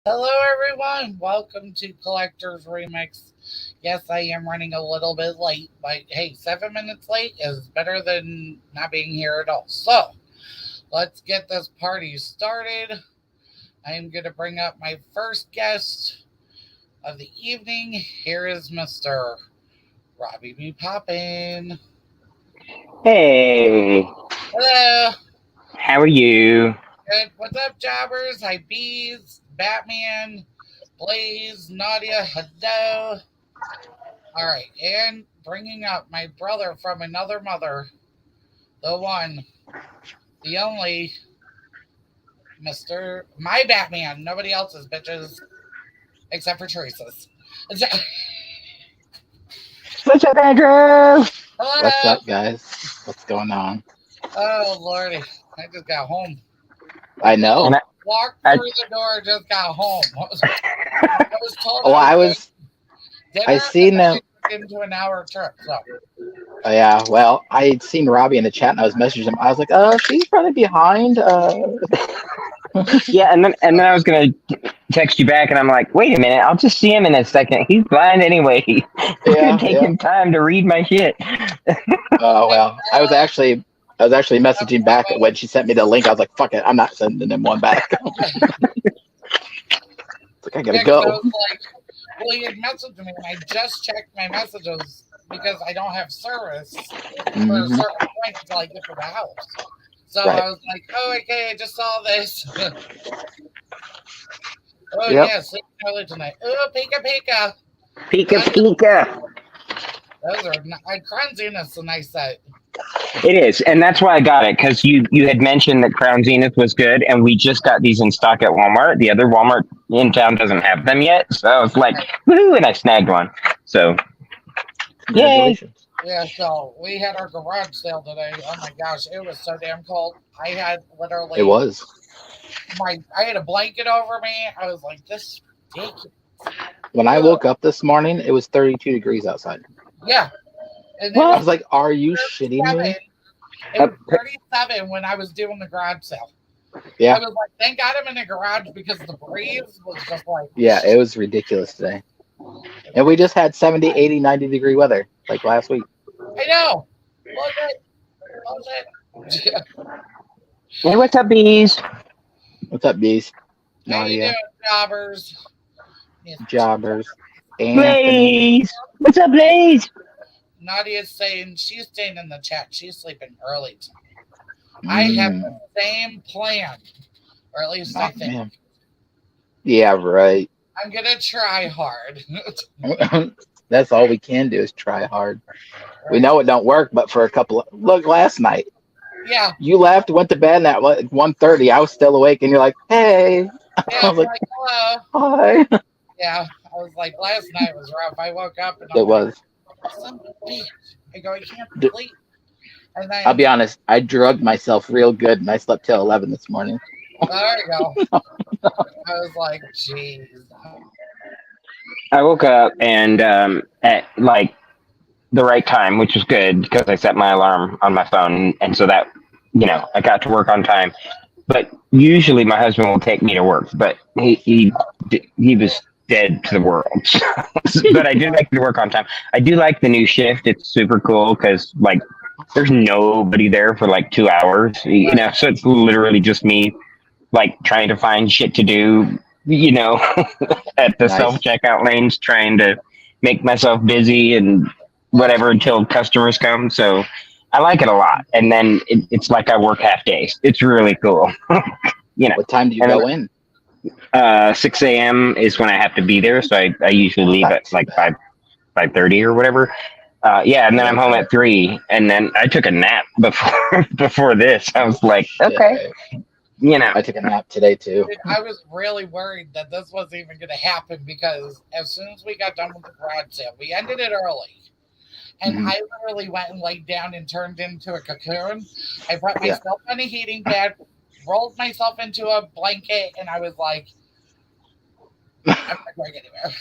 Hello, everyone. Welcome to Collector's Remix. Yes, I am running a little bit late, but hey, 7 minutes late is better than not being here at all. So, let's get this party started. I am going to bring up my first guest of the evening. Here is Mr. Robbie B. Poppin. Hey, Hello. how are you? Good. What's up, jobbers? Hi, Bees, Batman, Blaze, Nadia. Hello. All right, and bringing up my brother from another mother, the one, the only, Mister My Batman. Nobody else's bitches except for Teresa's. What's up, Andrew? What's Hello. up, guys? What's going on? Oh lordy, I just got home. I Like And know. walked I through the door, just got home. I was told Oh, I was I going was. to I dinner, and seen then them. I took into an hour trip. So Yeah. Well, I had seen Robbie in the chat, and I was messaging him. I was like, she's probably behind." yeah, and then I was gonna text you back, and I'm like, wait a minute, I'll just see him in a second. He's blind anyway. It's gonna Yeah, take yeah. him time to read my shit. Oh like, well. I was actually messaging back when she sent me the link. I was like, "Fuck it, I'm not sending him one back." It's like I gotta yeah, because I go. was like, well, he had messaged me, and I just checked my messages because I don't have service for a Hmm. certain point until I get to the house. So Right. I was like, oh, okay, I just saw this. Oh, Yep. yeah, sleep early tonight. Oh, Pika Pika. Pika Gun- pika. Those are Crown Zenith's a nice set. It is, and that's why I got it because you had mentioned that Crown Zenith was good, and we just got these in stock at Walmart. The other Walmart in town doesn't have them yet, so I was like, woohoo! And I snagged one. So yay! Congratulations. Yeah, so we had our garage sale today. Oh my gosh, it was so damn cold. I had It literally was. I had a blanket over me. I was like, this is ridiculous. When I Ugh. woke up this morning, it was 32 degrees outside. Yeah, and it I was was What? like, "Are you shitting 37. me?" It Uh, was 37 when I was doing the garage sale. I Yeah. was like, thank God I'm in the garage because the breeze was just like, Yeah. It was ridiculous today. And we just had 70, 80, 90-degree weather like last week. I know. Look at bullshit. hey, what's up, bees? What's up, Beast? How you doing, Nadia, jobbers? Yes. Jobbers, Anthony. Blaze. What's up, Blaze? Nadia's saying she's staying in the chat. She's sleeping early tonight. I have Mm, the same plan, or at least I oh, think. man. Yeah, right. I'm gonna try hard. That's all we can do is try hard. We Right? know it don't work, but for a couple of look last night, Yeah, you left, went to bed, and at 1:30, I was still awake, and you're like, "Hey," yeah. I I'm was like, like, hello. "Hi." Yeah, I was like, last night was rough. I woke up and I'm It like, was. some bitch. I go, I can't D- sleep. And I'll be then honest. I drugged myself real good, and I slept till 11 this morning. there you go. I was like, jeez. I woke up and at like the right time, which was good because I set my alarm on my phone, and so that I got to work on time. But usually my husband will take me to work, but he was dead to the world. But I do like to work on time. I do like the new shift. It's super cool because like there's nobody there for like 2 hours, Right. so it's literally just me like trying to find shit to do, at the self Nice. checkout lanes, trying to make myself busy and Right. whatever until customers come. So I like it a lot. And then it's like I work half days. It's really cool, you know. What time do you And then go in? 6 a.m. is when I have to be there. So I usually leave Not at too like bad. 5:30 or whatever. Yeah, and then I'm Right, home right. at 3, and then I took a nap before before this. I was like, okay, Shit. you know, I took a nap today too. Dude, I was really worried that this wasn't even going to happen because as soon as we got done with the garage sale, we ended it early. And Hmm. I literally went and laid down and turned into a cocoon. I put Yeah. myself on a heating pad, rolled myself into a blanket, and I was like, I'm not going anywhere.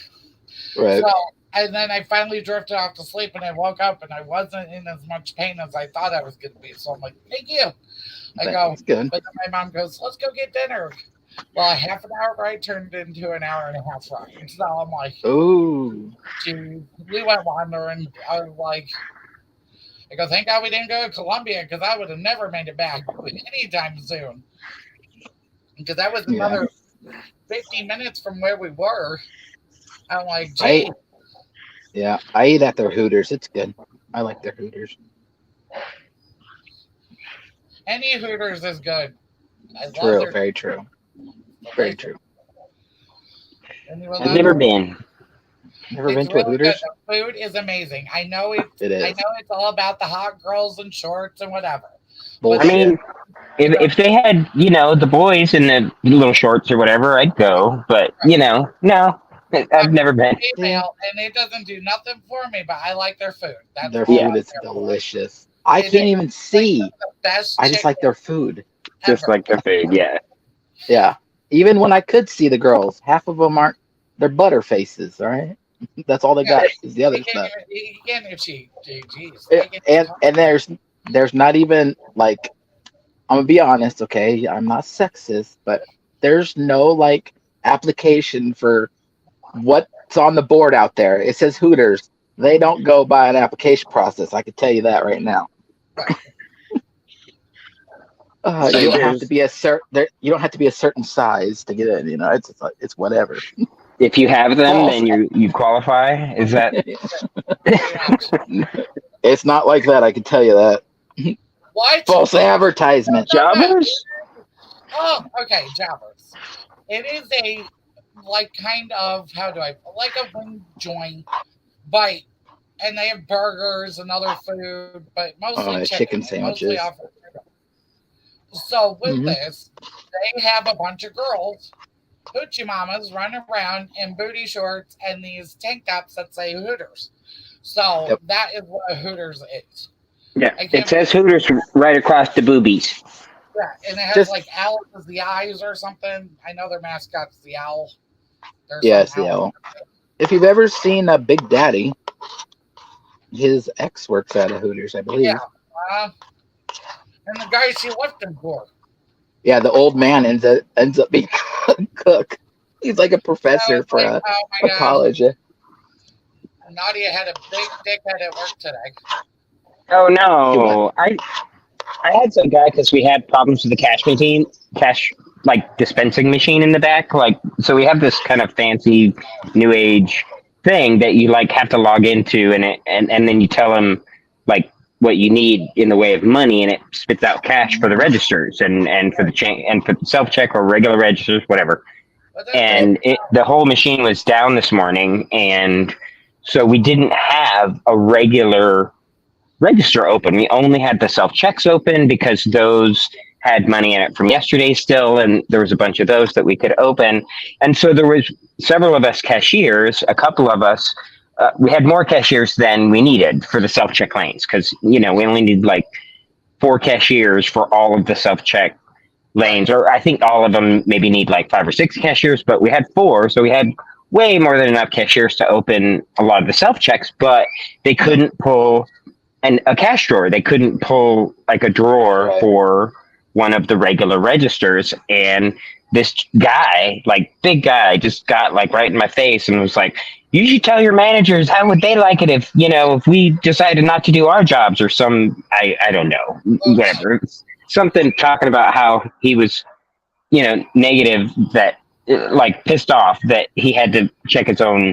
Right. So, and then I finally drifted off to sleep and I woke up and I wasn't in as much pain as I thought I was going to be. So I'm like, thank you. I go, That's good. but then my mom goes, let's go get dinner. Well, a half an hour ride turned into an hour and a half ride. So I'm like, Ooh. geez, we went wandering. I was like, I go, thank God we didn't go to Columbia because I would have never made it back anytime soon. Because that was Yeah. another 50 minutes from where we were. I'm like, I gee, yeah. I eat at their Hooters. It's good. I like their Hooters. any Hooters is good. I love True. their Very true. Very delicious. true. And you will I've not never believe been. Never been it's to a really good. Hooters? The food is amazing. It I is. know it's all about the hot girls and shorts and whatever. But I they Bullshit. mean, you know if they had, the boys in the little shorts or whatever, I'd go. But no, uh, I've never been. See, female and it doesn't do nothing for me, but I like their food. That's their all Yeah, food I'm is there for. delicious. I It is can't even like see. the best I just like chicken their food. just ever. like their food. Yeah. Yeah. Even when I could see the girls, half of them aren't. They're butter faces. All right. That's all they Yeah, got is the he other can't stuff. even he can't if she geez, Yeah, they can and there's not even like, I'm gonna be honest, okay? I'm not sexist, but there's no like application for what's on the board out there. It says Hooters. They don't go by an application process. I can tell you that right now. right. You So don't have to there's, be a certain. You don't have to be a certain size to get in. It's whatever. if you have them, False. then you qualify. Is that? Pretty much. It's not like that. I can tell you that. What? False advertisement. No, no. Jobbers? Oh, okay, Jabbers. It is a like kind of how do I like a wing joint bite, and they have burgers and other food, but mostly chicken Chicken and mostly sandwiches. off of so with Hmm. this, they have a bunch of girls, hoochie mamas, running around in booty shorts and these tank tops that say Hooters. So Yep. that is what a Hooters is. Yeah. I It can't says believe Hooters right across the boobies. that. And it has Just like owls as the eyes or something. I know their mascot's the owl. There's some yes, yeah. owl. Well, if you've ever seen a Big Daddy, his ex works at a Hooters, I Yeah. believe. Uh, and the guy she left him for. Yeah, the old man ends up being a cook. He's like a I professor was for like, oh my a god, college. Nadia had a big dickhead at work today. Oh He what? no, I had some guy because we had problems with the cash like dispensing machine in the back. Like, so we have this kind of fancy new age thing that you like have to log into, and then you tell them like what you need in the way of money, and it spits out cash for the registers and for the chain and for self check or regular registers, whatever. But that's Right. And the whole machine was down this morning, and so we didn't have a regular register open. We only had the self checks open because those had money in it from yesterday still, and there was a bunch of those that we could open. And so there was several of us cashiers, a couple of us. We had more cashiers than we needed for the self check lanes because we only need like 4 cashiers for all of the self check lanes, or I think all of them maybe need like 5 or 6 cashiers, but we had 4, so we had way more than enough cashiers to open a lot of the self checks, but they couldn't pull a cash drawer. They couldn't pull like a drawer Right. for one of the regular registers. And this guy, like big guy, just got like right in my face and was like, "You should tell your managers how would they like it if we decided not to do our jobs," or I don't know, oops. whatever. Something talking about how he was, negative, that like pissed off that he had to check his own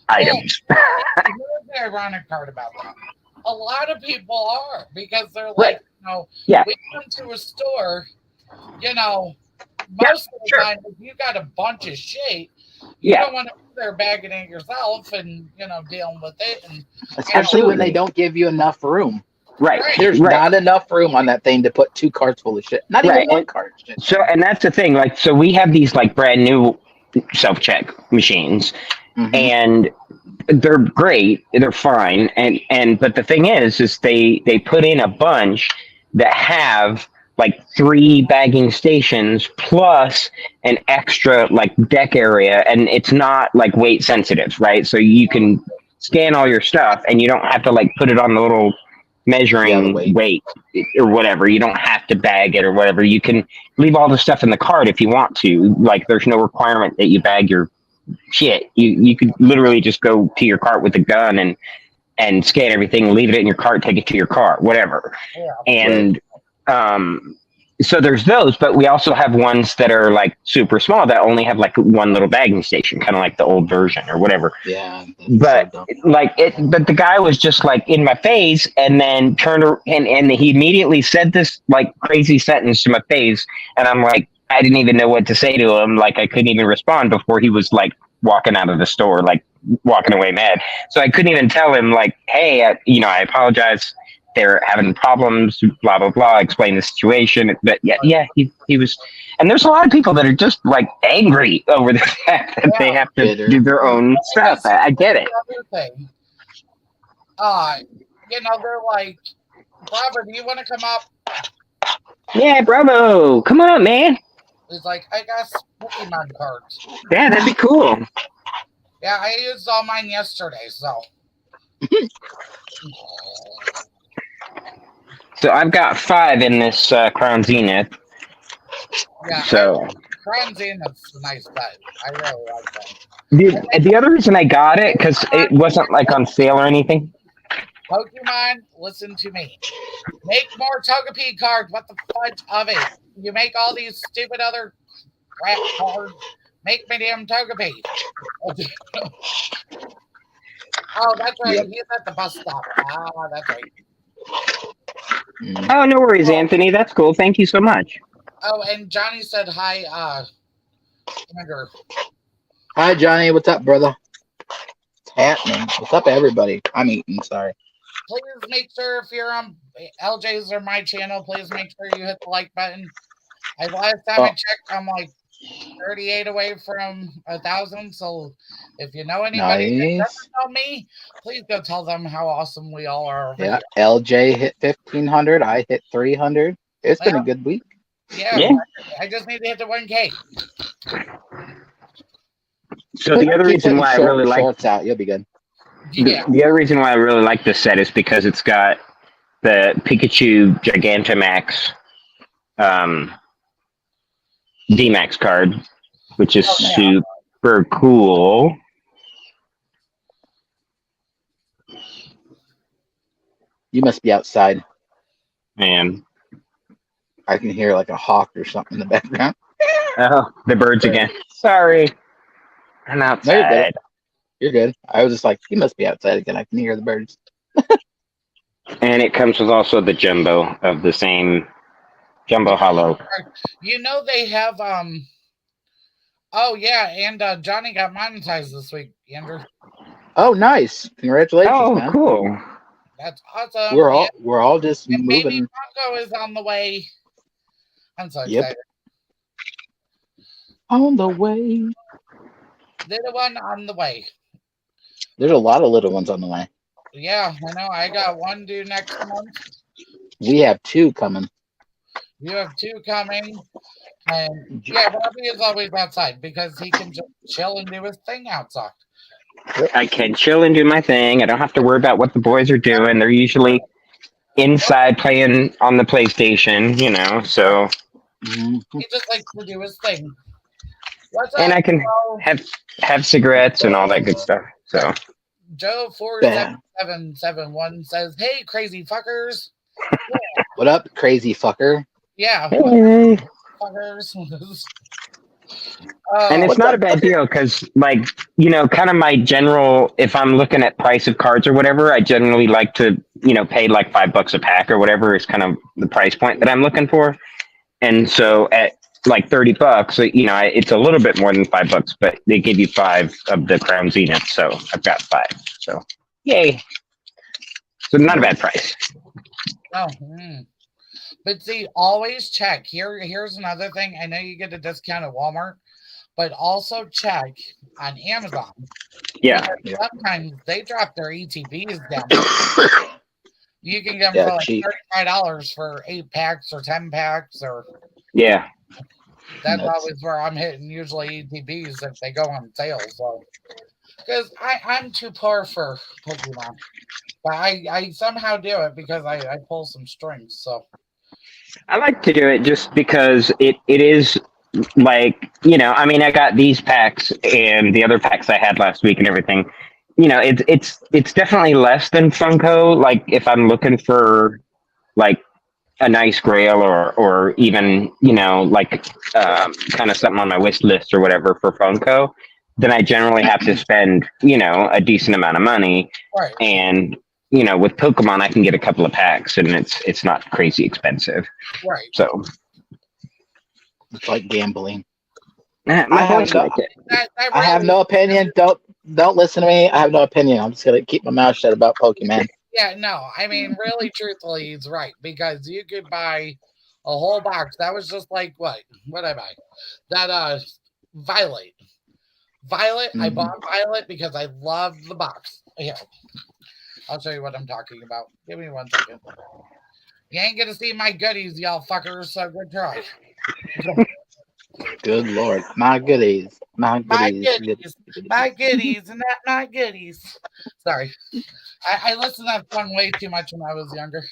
Well, items. here's the ironic part about that. A lot of people are because they're Right. like, Yeah. we come to a store, you know, Yeah, most of the sure. time, if you got a bunch of shit, you Yeah. don't want to be there bagging it yourself and, dealing with it. And, Especially when they Absolutely. don't give you enough room. Right. There's Right. not enough room on that thing to put 2 carts full of shit. Not Right. even one cart. Shit. So, and that's the thing. Like, so we have these like brand new self check machines, Mhm. and they're great. They're fine. But the thing is they put in a bunch that have like 3 bagging stations plus an extra like deck area, and it's not like weight sensitive, right? So you can scan all your stuff, and you don't have to like put it on the little the measuring weight. weight or whatever. You don't have to bag it or whatever. You can leave all the stuff in the cart if you want to. Like, there's no requirement that you bag your shit. You could literally just go to your cart with a gun and scan everything, leave it in your cart, take it to your car, whatever. Yeah. And so there's those, but we also have ones that are like super small that only have like one little bagging station, kind of like the old version or whatever. Yeah. But So but the guy was just like in my face, and then and he immediately said this like crazy sentence to my face, and I'm like, I didn't even know what to say to him. Like, I couldn't even respond before he was like walking out of the store, like walking away mad. So I couldn't even tell him like, hey, I apologize. They're having problems, blah blah blah. Explain the situation, but yeah, he was. And there's a lot of people that are just like angry over the fact that they have to bitter. do their own stuff. I get it. Other thing, they're like, Robert, do you want to come up? Yeah, bravo. Come on, man. He's like, I got Pokemon cards. Yeah, that'd be cool. Yeah, I used all mine yesterday, so. So I've got 5 in this Crown Zenith. Yeah, So Crown Zenith's a nice bet. I really like that. the other reason I got it, because it wasn't like on sale or anything. Pokemon, listen to me. Make more Togepi cards. What the fudge of it? You make all these stupid other crap cards. Make me damn Togepi. Oh, that's right. Yep. He's at the bus stop. Ah, that's right. Oh, no worries, Anthony. That's cool. Thank you so much. Oh, and Johnny said hi, Andrew. Hi, Johnny. What's up, brother? What's happening? What's up, everybody? I'm eating. Sorry. Please make sure if you're on LJ's or my channel, please make sure you hit the like button. Last time I checked, I'm like 38 away from 1,000. So if you know anybody that doesn't know me, please go tell them how awesome we all are over here. LJ hit 1,500. I hit 300. It's been a good week. Yeah. I just need to hit the 1K. So the other reason why I really like shorts out, you'll be good. Yeah. The other reason why I really like this set is because it's got the Pikachu Gigantamax D-Max card, which is super cool. You must be outside. I am. I can hear like a hawk or something in the background. Oh, the birds again. Sorry. I'm outside. No, you're good. I was just like, you must be outside again. I can hear the birds. And it comes with also the jumbo of the same jumbo hollow. They have oh yeah, and Johnny got monetized this week, Andrew. Oh, nice. Congratulations, man. Cool. That's awesome. We're all just and moving. Baby Funko is on the way. I'm so excited. On the way. Little one on the way. There's a lot of little ones on the way. Yeah, I know. I got one due next month. We have 2 coming. You have 2 coming. And yeah, Robbie is always outside because he can just chill and do his thing outside. I can chill and do my thing. I don't have to worry about what the boys are doing. They're usually inside playing on the PlayStation, so. He just likes to do his thing. And I can have cigarettes and all that good stuff. So Joe 47771 says, "Hey, crazy fuckers." Yeah. What up, crazy fucker? Yeah. Hey. Fuckers. And it's not a bad deal because, kind of my general, if I'm looking at price of cards or whatever, I generally like to, pay like $5 a pack or whatever is kind of the price point that I'm looking for. And so at like $30, it's a little bit more than $5, but they give you 5 of the Crown Zenith, so I've got 5. So yay! So not a bad price. Oh, but see, always check. Here's another thing. I know you get a discount at Walmart, but also check on Amazon. Yeah. Sometimes they drop their ETBs down. You can get them for like $35 for 8 packs or 10 packs or. Yeah. That's always where I'm hitting usually ETBs if they go on sale. So because I'm too poor for Pokemon. But I somehow do it because I pull some strings. So I like to do it just because it is like, I mean, I got these packs and the other packs I had last week and everything. It's definitely less than Funko. Like if I'm looking for like a nice grail or even like kind of something on my wish list or whatever for Funko, then I generally have to spend a decent amount of money. right, And with Pokemon, I can get a couple of packs, and it's not crazy expensive. right. So It's like gambling. my I have boys no like it. That I have really no opinion. Don't listen to me. I have no opinion. I'm just gonna keep my mouth shut about Pokemon. yeah, no. I mean, really, truthfully, he's right because you could buy a whole box. That was just like what did I buy? That Violet. Violet. I Mhm. bought Violet because I love the box. Here, I'll show you what I'm talking about. Give me 1 second. You ain't gonna see my goodies, y'all fuckers. So good try. Good Lord, my goodies, my My goodies, goodies, my goodies, and not my goodies. Sorry, I listened to that song way too much when I was younger.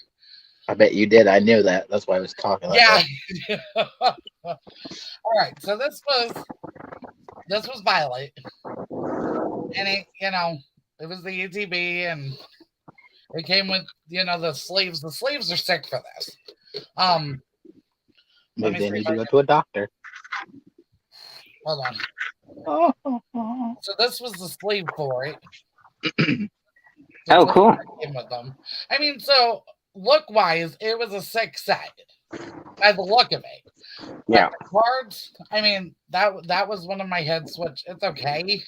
I bet you did. I knew that. That's why I was talking like Yeah. that. All right. So this was Violet, and it was the UTB, and it came with the sleeves. The sleeves are sick for this. Let Maybe me they see need if to I go can to a doctor. hold on. Oh. So this was the sleeve for it. The Oh, sleeve cool. that came with them. I mean, so look wise, it was a sick set by the look of it. But Yeah. the cards, I mean, that was one of my head switch. It's okay,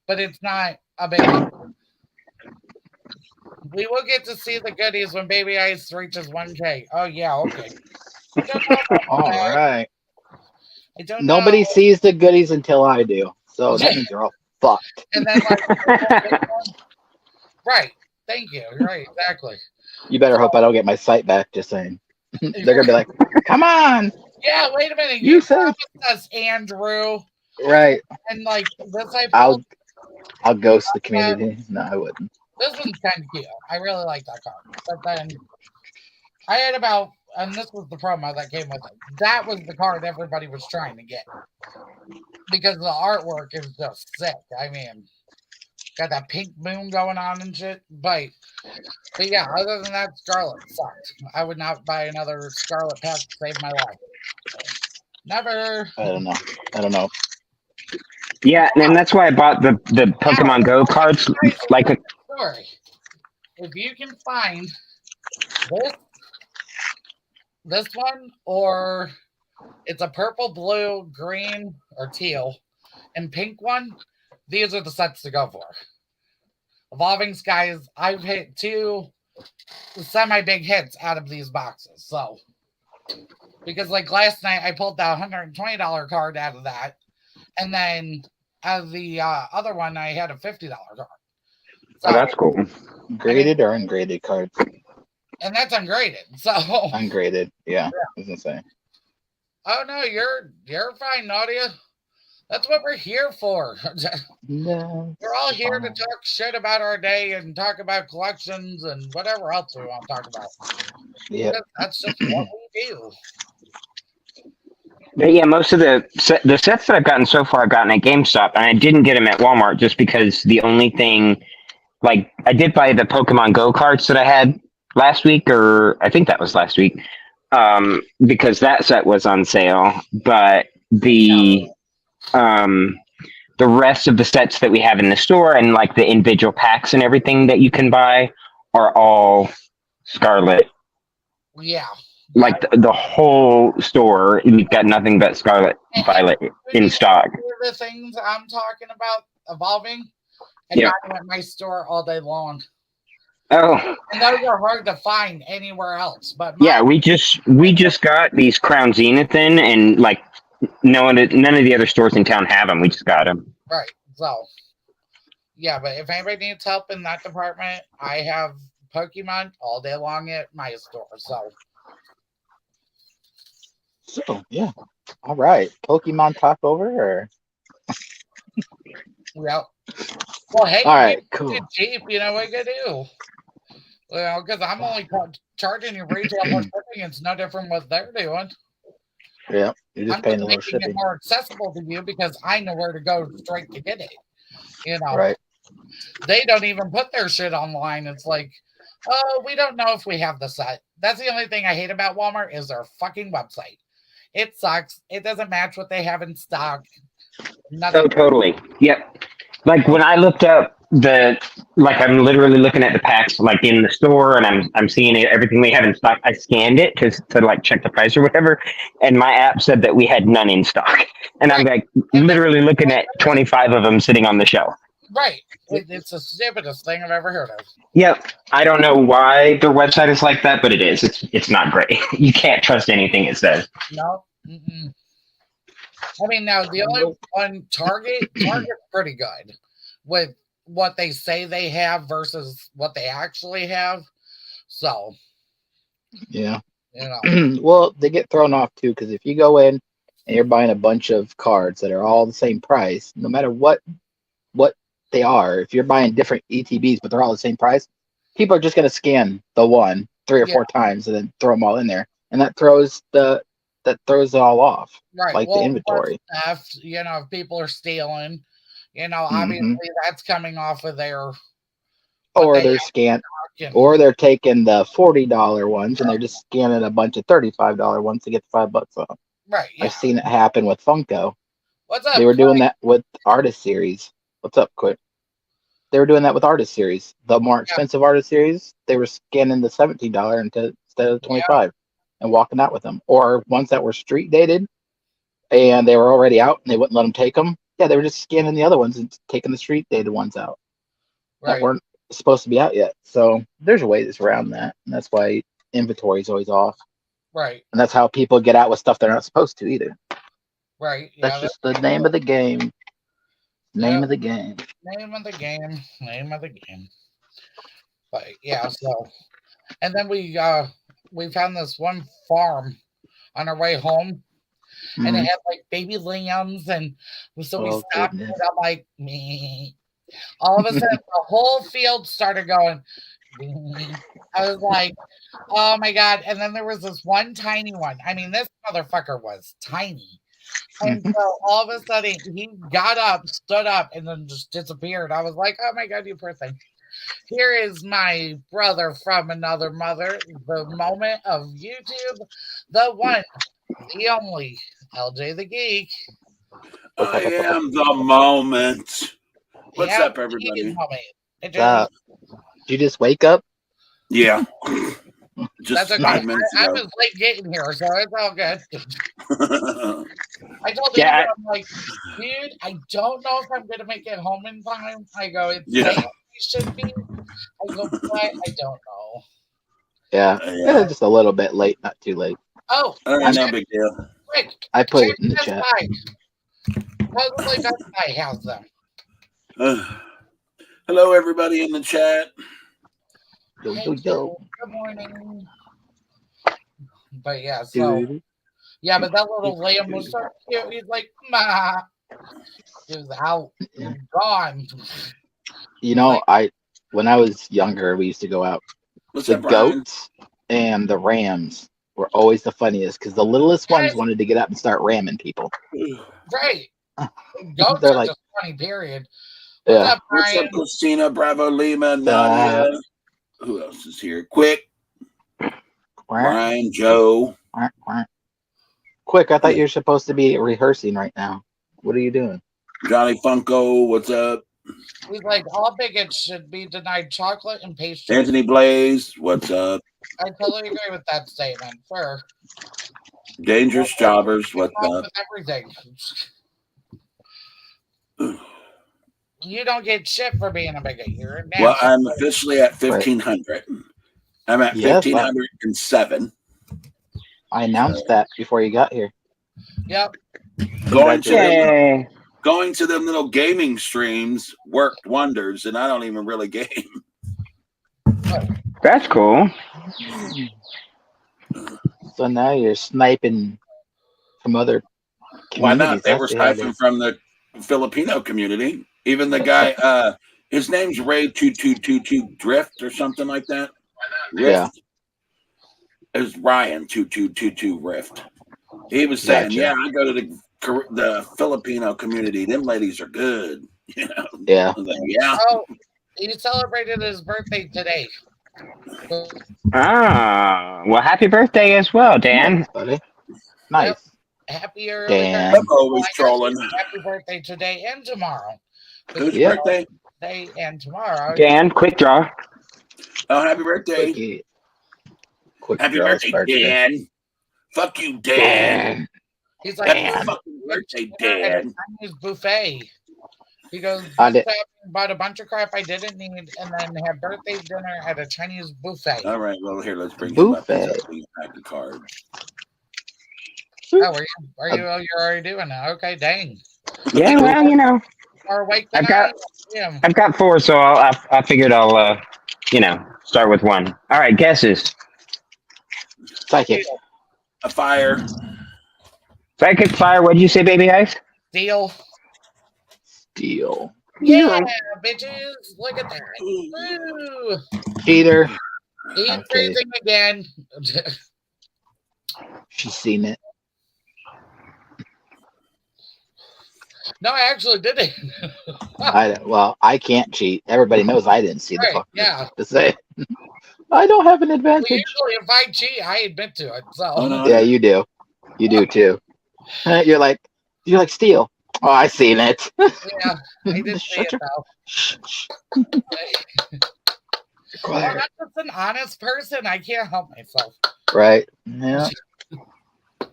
but it's not a big. We will get to see the goodies when Baby Ice reaches 1K. Oh yeah, okay. I don't know about All that. right. I don't know. Nobody sees the goodies until I do, so that means they're all fucked. And then right. Thank you. Right, exactly. You better hope I don't get my sight back. Just saying. They're gonna be like, "Come on, Yeah, wait a minute. you You said promised us, Andrew. right." And like this I pulled I'll ghost the that. community. No, I wouldn't. This one's kind of cute. I really like that card. But then I had about, and this was the promo that came with it. That was the card everybody was trying to get because the artwork is just sick. I mean, got that pink moon going on and shit. But yeah, other than that, Scarlet sucked. I would not buy another Scarlet pack to save my life. Never. I don't know. I don't know. Yeah, and that's why I bought the Now, Pokemon Go cards. Like, story. If you can find this this one, or it's a purple, blue, green, or teal, and pink one, these are the sets to go for. Evolving Skies, I've hit 2 semi big hits out of these boxes. So, because like last night, I pulled that $120 card out of that, and then out of the other one, I had a $50 card. So, oh, that's cool. Graded or ungraded cards? and that's ungraded. So, Ungraded. Yeah, I was gonna say. oh no, you're fine, Nadia. That's what we're here for. No. We're all here to talk shit about our day and talk about collections and whatever else we want to talk about. Yeah. That's just what we do. But yeah, most of the sets that I've gotten so far, I've gotten at GameStop, and I didn't get them at Walmart just because the only thing, like, I did buy the Pokemon Go cards that I had last week, or I think that was last week, because that set was on sale. But the rest of the sets that we have in the store and like the individual packs and everything that you can buy are all Scarlet. Yeah. Like the whole store, we've got nothing but Scarlet Violet in stock. The things I'm talking about evolving, I Yeah. got them at my store all day long. Oh, And those are hard to find anywhere else. But yeah, we just got these Crown Zenith in, and like none of the other stores in town have them. We just got them. right. So yeah, but if anybody needs help in that department, I have Pokemon all day long at my store. So yeah. All right. Pokemon talk over or Yep. Well, hey, All you right, cool. get cheap. You know what you do? Well, because I'm only charging you retail for shipping. It's no different what they're doing. Yeah, you're just I'm just paying a little making it shipping. more accessible to you because I know where to go straight to get it. You know, Right. they don't even put their shit online. It's like, oh, we don't know if we have the set. That's the only thing I hate about Walmart is their fucking website. It sucks. It doesn't match what they have in stock. Oh, Nothing. totally. Yep. Like when I looked up like I'm literally looking at the packs like in the store, and I'm seeing it, everything we have in stock. I scanned it to like check the price or whatever, and my app said that we had none in stock, and I'm Right. like And that's literally looking at 25 of them sitting on the shelf. right. It's the stupidest thing I've ever heard of. Yep. I don't know why their website is like that, but it is. It's not great. You can't trust anything it says. No. Mm-mm. I mean, now the only Nope. one Target's pretty good with what they say they have versus what they actually have. So, Yeah. you know, Well, they get thrown off too because if you go in and you're buying a bunch of cards that are all the same price, no matter what they are, if you're buying different ETBs but they're all the same price, people are just going to scan the one 3 or 4 times and then throw them all in there, and that throws it all off, right. like the Well, what's inventory. theft, if people are stealing, obviously Hmm. that's coming off of their what Or they they're scan, have. And, or they're taking the $40 ones and they're just scanning a bunch of $35 ones to get the $5 off. right. I've Yeah. seen it happen with Funko. What's They up, were doing Quick? that with Artist Series. What's up, Quick? They were doing that with Artist Series. The more Yeah. expensive Artist Series, they were scanning the $17 instead of Yeah. 25 and walking out with them. Or ones that were street dated and they were already out and they wouldn't let them take them. Yeah, they were just scanning the other ones and taking the street dated ones out that Right. weren't supposed to be out yet. So there's ways around that, and that's why inventory is always off. Right. And that's how people get out with stuff they're not supposed to either. Right. That's Yeah. just the name of the game. Name Yep. of the game. Name of the game. Name of the game. But yeah. So, and then we found this one farm on our way home, and it Mhm. had like baby lambs, and so we Oh stopped. goodness. And I'm like, me. All of a sudden, the whole field started going. "Mee." I was like, oh my god! And then there was this one tiny one. I mean, this motherfucker was tiny. And Mhm. so all of a sudden he got up, stood up, and then just disappeared. I was like, oh my god, you poor thing. Here is my brother from another mother, the moment of YouTube, the one, the only, LJ the Geek. I am the moment. What's Yeah, up, he is everybody? moment. It Stop. just, Did you just wake up? Yeah, that's just okay. 5 minutes I ago. was late getting here, so it's all good. I told Andrew, Yeah. I'm like, dude, I don't know if I'm gonna make it home in time. I go, it's Yeah, saying we should be. I go, but I don't know. Yeah. yeah. Just a little bit late, not too late. Oh, I'm No check big deal. quick. I put Check it in the Best chat. Buy. Probably Best Buy has them. Hello, everybody in the chat. Yo Hey, yo yo. good morning. But yeah, so Dude. yeah, but that little lamb was so cute. He's like, ma. He was out. He was gone. You He's know, like, when I was younger, we used to go out. What's The up, Brian? goats and the rams were always the funniest because the littlest ones yes, wanted to get up and start ramming people. right. Goats They're are like, just funny, period. What's yeah. up, What's up, Brian? Christina? Bravo, Lima, Uh, Nadia. Who else is here? Quick, quack, Brian, Joe. quack, quack. Quick, I thought you were supposed to be rehearsing right now. What are you doing? Johnny Funko. What's up? He's like, all bigots should be denied chocolate and pastries. Anthony Blaze. What's up? I totally agree with that statement. Sure. Dangerous Jobbers. What's Wrong up? with everything. You don't get shit for being a bigot. You're a Well, nasty. I'm officially at Right. 1,500. I'm at Yes, 1,507. I announced that before you got here. Yep. Going to them, Yay. going to them little gaming streams worked wonders, and I don't even really game. That's cool. So now you're sniping from other Why communities. not? They That's were the idea. sniping from the Filipino community. Even the guy, His name's Ray 2222 Drift or something like that. Rift Yeah. is Ryan 2222 Rift. He was saying, Gotcha. "Yeah, I go to the Filipino community. Them ladies are good." You know. Yeah. I was like, yeah. Oh, he celebrated his birthday today. Ah, well, happy birthday as well, Dan. Nice, buddy. Nice. Yep. Happy early Dan. birthday. I'm always I guess trolling. happy birthday today and tomorrow. Whose Yep. birthday? Today and tomorrow. Dan, quick draw. Oh, happy birthday. Quick Happy draw's birthday, Dan. Fuck you, Dan. Dan. He's like, Happy fucking birthday, at a Dan. Chinese buffet. He goes, I did- bought a bunch of crap I didn't need, and then had birthday dinner at a Chinese buffet. All right, well, here, let's bring you up Buffet. these pack of cards. Oh, you're already doing that? Okay, dang. Yeah, well, you know, Or awake I've tonight? got- I've got 4, so I figured I'll start with 1. All right, guesses. Psychic. A fire. Psychic fire. What'd you say, Baby Ice? Steel. Steel. Yeah, bitches. Look at that. Woo. Cheater. He's Okay. freezing again. She's seen it. No, I actually did it. I can't cheat. Everybody knows I didn't see the Right, fuck. yeah. To say, I don't have an Well, advantage. usually, if I cheat, I admit to it. So, Oh, no. Yeah, you do. You do too. You're like Steel. Oh, I seen it. yeah, I did say Shut it your- though. Shh, shh. Well, I'm just an honest person. I can't help myself. Right. Yeah. It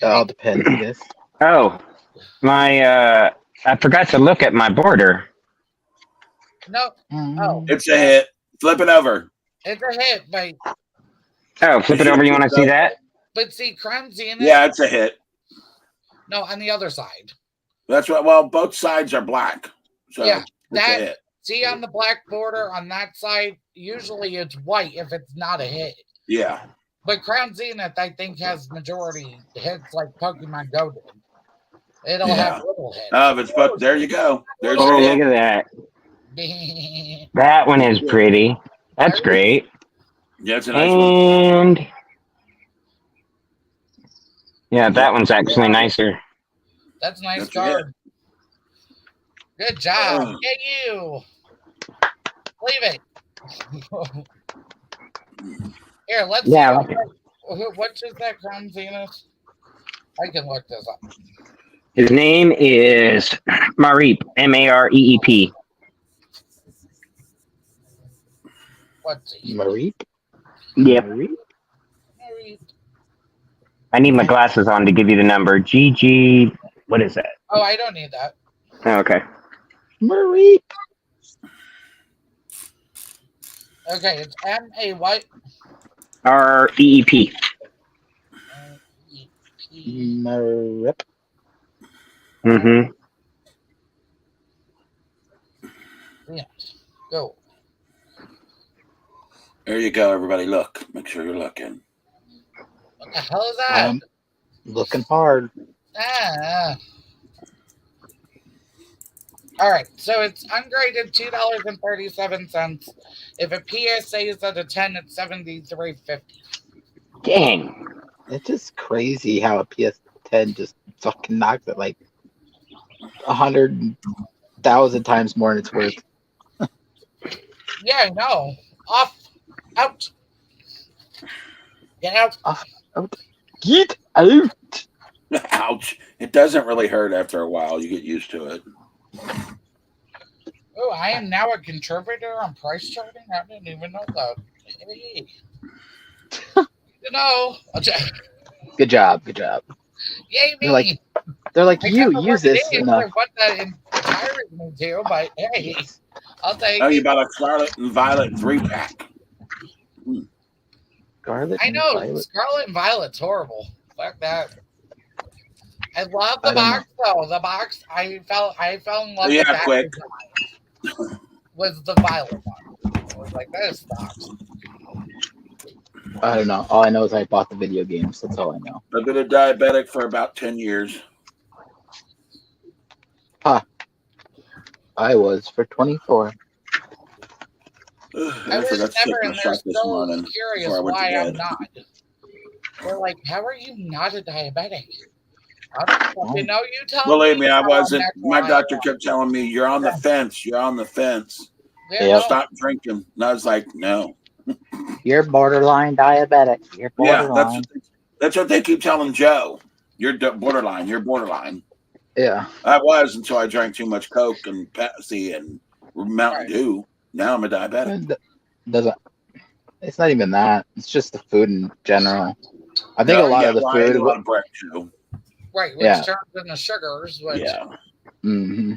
all depends, I guess. Oh, my. I forgot to look at my border. No, Oh. It's a hit. Flip it over. it's a hit, but Oh, flip it over. You want to see that? see, Crown's in it. Yeah, it's a hit. No, on the other side. That's what. Well, both sides are black. So Yeah, it's that- a hit. See on the black border on that side, usually it's white if it's not a hit. Yeah. But Crown Zenith, I think, has majority hits like Pokemon Go did. It'll Yeah. have little hits. If it's but there you go. There's Oh, your look hit. at that. That one is pretty. That's great. Yeah, it's a nice one. And yeah, that one's actually nicer. That's a nice That's your card. Good job. Oh. Yeah, you. Leave it. Here, let's Yeah, see. What's that Crown Zenith? I can look this up. His name is Mareep. Mareep. Let's see. Mareep? Yep. Mareep? I need my glasses on to give you the number. GG. What is that? Oh, I don't need that. Oh, okay. Mareep. Okay, it's M-A what? REEP. Mareep. Mm-hmm. Yeah. Go. There you go, everybody. Look. Make sure you're looking. What the hell is that? Looking hard. All right, so it's ungraded $2.37. If a PSA is at a 10, it's $73.50. Dang. It's just crazy how a PS10 just fucking knocks it like 100,000 times more than it's worth. Yeah, I know. Off, out, get out. Get out! Ouch. It doesn't really hurt after a while. You get used to it. Oh, I am now a contributor on price charting. I didn't even know that. Hey. You know, Good job. Good job. yay me. They're like, I you kinda use wasn't this in enough. for what that inspires me to, but hey, I'll take Oh, you it. bought a Scarlet and Violet 3-pack. Scarlet I and know Violet. Scarlet and Violet's horrible. Fuck that. I love I the don't box though. The box, I fell in love Yeah, with that quick. design. Was the Violet one. I was like, that is stocks. I don't know. All I know is I bought the video games. That's all I know. I've been a diabetic for about 10 years. I was for 24. I I was forgot to never, take my and they're shot this still morning curious before I went to why I'm bed. not. They're like, how are you not a diabetic? I don't fucking know. You tell Believe me. me, I wasn't. That's My why. doctor kept telling me, "You're on the fence. You're on the fence. Yeah, Yep. no. Stop drinking." And I was like, "No." You're borderline diabetic. You're Yeah, borderline. that's what they keep telling Joe. You're borderline. You're borderline. Yeah. I was until I drank too much Coke and Pepsi and Mountain Right. Dew. Now I'm a diabetic. It doesn't. It's not even that. It's just the food in general. I think a lot Yeah, of the well, I ate food. a lot of bread too. Right, which Yeah. turns into sugars, which Yeah, hmm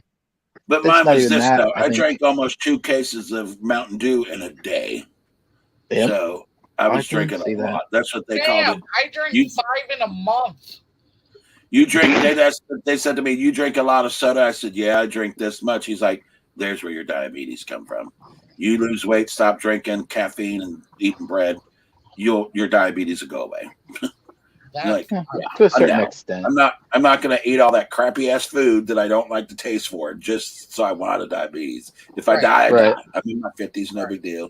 but It's mine not was even this that. though. I I think. drank almost 2 cases of Mountain Dew in a day, Yep. so I I was can drinking see a that. lot. That's what they called damn, it. I drink You 5 in a month. you drink. They said to me, "You drink a lot of soda." I said, "Yeah, I drink this much." He's like, "There's where your diabetes come from. You lose weight, stop drinking caffeine and eating bread. Your diabetes will go away." You're That's like, Yeah, yeah, to a I'm certain down. extent. I'm not gonna eat all that crappy ass food that I don't like the taste for just so I want a diabetes. If I right. die, I Right. die. I'm in my 50s, no big deal.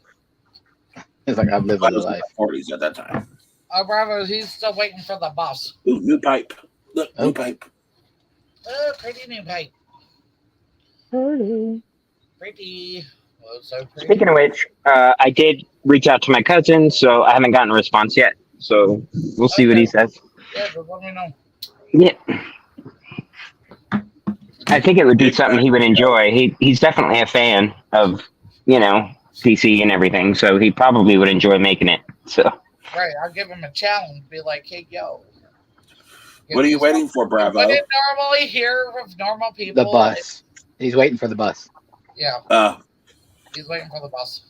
It's like I've lived a I good was in life. my 40s at that time. Oh, Bravo, he's still waiting for the bus. Ooh, new pipe. Look, new Oh. pipe. Oh, pretty new pipe. Pretty. Pretty. Oh, so pretty. Speaking of which, I did reach out to my cousin, so I haven't gotten a response yet. So we'll see what he says. Yeah, just let me know. Yeah, I think it would be Big something back. he would enjoy. He's definitely a fan of DC and everything, so he probably would enjoy making it. So Right, I'll give him a challenge. Be like, hey, yo. What are you waiting for, You Bravo? wouldn't normally hear of normal people. The bus. He's waiting for the bus. Yeah, he's waiting for the bus.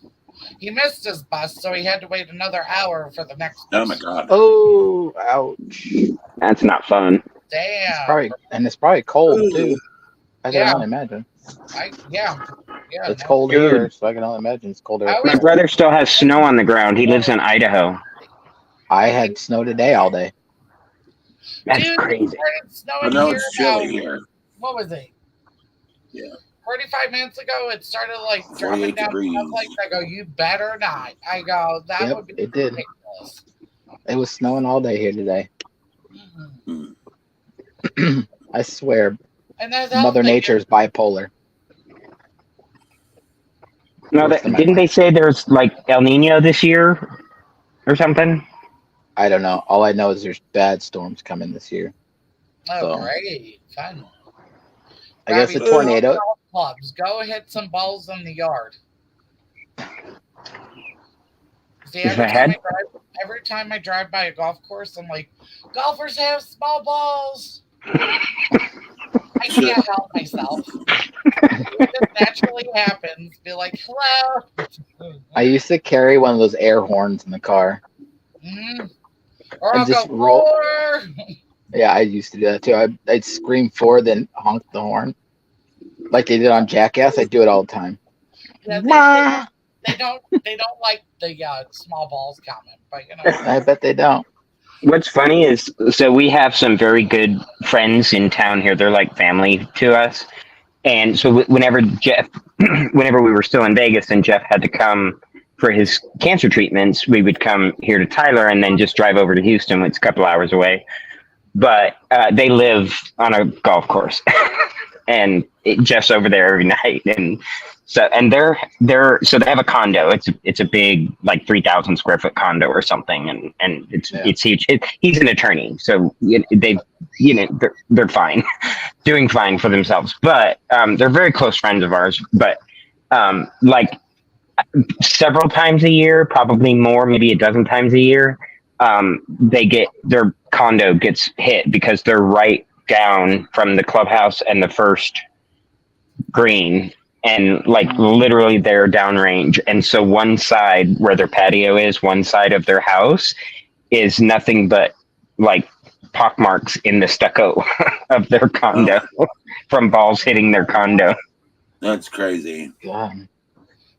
He missed his bus, so he had to wait another hour for the next bus. Oh my God. Oh, ouch. that's not fun. Damn. It's probably cold Ooh. too. I can Yeah. only imagine. Yeah. It's no. cold Dude. here, so I can only imagine it's colder. I My was- brother still has snow on the ground. He lives in Idaho. I had snow today all day. That's Dude, crazy. it started I snowing know here it's chilly about, here. what was it? Yeah. 45 minutes ago, it started like 48 dropping down degrees. snowflakes. I go, you better not. I go, that Yep, would be it did. ridiculous. It was snowing all day here today. Mhm. I swear, And that's Mother Nature is bipolar. No, Worse than my didn't they wife. say there's like El Nino this year or something? I don't know. All I know is there's bad storms coming this year. Oh, So- great. Fun. I guess Robbie, a tornado. golf clubs. Go hit some balls in the yard. See, If I had- every time I drive by a golf course, I'm like, golfers have small balls. I can't help myself. It just naturally happens. Be like, hello. I used to carry one of those air horns in the car. Mhm. Or And I'll just go, roll- roar. Yeah, I used to do that too. I'd scream forward, then honk the horn, like they did on Jackass. I do it all the time. Yeah, they don't like the small balls comment, but you know. I bet they don't. What's funny is, so we have some very good friends in town here. They're like family to us. And so whenever whenever we were still in Vegas and Jeff had to come for his cancer treatments, we would come here to Tyler and then just drive over to Houston, which is a couple hours away. But they live on a golf course, and Jeff's over there every night. And they're so they have a condo. It's a big, like 3,000 square foot condo or something, and it's huge. He's an attorney, so they're fine, doing fine for themselves. But they're very close friends of ours. But like several times a year, probably more, maybe a dozen times a year, their condo gets hit because they're right down from the clubhouse and the first green, and like literally they're downrange. And so one side where their patio is, one side of their house is nothing but like pockmarks in the stucco of their condo from balls hitting their condo. That's crazy. God.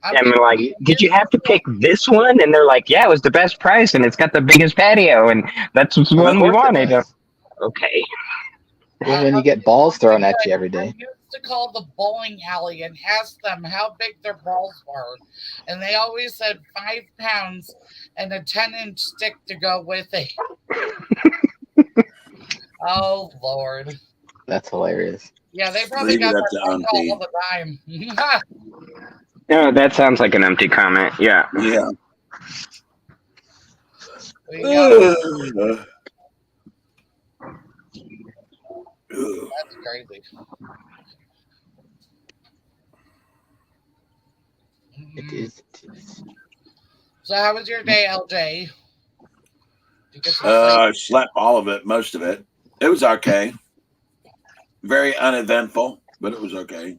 And we're like, did you have to pick this one? And they're like, yeah, it was the best price and it's got the biggest patio and that's the one we wanted. Okay. Well, when you get balls thrown at you every day. I used used to call the bowling alley and ask them how big their balls were. And they always said 5 pounds and a 10-inch stick to go with it. Oh, Lord. That's hilarious. Yeah, they probably Leave it got up that to phone call Auntie. all the time. No, that sounds like an empty comment. Yeah. Yeah. Yeah, that's crazy. It is. It is. So, how was your day, LJ? Did you get some sleep? I slept all of it, most of it. It was okay. Very uneventful, but it was okay.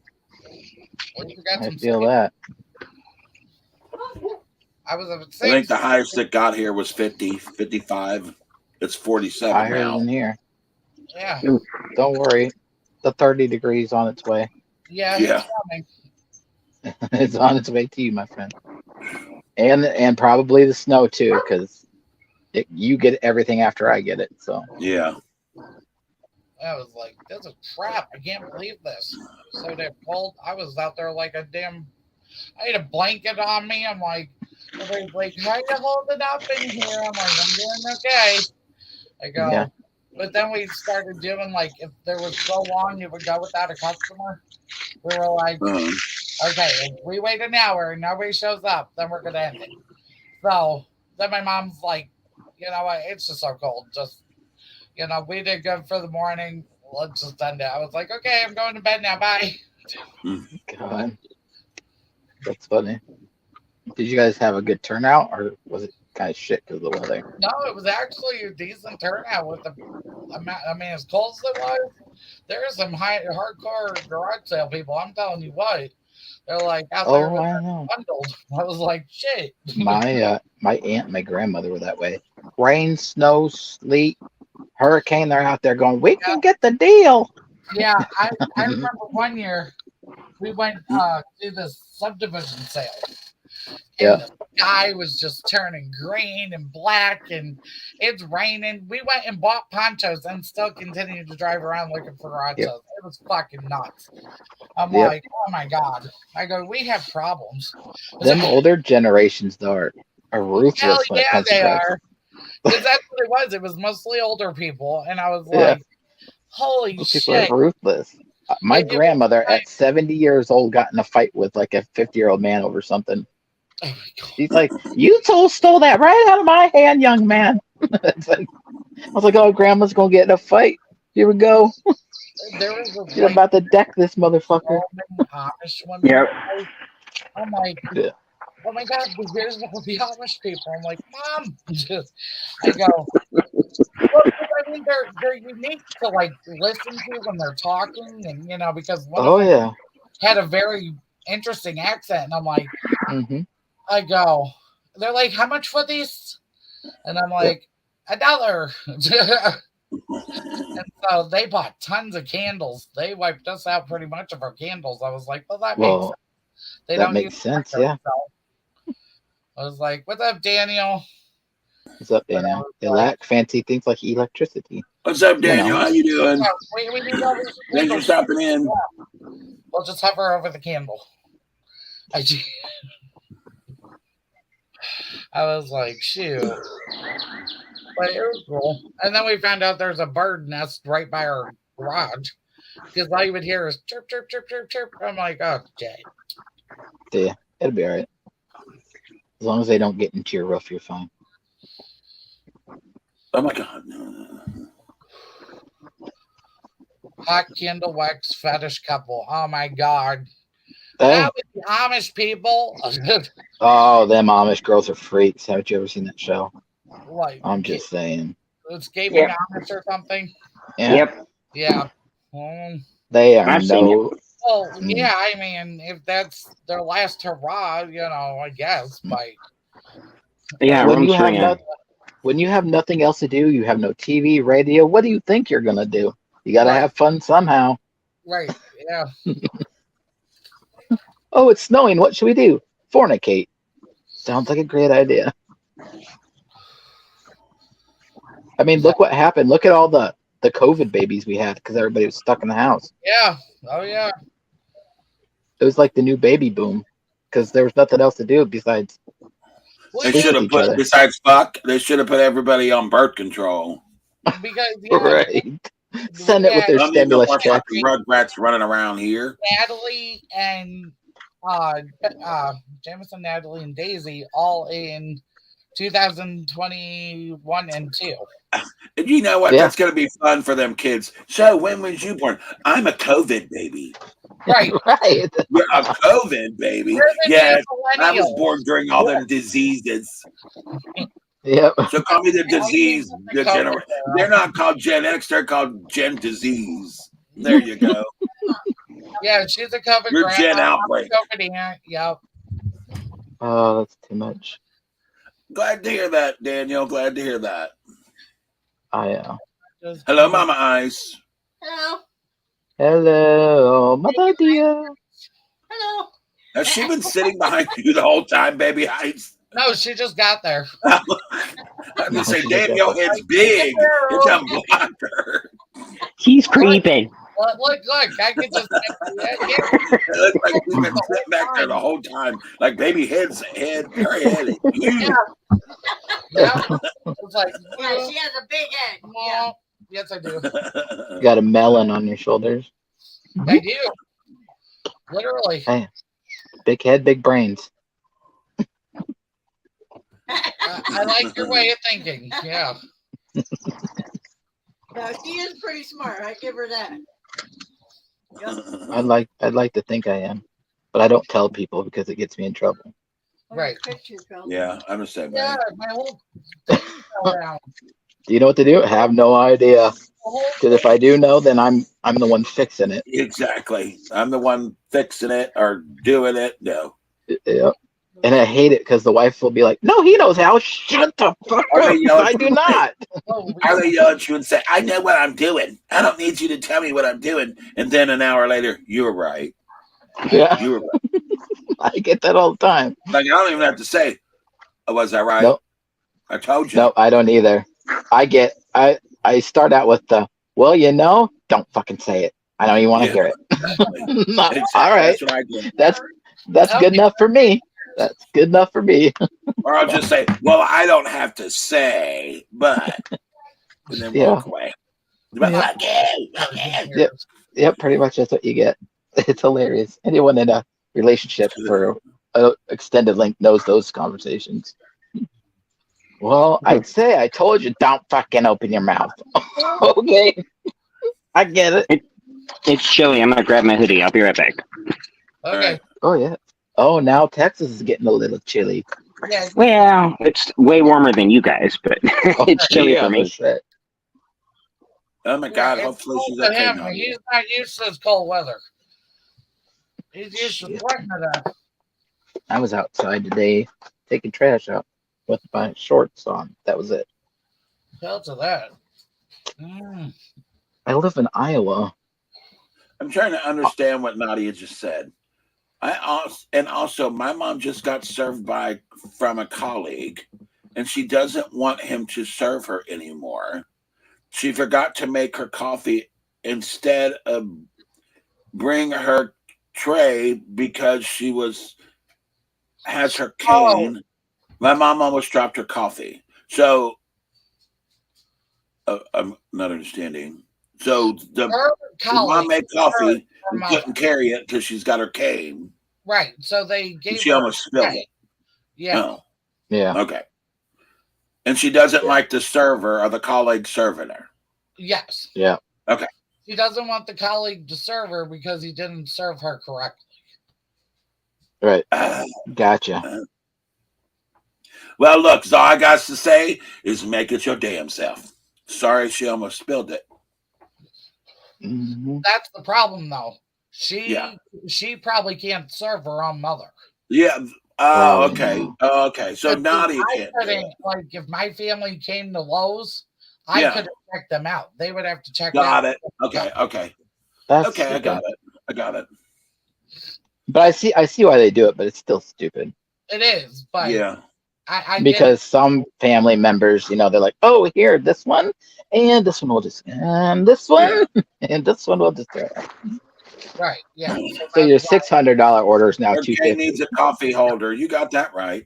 Well, you got I some feel sleep. that. I was up at I think 6. the highest it got here was 50, 55. It's 47 Higher now. than here. Yeah. Don't worry. The 30 degrees on its way. Yeah, Yeah. it's coming. It's on its way to you, my friend. And probably the snow too, because you get everything after I get it. So Yeah. I was like, this is crap. I can't believe this. So damn cold. I was out there like a damn. I had a blanket on me. I'm like, everybody's like, how you holding up in here? I'm like, I'm doing okay. I go, yeah. but then we started doing like, if there was so long it would go without a customer. We were like, okay, if we wait an hour and nobody shows up, then we're gonna end it. So then my mom's like, you know what? It's just so cold. Just we did good for the morning. Let's just end it. I was like, okay, I'm going to bed now. Bye. God, that's funny. Did you guys have a good turnout, or was it kind of shit because of the weather? No, it was actually a decent turnout with the amount. I mean, as cold as it was, there are some hardcore garage sale people. I'm telling you what, they're like out there Oh, with I their know. bundles. I was like, shit. My aunt and my grandmother were that way. Rain, snow, sleet, hurricane. They're out there going, we can get the deal. Yeah, I remember one year we went to this subdivision sale. And the sky was just turning green and black, and it's raining. We went and bought ponchos and still continued to drive around looking for garage sales. It was fucking nuts. I'm like, oh my God. I go, we have problems. Them older generations, though, are ruthless Hell when it yeah, comes to they garage are. Because that's what it was. It was mostly older people. And I was Yeah. like, holy Those people are shit. ruthless. My grandmother, at 70 years old, got in a fight with like a 50-year-old man over something. Oh my God. She's like, you stole that right out of my hand, young man. It's like, I was like, oh, grandma's going to get in a fight. Here we go. There was a You're about to deck this motherfucker. Amish woman. Yep. I'm like, Yeah. oh my God, here's all the Amish people. I'm like, Mom. I go, well, I mean, they're unique to like listen to when they're talking, and because one of them had a very interesting accent, and I'm like, I go, they're like, how much for these? And I'm like, $1. And so they bought tons of candles. They wiped us out pretty much of our candles. I was like, well, that makes sense. They that don't makes use sense, lighter, so. I was like, what's up, Daniel? What's up, Daniel? They lack fancy things like electricity. What's up, Daniel? How you doing? Yeah, we need all these Thanks for stopping in. Yeah. We'll just hover over the candle. I was like, shoot. But it was cool. And then we found out there's a bird nest right by our garage. Because all you would hear is chirp, chirp, chirp, chirp, chirp. I'm like, oh, Jay. Yeah, it'll be all right. As long as they don't get into your roof, you're fine. Oh my God. Hot candle wax fetish couple. Oh my God. Hey. That was the Amish people. Oh, them Amish girls are freaks. Haven't you ever seen that show? Like, I'm just saying. Escaping Amish or something? Yeah. Yep. Yeah. They are I've seen no. Well, yeah, I mean, if that's their last hurrah, I guess. But Yeah, when you have nothing else to do, you have no TV, radio. What do you think you're gonna do? You gotta have fun somehow. Right. Yeah. Oh, it's snowing. What should we do? Fornicate. Sounds like a great idea. I mean, look what happened. Look at all the the COVID babies we had because everybody was stuck in the house. Yeah. Oh yeah. It was like the new baby boom because there was nothing else to do besides Well, They sleep should with have each put, other. besides fuck, they should have put everybody on birth control. because yeah, Right. we Send it with had their I don't need no stimulus more check. fucking rugrats running around here. Natalie and Jameson, Natalie, and Daisy all in 2021 and 2. And you know what? Yeah. That's going to be fun for them kids. So, when was you born? I'm a COVID baby. Right. Right. You're a COVID baby. We're the Yeah, new I was millennials. born during all them diseases. Yep. So call me the Now disease. she's The the COVID gener- girl. They're not called Gen X. They're called Gen Disease. There you go. Yeah, she's a COVID You're grandma. Gen I'm a Outbreak. COVID aunt. Yep. Oh, that's too much. Glad to hear that, Daniel. Glad to hear that. Just- Hello, Mama Ice. Hello. Hello, Mother dear. Hello. Has she been sitting behind you the whole time, baby Ice? No, she just got there. I would say, damn, your head's big. It done blocked her. He's creeping. Look, I can just. It looks like she's been sitting back there the whole time. Like baby her head is huge. Yeah. It's like, Yeah, she has a big head. Yeah. well, yes, I do. You got a melon on your shoulders. I do. Literally. Hey, big head, big brains. I like your way of thinking. Yeah. No, she is pretty smart. I give her that. I'd like to think I am, but I don't tell people because it gets me in trouble. Right. Picture, Phil. Yeah, I'm the same Yeah, way. my whole thing fell down. Do you know what to do? I have no idea. The whole Because if I do know, then I'm the one fixing it. Exactly. I'm the one fixing it or doing it. No. Yep. And I hate it because the wife will be like, "No, he knows how." Shut the fuck Or up! they yell at I you do and say, not. Or they yell at you and say, I know what I'm doing. I don't need you to tell me what I'm doing. And then an hour later, you were right. Yeah, You were right. I get that all the time. Like I don't even have to say, oh, was I right? Nope. I told you. No, I don't either. I start out with the, well, you know, don't fucking say it. I don't even want to Yeah. hear it. Exactly. No, Exactly. all right, That's what I do. that's good enough for me. That's good enough for me. Or I'll just say, well, I don't have to say, but and then Yeah. walk away. But Yeah. fuck you, fuck you. Yep. Yep, pretty much that's what you get. It's hilarious. Anyone in a relationship for an extended length knows those conversations. Well, I'd say I told you don't fucking open your mouth. Okay. I get it. It's chilly. I'm gonna grab my hoodie. I'll be right back. Okay. Oh yeah. Oh, now Texas is getting a little chilly. Yeah. Well, it's way warmer than you guys, but it's chilly Yeah, for me. that's right. Oh my God, It's hopefully cold she's to okay him. now. He's not used to this cold weather. He's used to Shit. sweating to death. I was outside today taking trash out with my shorts on. That was it. Hell to that. Mm. I live in Iowa. I'm trying to understand what Nadia just said. Also my mom just got served from a colleague, and she doesn't want him to serve her anymore. She forgot to make her coffee instead of bring her tray because she has her cane. My mom almost dropped her coffee. So I'm not understanding. So the Her mom colleague, made coffee her and mother. couldn't carry it because she's got her cane. Right. So they gave She her almost spilled tray. it. Yeah. Oh, Yeah. okay. And she doesn't like the server or the colleague serving her. Yes. Yeah. Okay. She doesn't want the colleague to serve her because he didn't serve her correctly. Right. Uh, Gotcha. well, look, so all I got to say is make it your damn self. Sorry she almost spilled it. Hmm. That's the problem, though. Yeah. She probably can't serve her own mother. Yeah. Oh, Okay. no. Okay. So Because Nadia I can't do couldn't, it. like, if my family came to Lowe's, I Yeah. couldn't check them out. They would have to check Got out. it. Okay. Okay. That's Okay. I stupid. got it. I got it. But I see why they do it, but it's still stupid. It is, but Yeah. I get it. because some family members, they're like, oh, here, this one, and this one will just, and this Yeah. one, and this one will just. Right. Yeah. So So that's your why. $600 order is now Okay, 250. needs a coffee holder. You got that right.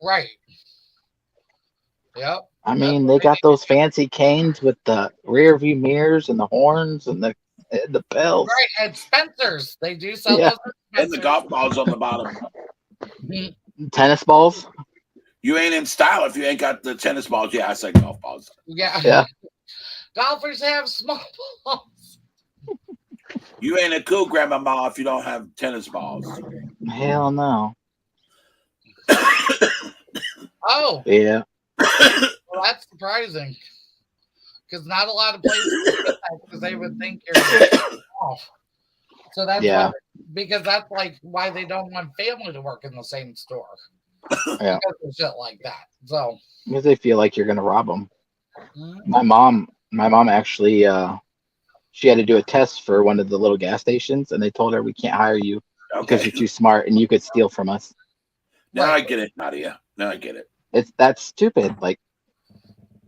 Right. Yep. I That's mean, what they they got need. those fancy canes with the rear view mirrors and the horns and the bells. Right. At Spencer's, they do sell Yeah, those at And the Spencer's. golf balls on the bottom. Mhm. tennis balls. You ain't in style if you ain't got the tennis balls. Yeah, I say golf balls. Yeah. Yeah, Golfers have small balls. You ain't a cool grandmama if you don't have tennis balls. hell no. Oh, Yeah, well, that's surprising. Because not a lot of places get that because they would think you're off. So that's yeah, why, because that's like why they don't want family to work in the same store yeah. because of shit like that. So, Because they feel like you're gonna rob them. mhm. My mom actually, she had to do a test for one of the little gas stations, and they told her we can't hire you because Okay. you're too smart and you could steal from us. Now Right. I get it, Nadia. Now I get it. That's stupid. Like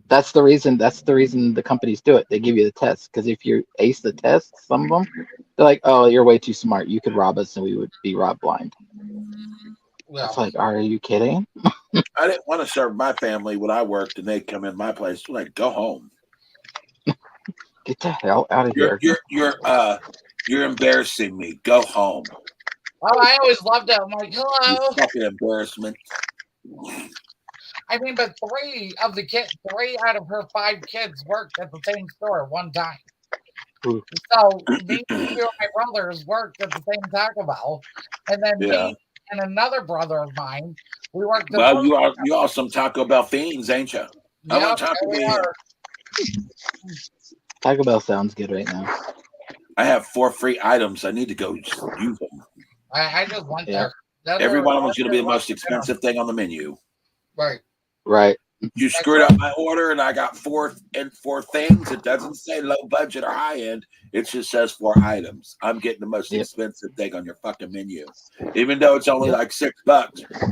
that's the reason. That's the reason the companies do it. They give you the test because if you ace the test, some of them, they're like, "Oh, you're way too smart. You could rob us, and we would be robbed blind." It's Well, like, are you kidding? I didn't want to serve my family when I worked, and they'd come in my place. Like, go home. Get the hell out of You're here. you're you're uh you're embarrassing me. Go home. oh, I always loved it. I'm like, You hello. fucking embarrassment. I mean, but three out of her five kids worked at the same store at one time. Ooh. So me and two of my brothers worked at the same Taco Bell, and then Yeah. me and another brother of mine, we worked at Well, both. you are some Taco Bell fiends, ain't you? I Yep, want Taco there we Bell. are. Taco Bell sounds good right now. I have 4 free items. I need to go just use them. I just went Yeah. there. That's Every where one of them's going to be the lunch most and dinner. expensive thing on the menu. Right. Right. You screwed up my order, and I got four things. It doesn't say low budget or high end. It just says 4 items. I'm getting the most Yep. expensive thing on your fucking menu, even though it's only Yep. like $6.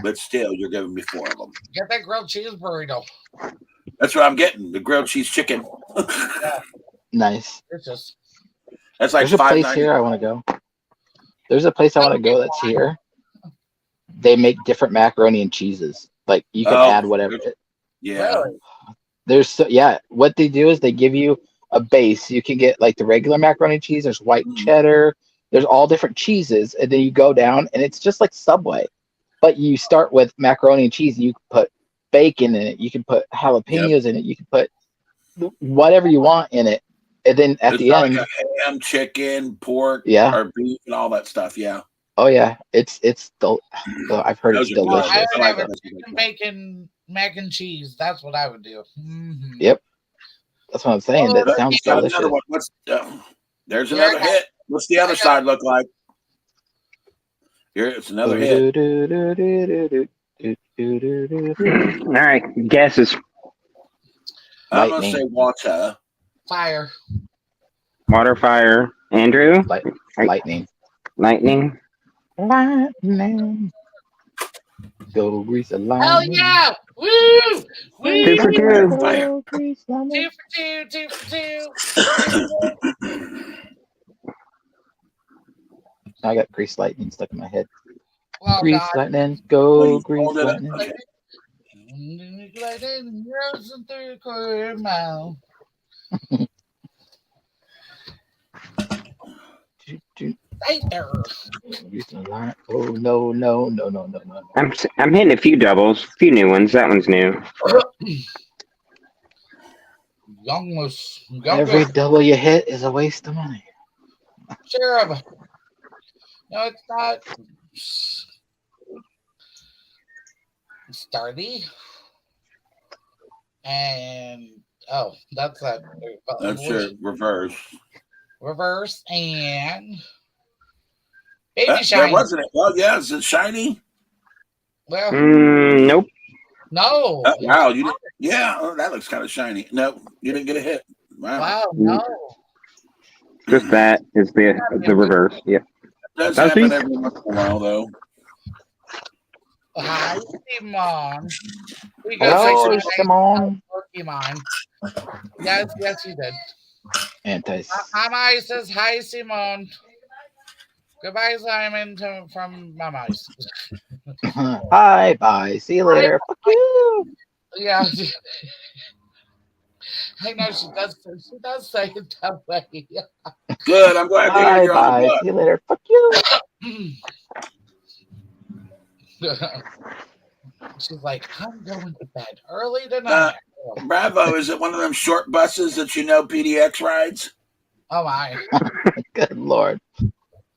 But still, you're giving me 4 of them. Get that grilled cheese burrito. That's what I'm getting. The grilled cheese chicken. Nice. It's just That's like There's a place $5.99. here I want to go. There's a place I want to go that's here. They make different macaroni and cheeses. Like you can Oh, add whatever. yeah. really. What they do is they give you a base. You can get like the regular macaroni and cheese. There's white cheddar. There's all different cheeses, and then you go down, and it's just like Subway, but you start with macaroni and cheese. And you can put bacon in it. You can put jalapenos in it. You can put whatever you want in it, and then at It's the got end, like a ham, chicken, pork, yeah, or beef, and all that stuff. Yeah, oh yeah, I've heard it's those are good. Well, I delicious. would I have like a those. chicken bacon mac and cheese. That's what I would do. Mhm. Yep, that's what I'm saying. That Oh, sounds Got another delicious. one. There's Here, I another got- hit. What's the other I got- side look like? Here, it's another hit. All right, guesses. I'm gonna Lightning. say water. Fire. Water, fire. Andrew, Lightning. lightning. Lightning. Go grease a Hell lightning. yeah! Woo! Woo! 2 for 2. Fire. Go grease lightning. 2 for 2. 2 for 2. I got grease lightning stuck in my head. Oh, Grease God. lightning. Oh, Go you grease folded it? lightning. Okay. Lightning rolls through a quarter mile. Right there. Oh no. I'm hitting a few doubles, a few new ones. That one's new. Youngless. Every double you hit is a waste of money. Sheriff. No, it's not. Stardy. And that's that. That's your reverse. Reverse and baby There shine. wasn't it? Oh yeah, is it shiny? Well, Nope. no. Wow, you didn't. Yeah, that looks kind of shiny. No, you didn't get a hit. Wow. Wow, no. Just that is the reverse. Yep. Does Does happen he? every once in a while though. Hi, Simon. Oh, Because thanks Hello, for Simone. Pokemon. Yes, yes, you did. Anti. Mama says hi, Simon. Goodbye, Simon, from Mama. Hi, bye. See you Hi, later. Fuck you. yeah, I know she does. She does say it that way. good. I'm glad to hear Bye, you're on the bye. book. See you later. Fuck you. She's like, I'm going to bed early Uh, tonight. Bravo, is it one of them short buses that PDX rides? Oh my! Good lord.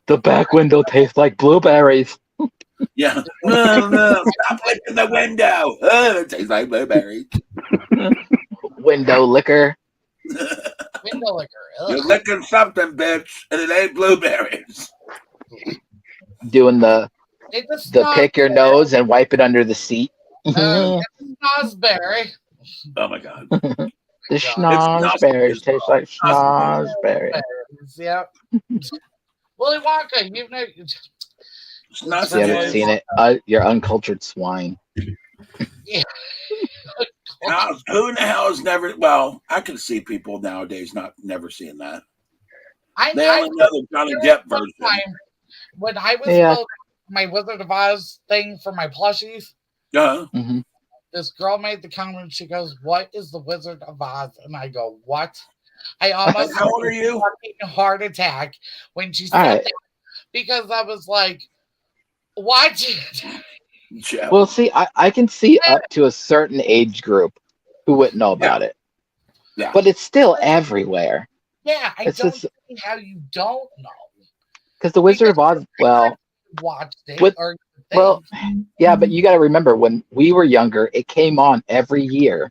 The back window tastes like blueberries. Yeah. No, no, stop licking the window. Oh, it tastes like blueberries. Window liquor. Window liquor. Ugh. You're licking something, bitch, and it ain't blueberries. Doing the It's a pick your snozberry. nose and wipe it under the seat. The It's a snozberry. Oh my god. God. It's schnozberries Gnostics, taste like Gnostics. schnozberries. Yep. Willy Wonka, you know. It's You haven't Willy seen Gnostics. it. You're uncultured swine. Yeah. Who in the hell has never? Well, I can see people nowadays never seeing that. They I only know the Johnny there was Depp one version. time when I was Yeah. building my Wizard of Oz thing for my plushies. Mm-hmm. This girl made the comment. She goes, "What is the Wizard of Oz?" And I go, "What?" I almost How old are you? had a heart attack when she All said right. that because I was like, "What?" Joe. Well, see, I can see up to a certain age group who wouldn't know about it, Yeah. but it's still everywhere. Yeah, I It's don't just see how you don't know. because the Wizard of Oz. Well, Watched it with or well, yeah, but you got to remember when we were younger, it came on every year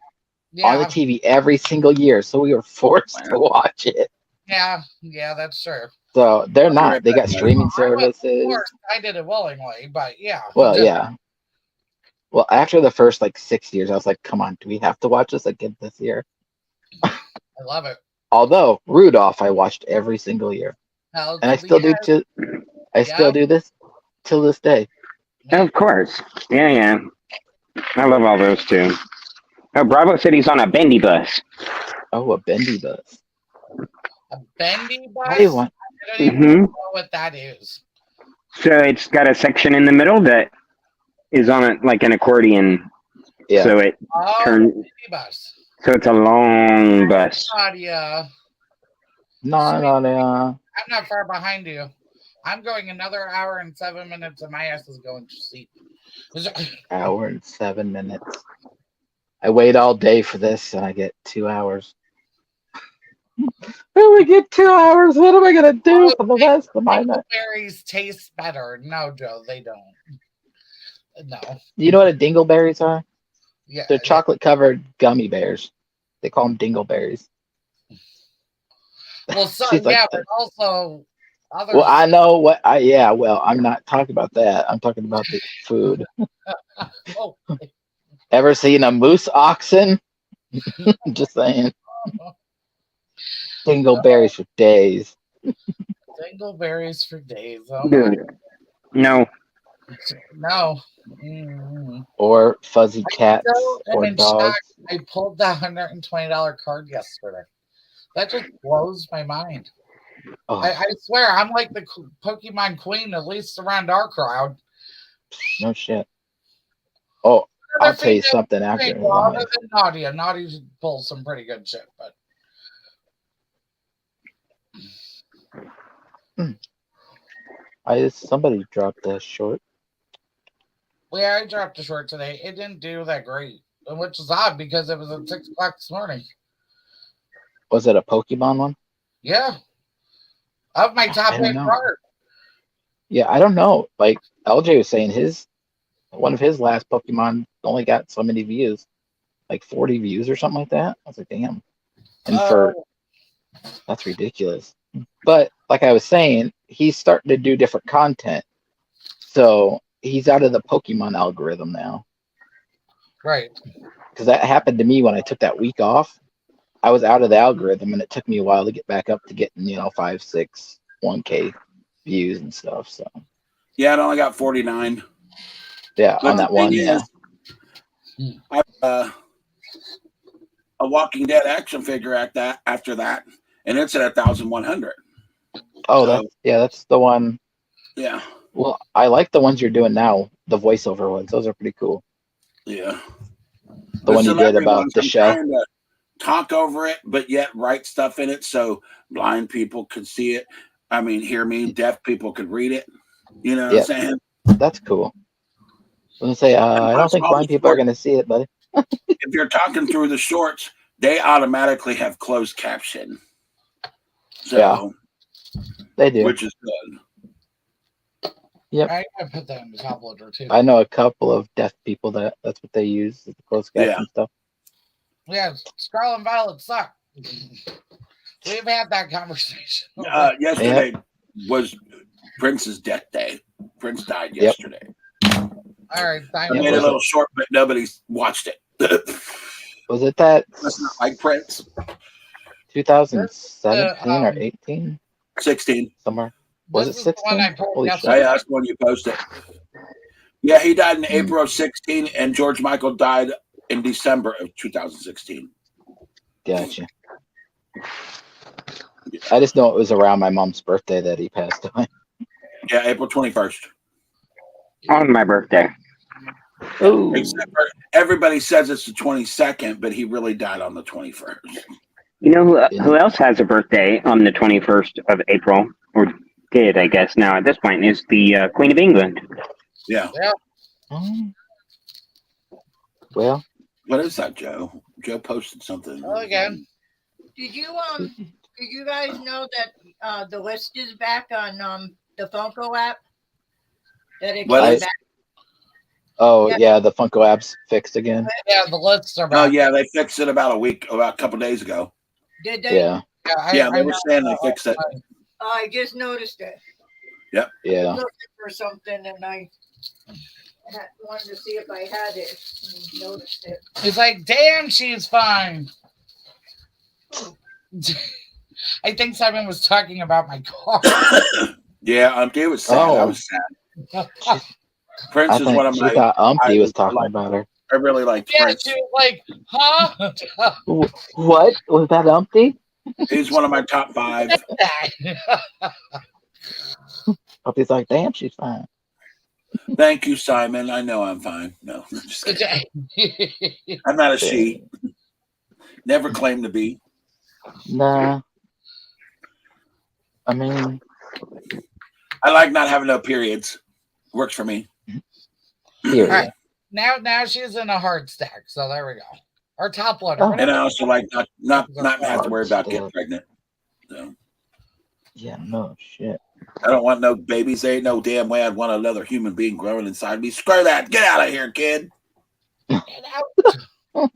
on the yeah, TV every single year, so we were forced to watch it. yeah, that's true. So they're I'll be not. right They back, got buddy. streaming I was services. forced. I did it willingly, but yeah. Well, yeah. Well, after the first like 6 years, I was like, "Come on, do we have to watch this again this year?" I love it. Although Rudolph, I watched every single year, Hell and I to the still do. end. I still do this till this day. Of course. Yeah, yeah. I love all those too. Oh, Bravo City's on a bendy bus. Oh, a bendy bus. A bendy How do you bus? want? I don't even Mm-hmm. know what that is. So it's got a section in the middle that is on it like an accordion. Yeah. So it Oh, turns. bendy bus. So it's a long bus. Claudia, No. I'm not far behind you. I'm going another hour and 7 minutes, and my ass is going to sleep. Hour and 7 minutes. I wait all day for this, and I get 2 hours. When we get 2 hours, what am I gonna do for the rest of my night? Berries taste better. No, Joe, they don't. No. You know what a dingleberries are? Yeah. They're chocolate-covered gummy bears. They call them dingleberries. Well, so She's like, yeah, but also others. well, I know what. Yeah. Well, I'm not talking about that. I'm talking about the food. Oh, Ever seen a moose oxen? Just saying. Dingleberries for days. dingleberries for days. Oh my. Dude. No. No. Mm-hmm. Or fuzzy cats I'm or in shock. dogs. I pulled the $120 card yesterday. That just blows my mind. Oh, I swear, I'm like the Pokemon queen, at least around our crowd. no shit. Oh, I'll Other tell you female something after. thing, other than Nadia. Nadia pulls some pretty good shit, but Somebody dropped a short. yeah, I dropped a short today. It didn't do that great, which is odd because it was at 6 o'clock this morning. Was it a Pokemon one? Yeah, of my top I don't 8 know. card. Yeah, I don't know. Like LJ was saying, one of his last Pokemon only got so many views, like 40 views or something like that. I was like, damn. And that's ridiculous. But like I was saying, he's starting to do different content, so he's out of the Pokemon algorithm now. Right. Because that happened to me when I took that week off. I was out of the algorithm, and it took me a while to get back up to getting 5, 6, 1K views and stuff. So Yeah, it only got 49. Yeah, But on the that thing one. Yeah. is, I, a Walking Dead action figure at that after that, and it's at 1,100. Oh, So that's the one. yeah, Well, I like the ones you're doing now, the voiceover ones. Those are pretty cool. yeah. The one you did celebrity about ones, the I'm show. trying to talk over it, but yet write stuff in it so blind people could see it. I mean, hear me. Deaf people could read it. You know what Yep. I'm saying? That's cool. I was gonna say, And I don't plus, think all the blind people are shorts, gonna see it, buddy. if you're talking through the shorts, they automatically have closed caption. So, Yeah. They do. which is good. I put that in the top loader too. I know a couple of deaf people that's what they use, the closed caption stuff. Yeah, Scarlet and Violet suck. We've had that conversation. Yesterday was Prince's death day. Prince died yesterday. All right, I made a little short, but nobody watched it. Was it that? That's not like Prince. 2017 or 18? 16. Somewhere. Was it 16? Holy shit. Yeah, that's when you posted. Yeah, he died in April of 16, and George Michael died in December of 2016. Gotcha. I just know it was around my mom's birthday that he passed away. Yeah, April 21st. On my birthday. Ooh. Except for everybody says it's the 22nd, but he really died on the 21st. You know who else has a birthday on the 21st of April, or did, I guess, now at this point, is the Queen of England. Yeah. Well. What is that, Joe? Joe posted something. Oh, again. Did you guys know that the list is back on the Funko app? That it came back? Oh yeah, the Funko app's fixed again. Yeah, the lists are back. Oh yeah, they fixed it about a couple days ago. Did they? Yeah. They were saying they fixed it. I just noticed it. Yep. Yeah. I was looking for something and I wanted to see if I had it. And noticed it. He's like, damn, she's fine. I think Simon was talking about my car. Yeah, it was sad. I was sad. Prince is one of my. She thought Umpty was talking about her. I really like Prince. She was like, huh? What? Was that Umpty? He's one of my top 5. Umpty's like, damn, she's fine. Thank you, Simon. I know I'm fine. No, I'm just kidding. I'm not a she. Never claimed to be. Nah. I mean, I like not having no periods. Works for me. Period. Right. Now she's in a hard stack, so there we go. Our top loader. Oh. And I also like not have to worry about getting pregnant. So yeah, no shit. I don't want no babies. There ain't no damn way I'd want another human being growing inside me. Screw that. Get out of here, kid. Get out.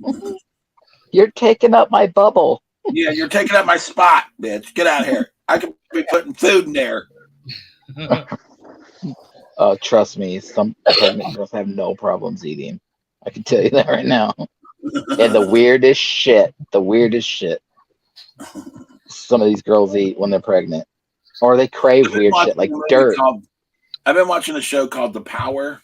You're taking up my bubble. Yeah, you're taking up my spot, bitch. Get out of here. I could be putting food in there. Trust me, some pregnant girls have no problems eating. I can tell you that right now. And the weirdest shit. Some of these girls eat when they're pregnant. Or they crave weird shit like dirt. I've been watching a show called The Power,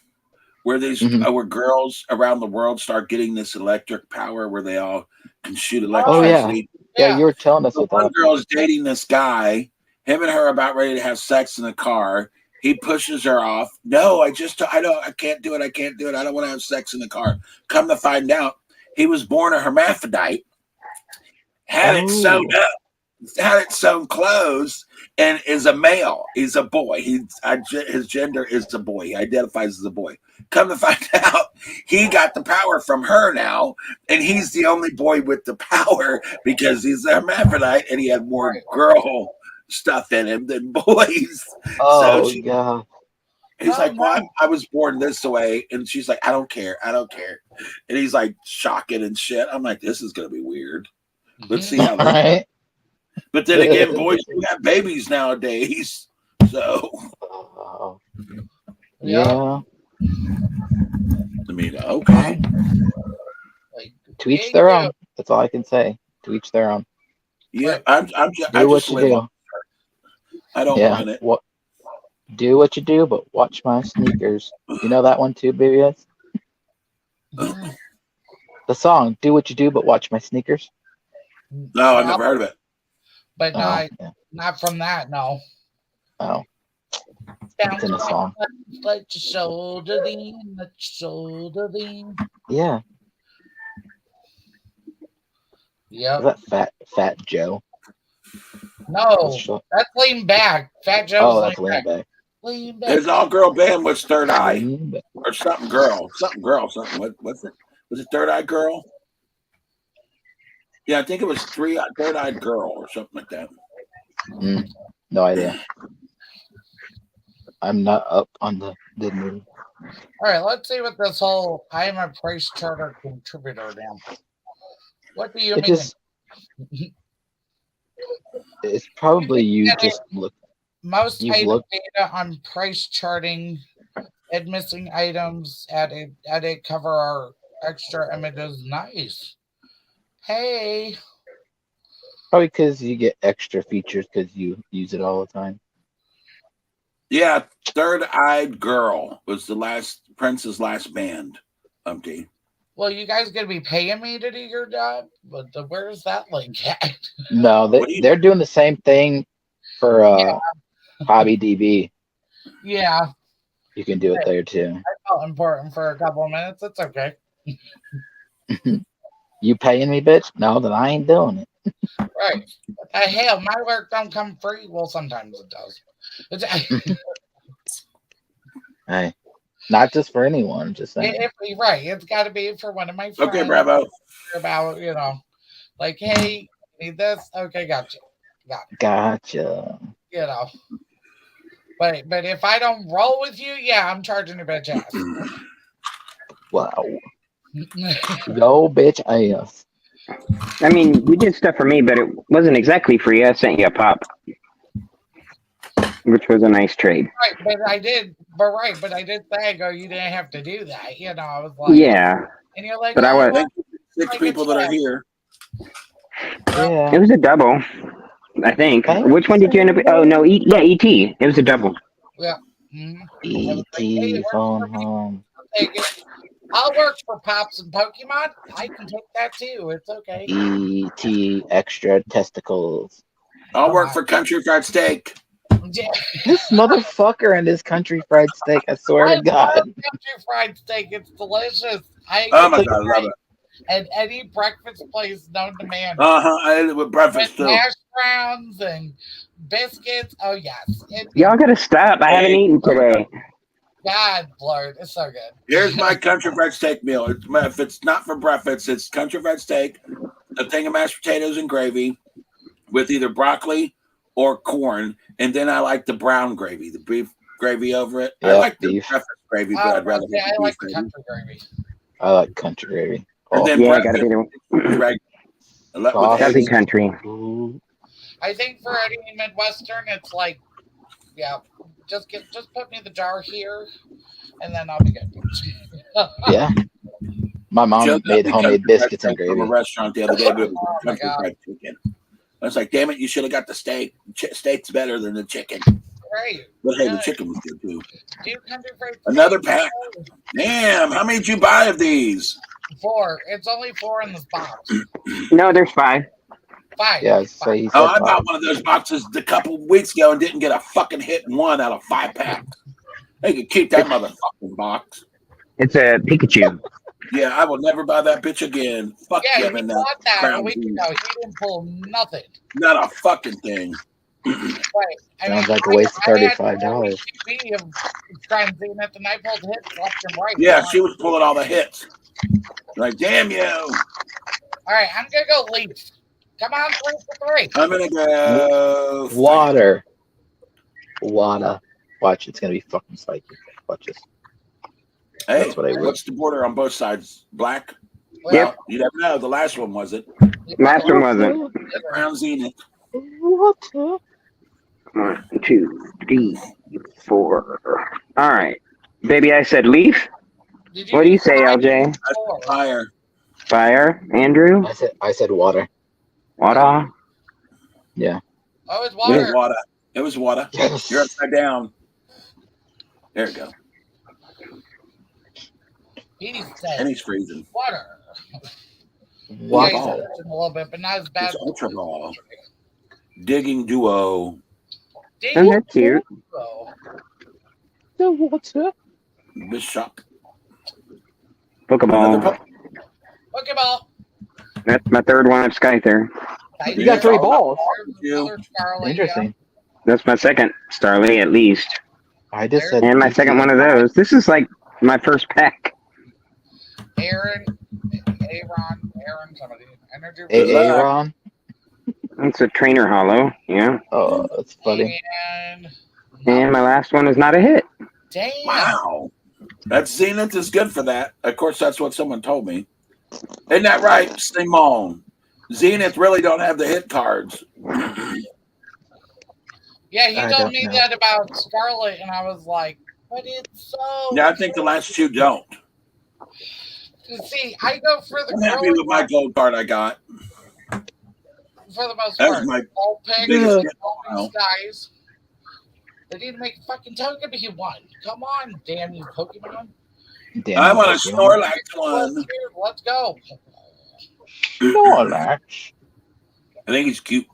where these where girls around the world start getting this electric power where they all can shoot electricity. Oh, yeah, you were telling us so about one girl is dating this guy. Him and her are about ready to have sex in the car. He pushes her off. No, I can't do it. I can't do it. I don't want to have sex in the car. Come to find out, he was born a hermaphrodite, had it sewn up, had it sewn closed, and is a male. He's a boy. His gender is a boy. He identifies as a boy. Come to find out, he got the power from her now, and he's the only boy with the power because he's a hermaphrodite and he had more girl stuff in him than boys. Oh, God. He's like, well, I was born this way. And she's like, I don't care. And he's like shocking and shit. I'm like, this is going to be weird. Let's see how right. But then again, boys do have babies nowadays. So. Yeah. I mean, okay. To each their own. That's all I can say. To each their own. Yeah, I do what you do. I don't want it. Do what you do, but watch my sneakers. You know that one too, baby? Mm, The song "Do What You Do, but Watch My Sneakers." No, I've never probably, heard of it. but Oh, yeah. not from that. No. Oh, it's Bounce in a back, song. let your shoulder lean, let your shoulder lean. Yeah, Yep. is that Fat Joe? What's No, short? that's lean back. Fat Joe's Oh, lean that's Lean back. Back. Lean back. His all girl band was Third Eye Lean Back. or something girl. Something girl. Something. What's it? Was it Third Eye Girl? Yeah, I think it was Third Eyed Girl or something like that. No idea. I'm not up on the movie. All right, let's see what this whole I am a price charter contributor now. What do you It mean? just, it's probably you just look. Most You've item looked. data on price charting and missing items added cover our extra images. Nice. Hey. Probably because you get extra features because you use it all the time. Yeah, Third Eyed Girl was the last Prince's last band. Umpty. Well, you guys gonna be paying me to do your job, but where's that link at? No, they're doing the same thing for Hobby DB. Yeah, You can do it there too. I felt important for a couple of minutes. It's okay. You paying me, bitch? No, then I ain't doing it. Right. What the hell? My work don't come free. Well, sometimes it does. Hey, not just for anyone. Just saying. Right. It's got to be for one of my friends. Okay, bravo. About, like, hey, need this? Okay, gotcha. Gotcha. But if I don't roll with you, yeah, I'm charging your bitch ass. Wow. Yo, bitch ass. I mean, you did stuff for me, but it wasn't exactly free. I sent you a pop, which was a nice trade. Right, but I did say, I go, you didn't have to do that. I was like, Yeah, and you're like, but I was. Thank you to 6 people that are here. Yeah. It was a double, I think. Thanks. Which one did you end up? Oh no, ET. It was a double. Yeah. E.T. phone home. I'll work for Pops and Pokemon. I can take that too. It's okay. E.T. extra testicles. I'll work for Country Fried Steak. Yeah. This motherfucker and his country fried steak. I swear I to God. love country fried steak. It's delicious. Oh my God, I love it. At any breakfast place known to man. I ate it with breakfast With too. hash browns and biscuits. Oh yes. Y'all gotta stop. I haven't eaten today. God, Lord, it's so good. Here's my country fried steak meal. If it's not for breakfast, it's country fried steak, a thing of mashed potatoes and gravy with either broccoli or corn. And then I like the brown gravy, the beef gravy over it. Yeah, I like beef. the breakfast gravy, but I'd rather I have the like beef the gravy. country gravy. I like country gravy. And then Yeah, gotta be breakfast, the Coffee. That'd be country. I think for any Midwestern, it's like, yeah, just put me the jar here, and then I'll be good. Yeah. My mom made homemade biscuits and from a gravy. restaurant the other day, but it was Oh my country God. fried chicken. I was like, damn it, you should have got the steak. Steak's better than the chicken. Right. But hey, the chicken was good too. Do country fried Another steak. pack. Damn, how many did you buy of these? 4. It's only 4 in this box. No, there's 5. 5. Yeah, so he said Oh, I bought five. one of those boxes a couple weeks ago and didn't get a fucking hit in 1 out of 5 packs. They could keep that motherfucking box. It's a Pikachu. Yeah, I will never buy that bitch again. Fuck Yeah, them he and bought that a Crown week Jewel. ago. He didn't pull nothing. Not a fucking thing. Right. Sounds like a waste of $35. I had of trying seeing it, and I pulled hits left and right. Yeah, she was pulling all the hits. Like, damn you. All right, I'm gonna go Leafs. Come on, 3 for 3. I'm gonna go Water. Watch, it's gonna be fucking spiky. Watch this. Hey, That's what I would. what's the border on both sides? Black? Well, Yep. You never know. The last one was it. Last one wasn't. Brown Zenith. Water. 1, 2, 3, 4. All right, baby. I said leaf. What do you say, LJ? Fire. Fire, Andrew. I said water. Water. Yeah. Oh, it's It water. was water. It was water. Yes. You're upside down. There you go. He And said he's freezing. water. Yeah, he's Water. stretching a little bit, but not as bad. It's Ultra Ball. Digging Duo. Oh, that's cute. The water. Bishop. Another Pokeball. Pokeball. That's my third one of Skyther. You got 3 balls. Another Starly, Interesting. That's my second Starly, at least. I just said. And my second one of those. This is like my first pack. Aaron, somebody. Energy. Aaron. It's a trainer hollow. Yeah. Oh, that's funny. And my last one is not a hit. Damn. Wow. That Zenith is good for that. Of course, that's what someone told me. Isn't that right, Simone? Zenith really don't have the hit cards. Yeah, he I told don't me know. that about Scarlet, and I was like, but it's so. Yeah, I think the last 2 don't. See, I go for the I'm happy girly with my gold card I got. for the most That was part. my All pigs, biggest all hit. these guys. They didn't make fucking Togepi one. Come on, damn you Pokemon. Damn I you, want a Pokemon. Snorlax Let's, one. let's go. Snorlax. I think he's cute.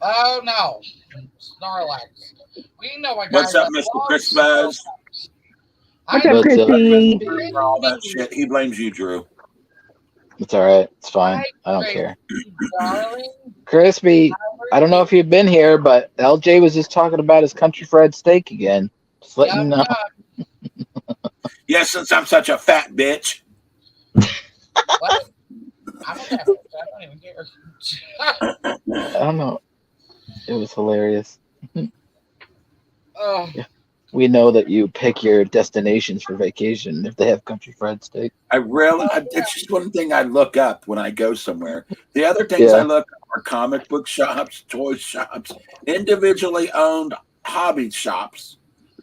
Oh no, Snorlax. We know a guy. What's up, that Mr. loves Chris Buzz? What's I up, What's up? Chrissy? For all that shit. He blames you, Drew. It's all right. It's fine. I don't Hi, care. darling. Crispy, I don't know if you've been here, but LJ was just talking about his country fried steak again. Just letting you know. Yeah, since I'm such a fat bitch. What? I don't even care. I don't know. It was hilarious. Oh, We know that you pick your destinations for vacation if they have country fried steak. It's just one thing I look up when I go somewhere. The other things I look up are comic book shops, toy shops, individually owned hobby shops,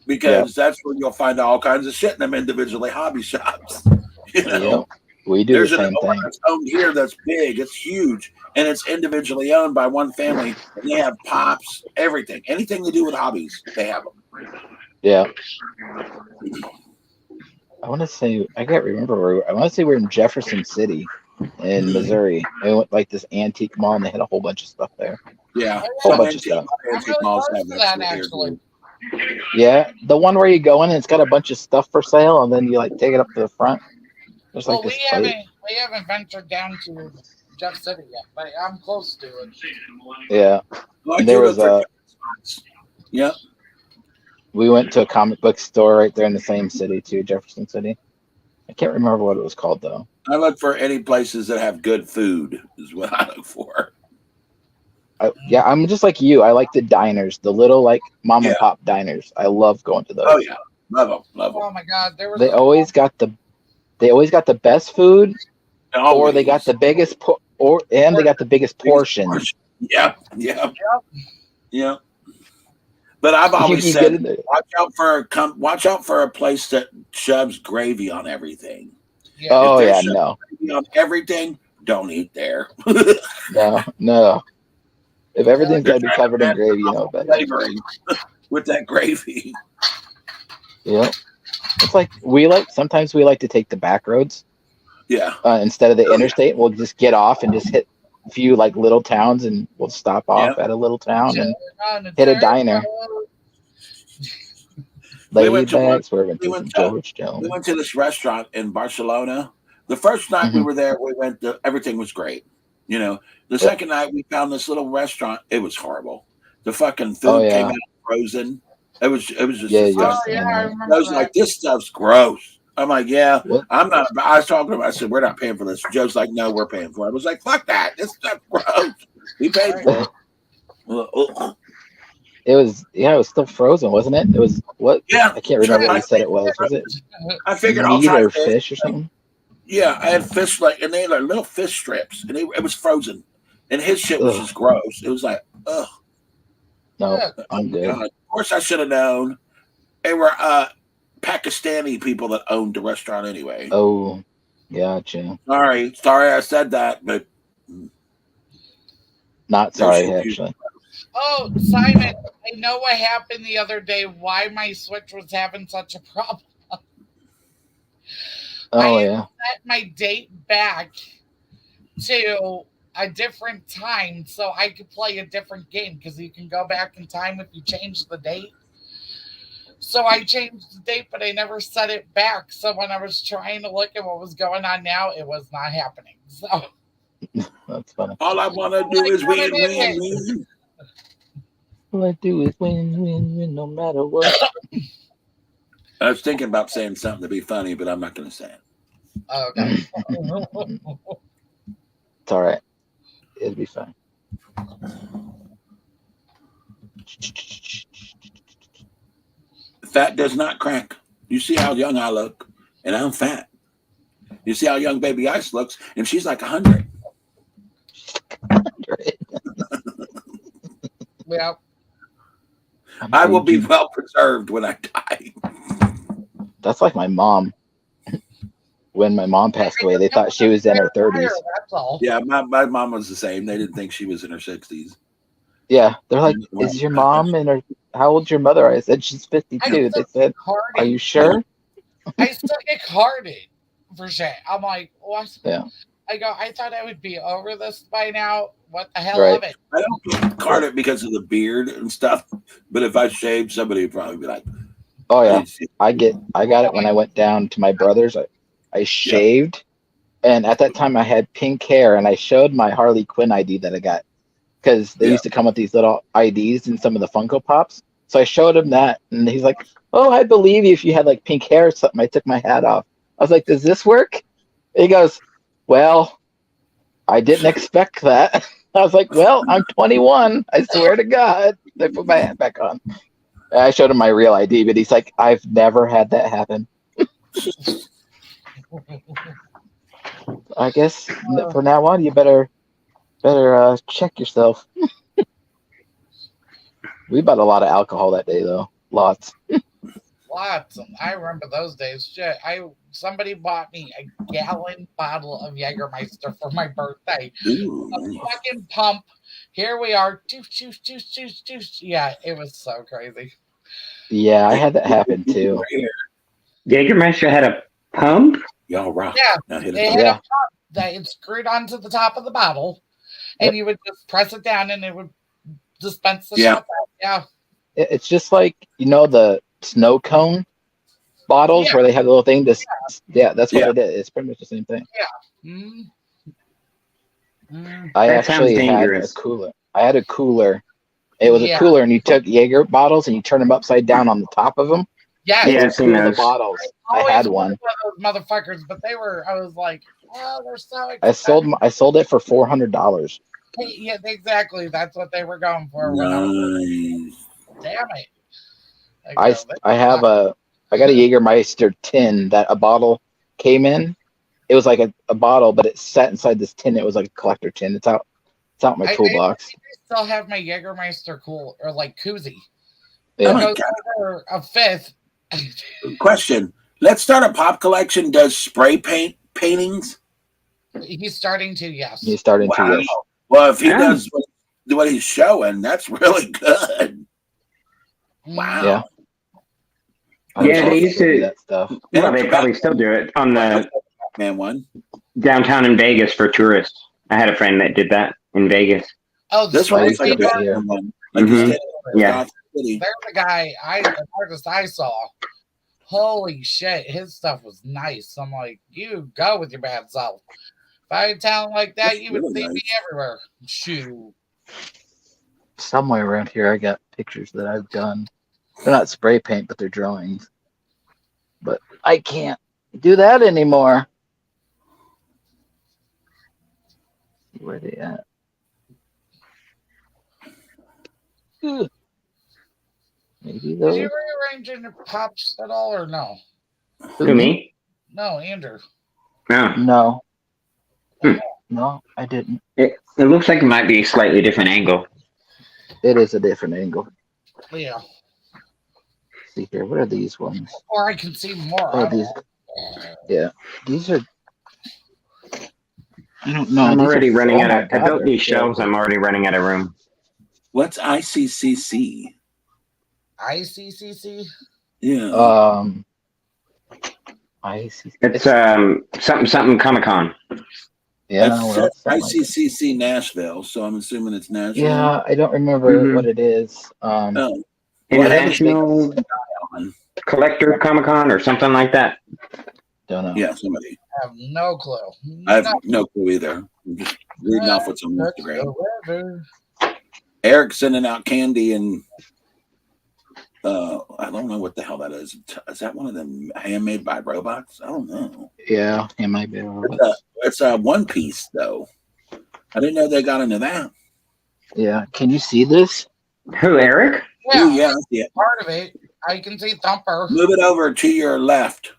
because that's where you'll find all kinds of shit in them individually hobby shops. You know, we do there's the same one thing. that's owned here that's big, it's huge, and it's individually owned by one family. And they have pops, everything, anything to do with hobbies, they have them. Yeah. I want to say, I can't remember where. I want to say we're in Jefferson City in Missouri. And we went like this antique mall and they had a whole bunch of stuff there. Yeah, Whole bunch of stuff. antique malls have that actually. Yeah, the one where you go in and it's got a bunch of stuff for sale, and then you like take it up to the front. There's like Well, this we haven't ventured down to Jeff City yet, but I'm close to it. Yeah. Well, And there was yeah. We went to a comic book store right there in the same city too, Jefferson City. I can't remember what it was called though. I look for any places that have good food is what I look for. Yeah, I'm just like you. I like the diners, the little like mom and pop diners. I love going to those. Oh yeah, love them. Oh my god, there was. They always got the best food, or they got the biggest they got the biggest portions. Yep. But I've always said, watch out for a place that shoves gravy on everything. Yeah. Oh yeah, no. Gravy on everything, don't eat there. No. If everything's got to be covered in gravy, you know better. Flavoring with that gravy. Yeah. It's like sometimes we like to take the back roads. Yeah. Instead of the interstate, we'll just get off and just hit a few like little towns, and we'll stop off at a little town and hit a diner. We went to Georgetown. We went to this restaurant in Barcelona. The first night we were there, everything was great. You know, the second night we found this little restaurant. It was horrible. The fucking food came out frozen. It was just disgusting. I was like, this stuff's gross. I'm like, yeah, I'm not. I was talking to him. I said, we're not paying for this. Joe's like, no, we're paying for it. I was like, fuck that. This stuff's gross. We paid for it. It was still frozen, wasn't it? It was what? Yeah, I can't remember what you said it was. Was it? I figured meat or fish or something. Yeah, I had fish and they had like little fish strips, and it was frozen, and his shit was just gross. It was like, ugh. No, I'm good. God. Of course, I should have known. They were Pakistani people that owned the restaurant anyway. Oh, gotcha. Sorry, I said that, but not sorry actually. Oh, Simon, I know what happened the other day. Why my Switch was having such a problem. I Oh had yeah. set my date back to a different time so I could play a different game because you can go back in time if you change the date. So I changed the date, but I never set it back. So when I was trying to look at what was going on now, it was not happening. So I'm That's funny. All I want to do like, is what an win, win, idiot. win. All I do is win, win, win, no matter what. I was thinking about saying something to be funny, but I'm not going to say it. Okay. It's all right. It'll be fine. Fat does not crack. You see how young I look, and I'm fat. You see how young baby Ice looks, and she's like 100. Yeah. I will be well preserved when I die. That's like my mom. When my mom passed away, they thought she was in her 30s. That's all. Yeah, my mom was the same. They didn't think she was in her 60s. Yeah, they're like, "Is your mom in her? How old's your mother?" I said, "She's 52." They said, "Are you sure?" I still get carded for shit. I'm like, what? Yeah. I go, I thought I would be over this by now. What the hell Right. of it? I don't get carded because of the beard and stuff, but if I shaved, somebody would probably be like, Oh yeah, I got it when I went down to my brother's. I shaved, and at that time I had pink hair, and I showed my Harley Quinn ID that I got because they used to come with these little IDs in some of the Funko Pops. So I showed him that, and he's like, "Oh, I believe you if you had like pink hair or something." I took my hat off. I was like, "Does this work?" He goes, "Well, I didn't expect that." I was like, "Well, I'm 21. I swear to God." I put my hat back on. I showed him my real ID, but he's like, "I've never had that happen." I guess from now on, you better check yourself. We bought a lot of alcohol that day, though. Lots. Lots. I remember those days. Shit. Somebody bought me a gallon bottle of Jägermeister for my birthday. Ooh, A fucking pump. Here we are. Deuce. Yeah, it was so crazy. Yeah, I had that happen too. Jägermeister had a pump? Y'all rock. Yeah, it had a pump that it screwed onto the top of the bottle, and you would just press it down, and it would dispense the stuff out. Yeah. It's just like, the snow cone bottles where they have the little thing. That's what it is. It's pretty much the same thing. Yeah. I actually had a cooler. I had a cooler. It was a cooler, and you took Jaeger bottles and you turn them upside down on the top of them. Yeah, the bottles. I had one. Of those motherfuckers, but I was like, oh, they're so expensive. I sold it for $400. Yeah, exactly. That's what they were going for. Nice. Damn it. I got a Jägermeister tin that a bottle came in. It was like a bottle, but it sat inside this tin. It was like a collector tin. It's out my toolbox. I still have my Jägermeister koozie. Yeah. For a fifth. Question. Let's start a pop collection. Does spray paintings? He's starting to, yes. He's starting to, yes. Well, if he does what he's showing, that's really good. Wow. Yeah. They used to do that stuff. Well, they probably still do it on the Man one downtown in Vegas for tourists. I had a friend that did that in Vegas. Oh, this one is like a Batman one. Yeah. There's a guy, an artist I saw. Holy shit, his stuff was nice. I'm like, you go with your bad self. If I had talent like that, you would see me everywhere. Shoot. Somewhere around here, I got pictures that I've done. They're not spray paint, but they're drawings. But I can't do that anymore. Where are they at? Ugh. Maybe those. Did you rearrange your pops at all, or no? Who, me? No, Andrew. No. No, I didn't. It looks like it might be a slightly different angle. It is a different angle. Yeah. Let's see here. What are these ones? Or I can see more. Oh, these. Yeah, these are. I don't know. I'm already running out of. I built these shelves. I'm already running out of room. What's ICCC? ICCC? Yeah. I see. It's something Comic Con. Yeah, It well, said something like that. ICCC Nashville, so I'm assuming it's Nashville. Yeah, I don't remember what it is. Oh. Well, International Collector Comic Con or something like that. Don't know. yeah, somebody. I have no clue. I have no clue either. I'm just reading off what's on Instagram. Eric's sending out candy and I don't know what the hell that is. Is that one of them handmade by robots? I don't know. Yeah, it might be. It's a One Piece though. I didn't know they got into that. Yeah, can you see this? Who, Eric? Yeah, Ooh, yeah, I see it. part of it. I can see Thumper. Move it over to your left.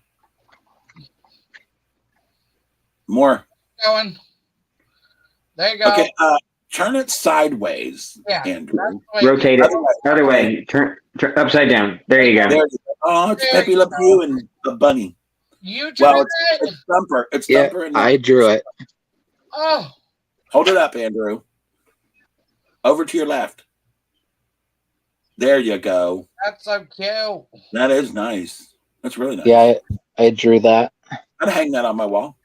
More. Going. There you go. Okay, turn it sideways, Yeah, Andrew. that's the way- Rotate it. Other way. Turn upside down. There you go. There you go. Oh, it's There Pepe you Le go. Pew and a bunny. You drew Well, that? it's Thumper. It's Yeah, Thumper. And I drew it. Oh, Hold it up, Andrew. Over to your left. There you go. that's so cute. That is nice. That's really nice. Yeah, I drew that. I'd hang that on my wall.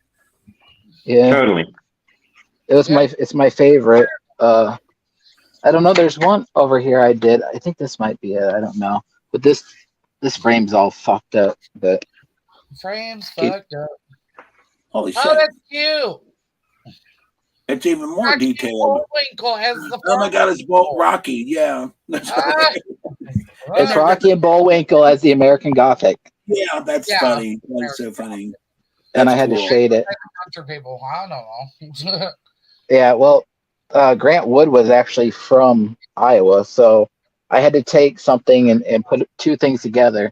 Yeah, Totally. it's my favorite. I don't know. There's one over here I did. I think this might be it. I don't know. But this frame's all fucked up. But Frames fucked up. Holy shit. Oh, that's cute. It's even more Rocky detailed. Bullwinkle has the Oh my god, it's Bolt Rocky. Yeah. That's right. it's Rocky and Bullwinkle as the American Gothic, Yeah, that's Yeah. funny. That's so funny. and I That's had to cool. shade it. Country people. I don't know. Yeah, well, Grant Wood was actually from Iowa, so I had to take something and put two things together,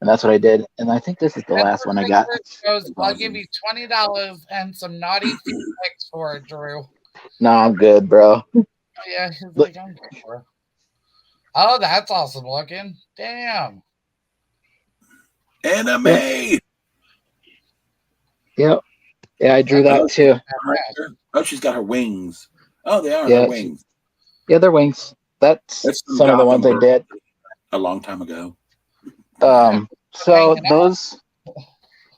and that's what I did. And I think this is the last one I got. Goes, I'll give you $20 and some naughty pics for it, Drew. No, I'm good, bro. Yeah, he's like, I'm good for it. Oh, that's awesome looking. Damn. Anime. Yep. Yeah, I drew that too. Oh, she's got her wings. Oh, they are Yeah, her wings. Yeah, they're wings. That's That's some of the ones I did. a long time ago. So those.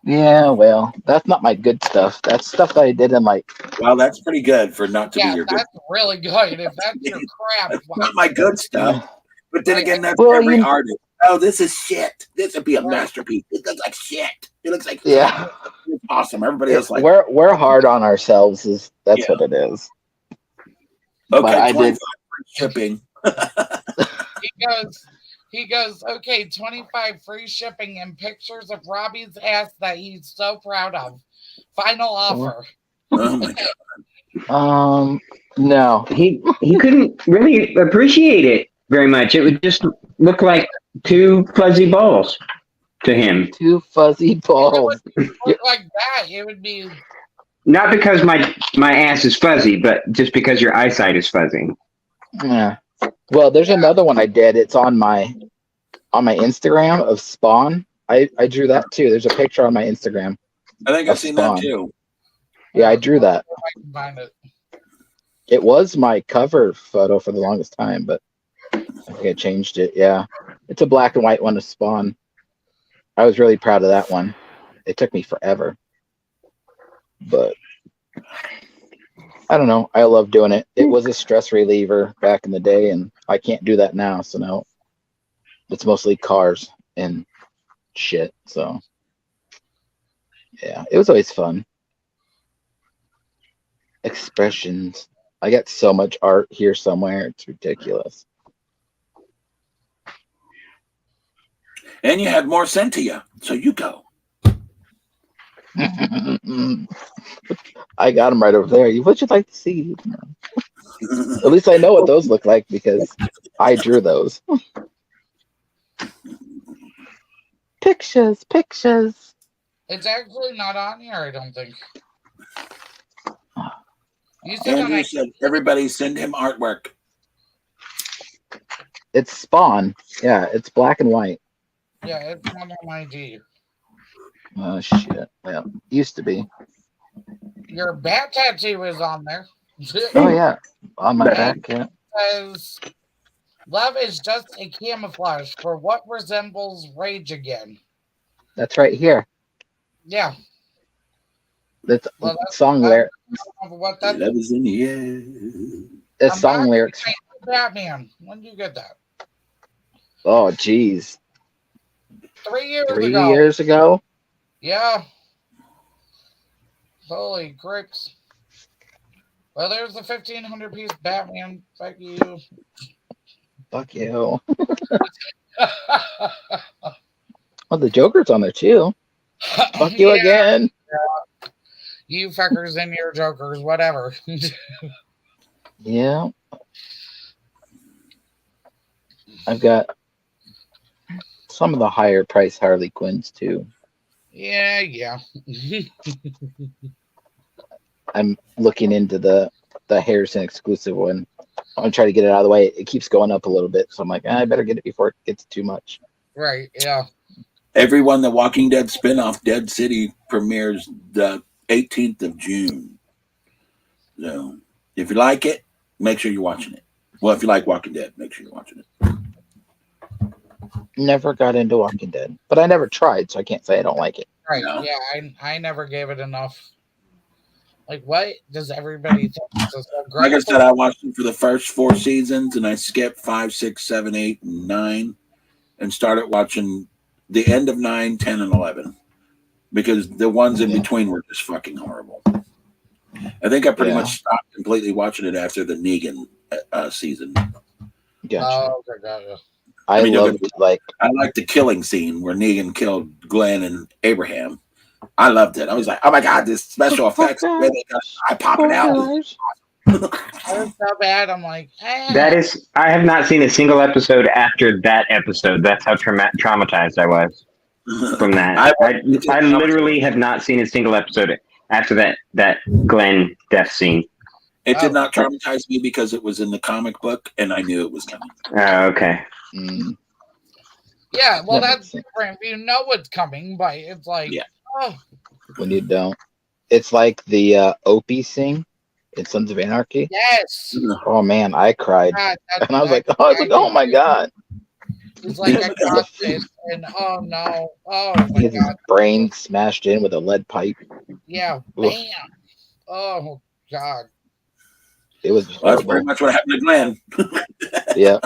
Yeah, well, that's not my good stuff. That's stuff that I did in like. Well, that's pretty good for not to be Yeah, your good. that's really good. If that's your crap, That's not my good stuff. But then again, that's Well, every you- artist. Oh, this is shit. This would be a masterpiece. It looks like shit. It looks like Yeah. It's awesome. Everybody else like we're hard on ourselves. That's Yeah. what it is. okay, but I 25 did- free shipping. he goes, okay, 25 free shipping and pictures of Robbie's ass that he's so proud of. Final offer. Oh my god. No. He couldn't really appreciate it very much. It would just look like two fuzzy balls to him. Two fuzzy balls. Look like that. It would be. Not because my ass is fuzzy, but just because your eyesight is fuzzy. Yeah. Well, there's another one I did. It's on my Instagram of Spawn. I drew that too. There's a picture on my Instagram. I think I've seen Spawn. that too. Yeah, I drew that. If I can find it. It was my cover photo for the longest time, but I think I changed it. Yeah. It's a black and white one of Spawn. I was really proud of that one. It took me forever. But I don't know. I love doing it. It was a stress reliever back in the day, and I can't do that now. So now it's mostly cars and shit. So yeah, it was always fun. Expressions. I got so much art here somewhere. It's ridiculous. And you had more sent to you. So you go. I got them right over there. What you like to see? At least I know what those look like because I drew those. Pictures. It's actually not on here, I don't think. You said on Andrew my said everybody send him artwork. It's Spawn. Yeah, it's black and white. yeah, it's not on my D. Oh shit. Yeah, used to be. Your bat tattoo is on there. Oh yeah, on my But- back. Yeah. Says Love is just a camouflage for what resembles rage again. That's right here. Yeah. That's Well, song that's lyric. what that. Love is in the air. That's I'm song back lyrics. to Batman. When did you get that? Oh, geez. 3 years 3 years ago. ago. Yeah. Holy cricks. Well, there's the 1,500 piece Batman. Fuck you. Fuck you. Well, the Joker's on there too. Fuck you Yeah, again. you fuckers and your jokers, whatever. Yeah. I've got some of the higher price Harley Quinns too. yeah. I'm looking into the Harrison exclusive one. I'm gonna try to get it out of the way. It keeps going up a little bit, so I'm like, I better get it before it gets too much. Right, yeah. Everyone, the Walking Dead spinoff Dead City premieres the 18th of June. So if you like it, make sure you're watching it. Well, if you like Walking Dead, make sure you're watching it. Never got into Walking Dead, but I never tried, so I can't say I don't like it. Right, No. yeah. I never gave it enough. Like, what does everybody think this is so great? Like I said, I watched it for the first 4 seasons, and I skipped 5, 6, 7, 8, and 9, and started watching the end of 9, 10, and 11 because the ones in between were just fucking horrible. I think I pretty much stopped completely watching it after the Negan season. Gotcha. Oh, okay, gotcha. I loved I liked the killing scene where Negan killed Glenn and Abraham. I loved it. I was like, oh my god, this special effects where they got eye popping out. I was so bad. I'm like, That is, I have not seen a single episode after that episode. That's how traumatized I was from that. I literally have not seen a single episode after that Glenn death scene. It did not traumatize me because it was in the comic book and I knew it was coming. Oh, okay. Yeah, well, that's different. You know what's coming, but it's like, when you don't. It's like the Opie scene in Sons of Anarchy. Yes. Oh man, I cried, and I was like, oh my god. It's like I got it, and oh no, oh my god, his brain smashed in with a lead pipe. Yeah, bam. Oh god. It was. Well, that's pretty much what happened to Glenn. Yeah.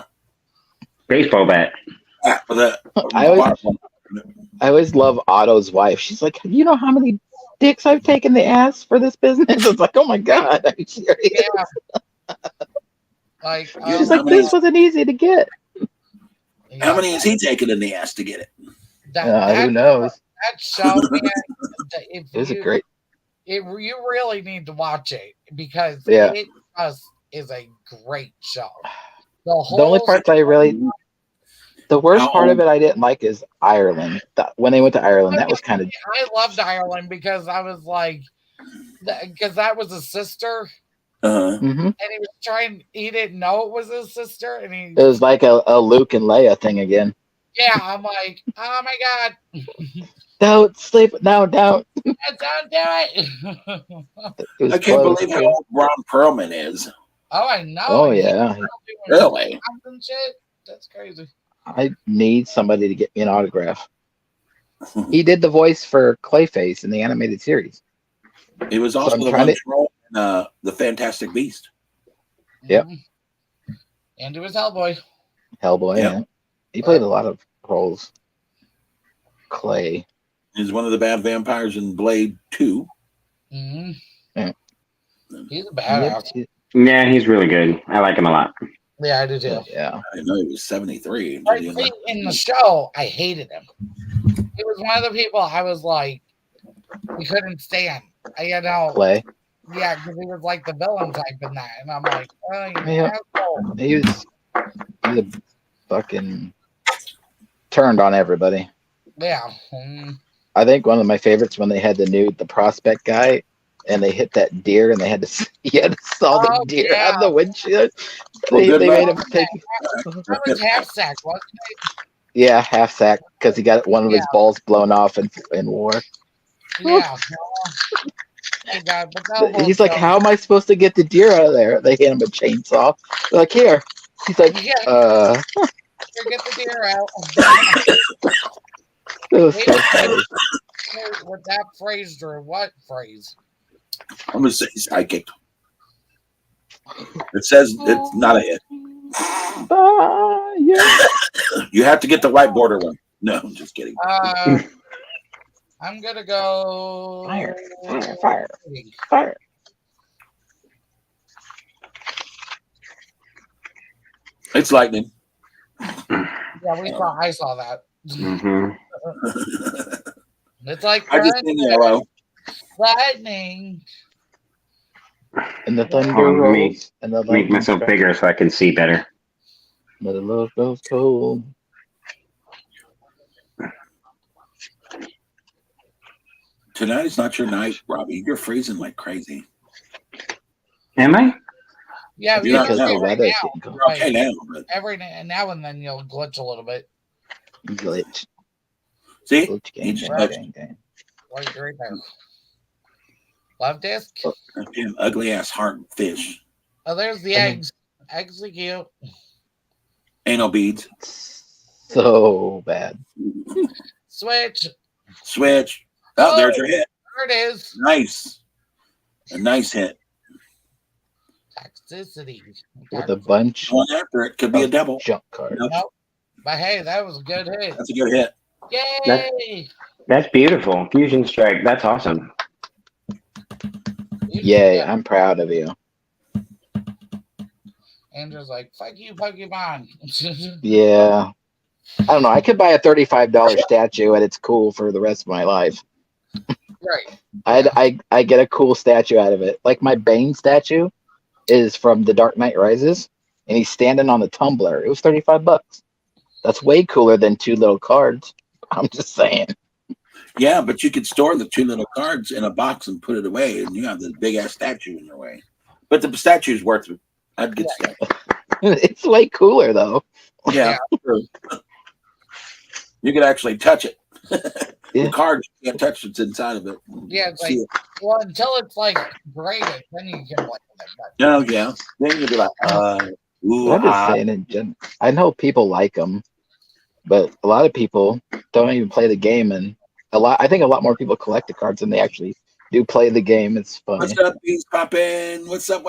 Baseball bat. I always love Otto's wife. She's like, you know how many dicks I've taken the ass for this business? It's like, oh my god, are you serious? Yeah. Like, she's like, this wasn't easy to get. Yeah. How many has he taken in the ass to get it? Who knows? That show, man, it was a great. You really need to watch it because it is a great show. The only parts the worst part of it I didn't like is Ireland. When they went to Ireland, that was kind of. I loved Ireland because I was like, because that was a sister. Mm-hmm. And he was trying. He didn't know it was his sister, and he. It was like a Luke and Leia thing again. Yeah, I'm like, oh my god! Don't sleep. No, don't. Don't do it. I can't believe how old Ron Perlman is. Oh, I know. Oh yeah. Really? Shit. That's crazy. I need somebody to get me an autograph. He did the voice for Clayface in the animated series. He was also the one in the Fantastic Beast. Yep. And he was Hellboy. Hellboy, yeah. He played a lot of roles. Clay. He's one of the bad vampires in Blade 2. Mm-hmm. Yeah. He's a badass. Yeah, he's really good. I like him a lot. Yeah, I do too. Yeah. I didn't know he was 73. In the show, I hated him. He was one of the people I was like, we couldn't stand. Clay. Yeah, because he was like the villain type in that. And I'm like, he was a fucking turned on everybody. Yeah. I think one of my favorites when they had the prospect guy and they hit that deer and he had to saw the deer on the windshield. They made him take. That was half sack, wasn't it? Yeah, half sack because he got one of his balls blown off in war. Yeah. Oh God, he's like, how am I supposed to get the deer out of there? They hit him a chainsaw. They're like, here, He's like, Yeah, get the deer out. it was so Wait, funny. with that phrase, Drew. What phrase? I'm gonna say psychic. It says it's not a hit. Yeah. You have to get the white border one. No, I'm just kidding. I'm gonna go Fire. It's lightning. Yeah, I saw that. Mm-hmm. It's like I just seen yellow. lightning. And the thunder Hold on, let me rolls. And the make lightning myself strikes. bigger so I can see better. But the love goes cold. Tonight is not your night, Robbie. You're freezing like crazy. Am I? Yeah, You're not Because now. the right weather's now. getting cold. You're okay now, but Every now and then you'll glitch a little bit. Glitch. see, Glitch he gang, just gang, touched gang, gang. Right there. Love disc. that damn ugly ass heart fish. Oh, there's the eggs. Eggs are cute. Anal beads. So bad. Switch. Switch. Oh, there's your hit. There it is. Nice. A nice hit. Toxicity. With a bunch Going after it could be a of double. junk cards. Nope. But hey, that was a good hit. That's a good hit. Yay! That's beautiful. Fusion Strike. That's awesome. Yay, I'm proud of you. Andrew's like, fuck you, Pokemon. Yeah. I don't know. I could buy a $35 statue and it's cool for the rest of my life. Right. I get a cool statue out of it. Like my Bane statue is from The Dark Knight Rises, and he's standing on the tumbler. It was $35. That's way cooler than 2 little cards. I'm just saying. Yeah, but you could store the 2 little cards in a box and put it away, and you have this big ass statue in your way. But the statue's worth it. I'd get the statue. It's way cooler though. Yeah, true. You could actually touch it. Yeah. The card, you can't touch what's inside of it. Yeah, it's like, See it. well, until it's like graded, then you can play with it. But No, yeah. Then you'd be like, ooh, But I'm just saying in general. I know people like them, but a lot of people don't even play the game, and I think a lot more people collect the cards than they actually do play the game. It's funny. What's up, bees poppin'? What's up?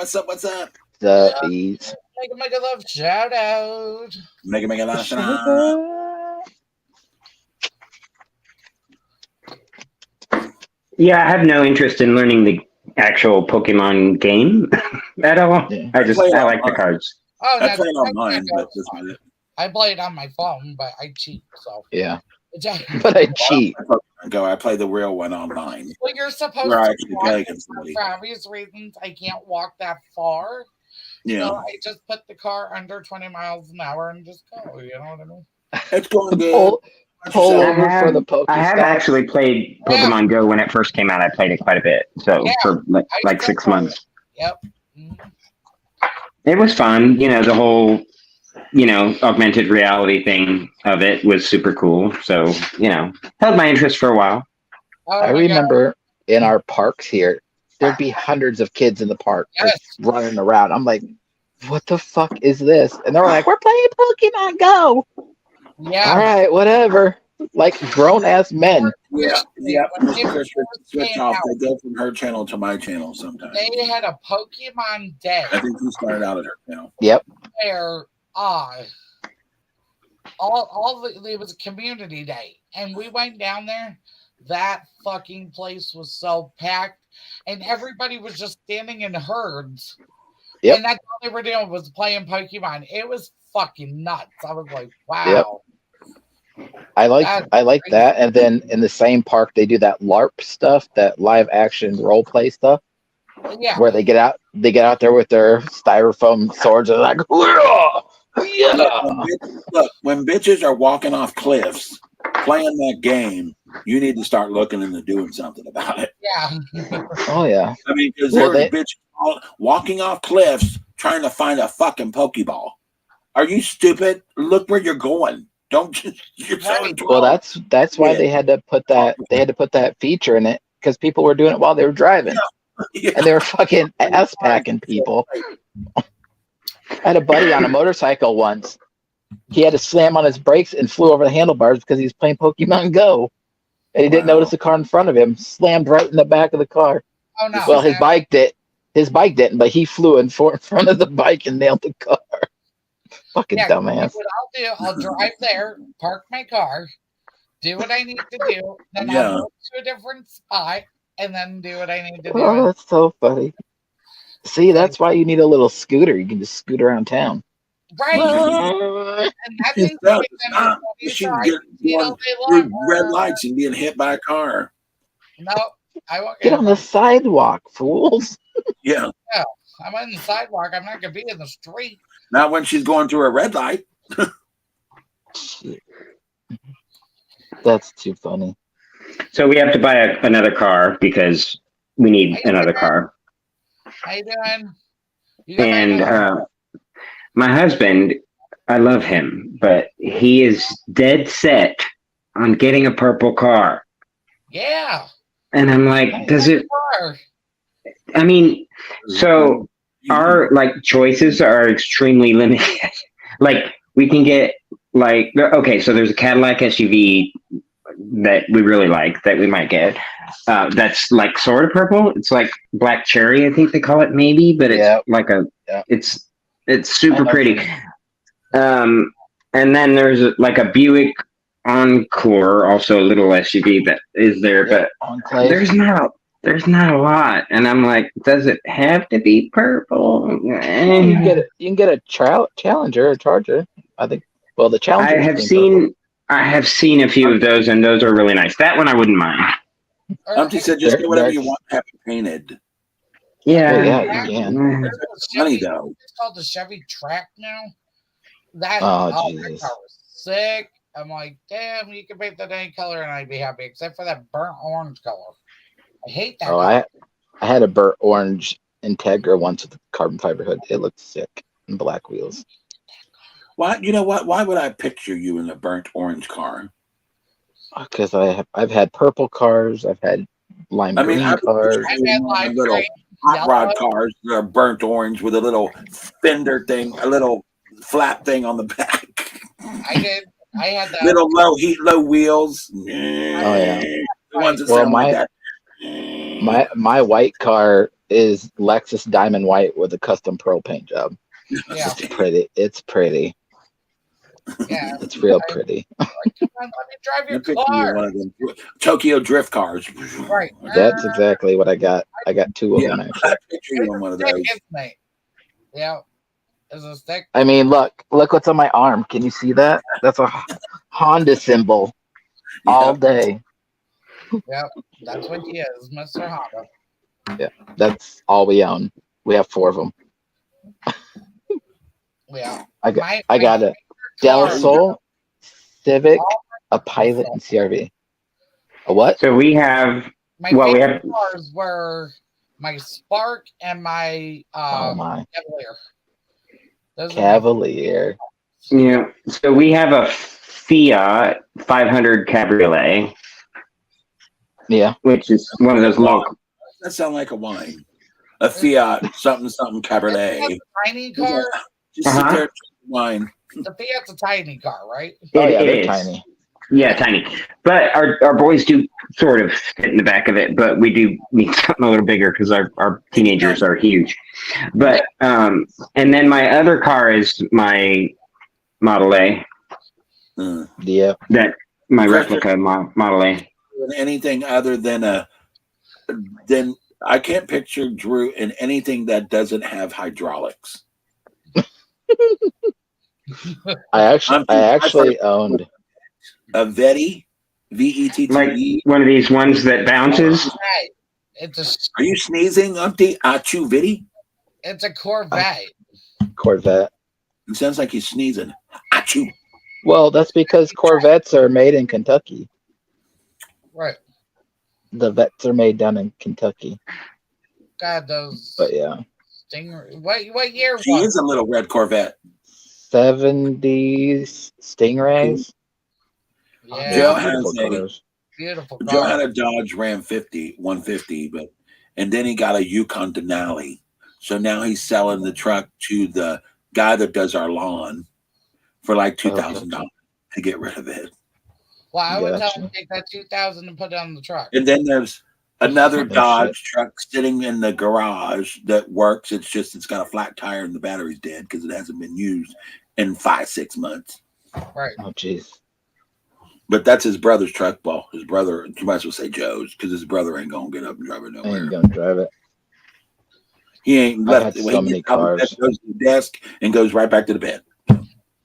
The bees. make a love shout out. Make a lot of shout. Yeah, I have no interest in learning the actual Pokemon game at all. Yeah. I like the cards. Oh, I no, play it online, but that's about it. I play it on my phone, but I cheat. So Yeah, well, but I cheat. I play the real one online. you're supposed Where I to actually walk play against somebody. for obvious reasons. I can't walk that far. Yeah, So I just put the car under 20 miles an hour and just go. You know what I mean? it's going good. Pull I over for have- the Pokestop. I have actually played Pokemon Go when it first came out. I played it quite a bit. So Yeah, for like 6 months. Yep. Mhm. It was fun. The whole, augmented reality thing of it was super cool. So, held my interest for a while. Oh, I my remember in our parks here, there'd be hundreds of kids in the park Yes. just running around. I'm like, what the fuck is this? And they're like, we're playing Pokemon Go. God. Yeah. All right, whatever. Like grown ass men. Yeah. When they Chris, first switch came off. out, They go from her channel to my channel sometimes. they had a Pokemon Day I think he started out at her channel. Yep. where it was a community day, and we went down there. That fucking place was so packed, and everybody was just standing in herds. Yep. And that's all they were doing was playing Pokemon. It was fucking nuts. I was like, wow. I like That's that. And then in the same park they do that LARP stuff, that live action role play stuff, Yeah. where they get out there with their styrofoam swords and like, yeah. Look, when bitches are walking off cliffs playing that game, you need to start looking into doing something about it. Yeah. Oh yeah. I mean, because Well, there's bitches walking off cliffs trying to find a fucking Pokeball. Are you stupid? Look where you're going. Don't just you're so in Well, trouble. that's why they had to put that feature in it, because people were doing it while they were driving. Yeah. And they were fucking ass packing people. I had a buddy on a motorcycle once. He had to slam on his brakes and flew over the handlebars because he was playing Pokemon Go. And he didn't notice the car in front of him, slammed right in the back of the car. Oh no! Well, his bike did. His bike didn't, but he flew in front of the bike and nailed the car. Fucking dumbass. What I'll do, I'll drive there, park my car, do what I need to do, then Yeah. I'll move to a different spot, and then do what I need to do. Oh, that's so funny. See, that's why you need a little scooter. You can just scoot around town. Right. And that's You should get going through red lights and being hit by a car. No, I won't Get on the sidewalk, fools. Yeah. Yeah, I'm on the sidewalk. I'm not gonna be in the street. Not when she's going through a red light. That's too funny. So we have to buy another car because we need another car. How you doing? And my husband, I love him, but he is dead set on getting a purple car. Yeah. And I'm like, does it? I mean, so our choices are extremely limited. Like we can get okay, so there's a Cadillac SUV that we really like that we might get. That's like sort of purple. It's like black cherry, I think they call it, maybe, but it's it's super pretty. And then there's a Buick Encore, also a little SUV that is there, but there's not a lot. And I'm like, does it have to be purple? You can get a Challenger or Charger. I think. Well, the Challenger. I have seen a few of those, and those are really nice. That one I wouldn't mind. Umpty said, just get whatever you want, have it painted. Yeah, yeah, you can. Funny though. It's called the Chevy Track now. Jesus. That car was sick. I'm like, damn, you can paint that any color and I'd be happy, except for that burnt orange color. I hate that. I had a burnt orange Integra once with a carbon fiber hood. It looked sick and black wheels. Why? You know what? Why would I picture you in a burnt orange car? Because I've had purple cars. I've had lime green cars. I've had lime little green, hot rod cars that are burnt orange with a little fender thing, a little flap thing on the back. I did. I had that. Little low wheels. Oh yeah. The ones that sound like that. My white car is Lexus Diamond White with a custom pearl paint job. Yeah. It's pretty. It's pretty. Yeah. It's real pretty. Come on, let me drive your car. One of them Tokyo drift cars. Right. That's exactly what I got. I got two of them actually. I picture you on one of those. Yeah. Is a stick. I mean, look what's on my arm. Can you see that? That's a Honda symbol all day. Yep. That's what he is, Mr. Honda. Yeah. That's all we own. We have 4 of them. Yeah. I got a Del Sol, Civic, a Pilot, and CRV. A what? So we have. My favorite cars were my Spark and my Cavalier. Cavalier. Yeah. So we have a Fiat 500 Cabriolet. Yeah. Which is one of those local. That sounds like a wine. A Fiat something Cabernet. It's a tiny car. Just sit there and drink wine. The Fiat's a tiny car, right? They're tiny. Yeah, tiny. But our boys do sort of fit in the back of it, but we do need something a little bigger because our teenagers are huge. But and then my other car is my Model A. Yeah. That my replica Model A. Anything other than I can't picture Drew in anything that doesn't have hydraulics. I actually owned a Vetti, VETT. Like one of these ones that bounces. Are you sneezing, Umpty? Achoo, Vetti? It's a Corvette. Corvette. It sounds like he's sneezing. Achoo. Well, that's because Corvettes are made in Kentucky. Right. The vets are made down in Kentucky. God, those. But yeah. Stingray. What year? She is a little red Corvette. 70s Stingrays. Yeah. Joe had a Dodge Ram 150, and then he got a Yukon Denali. So now he's selling the truck to the guy that does our lawn for like $2,000 gotcha. to get rid of it. Well, I would tell Gotcha. him to take that 2,000 and put it on the truck. And then there's another Oh, Dodge shit. truck sitting in the garage that works. It's just it's got a flat tire and the battery's dead because it hasn't been used in 5-6 months. Right. Oh, jeez. But that's his brother's truck. Well, his brother, you might as well say Joe's, because his brother ain't gonna get up and drive it I nowhere. ain't gonna drive it. He ain't I've left. had When so he many gets out of bed, cars. goes to the desk and goes right back to the bed.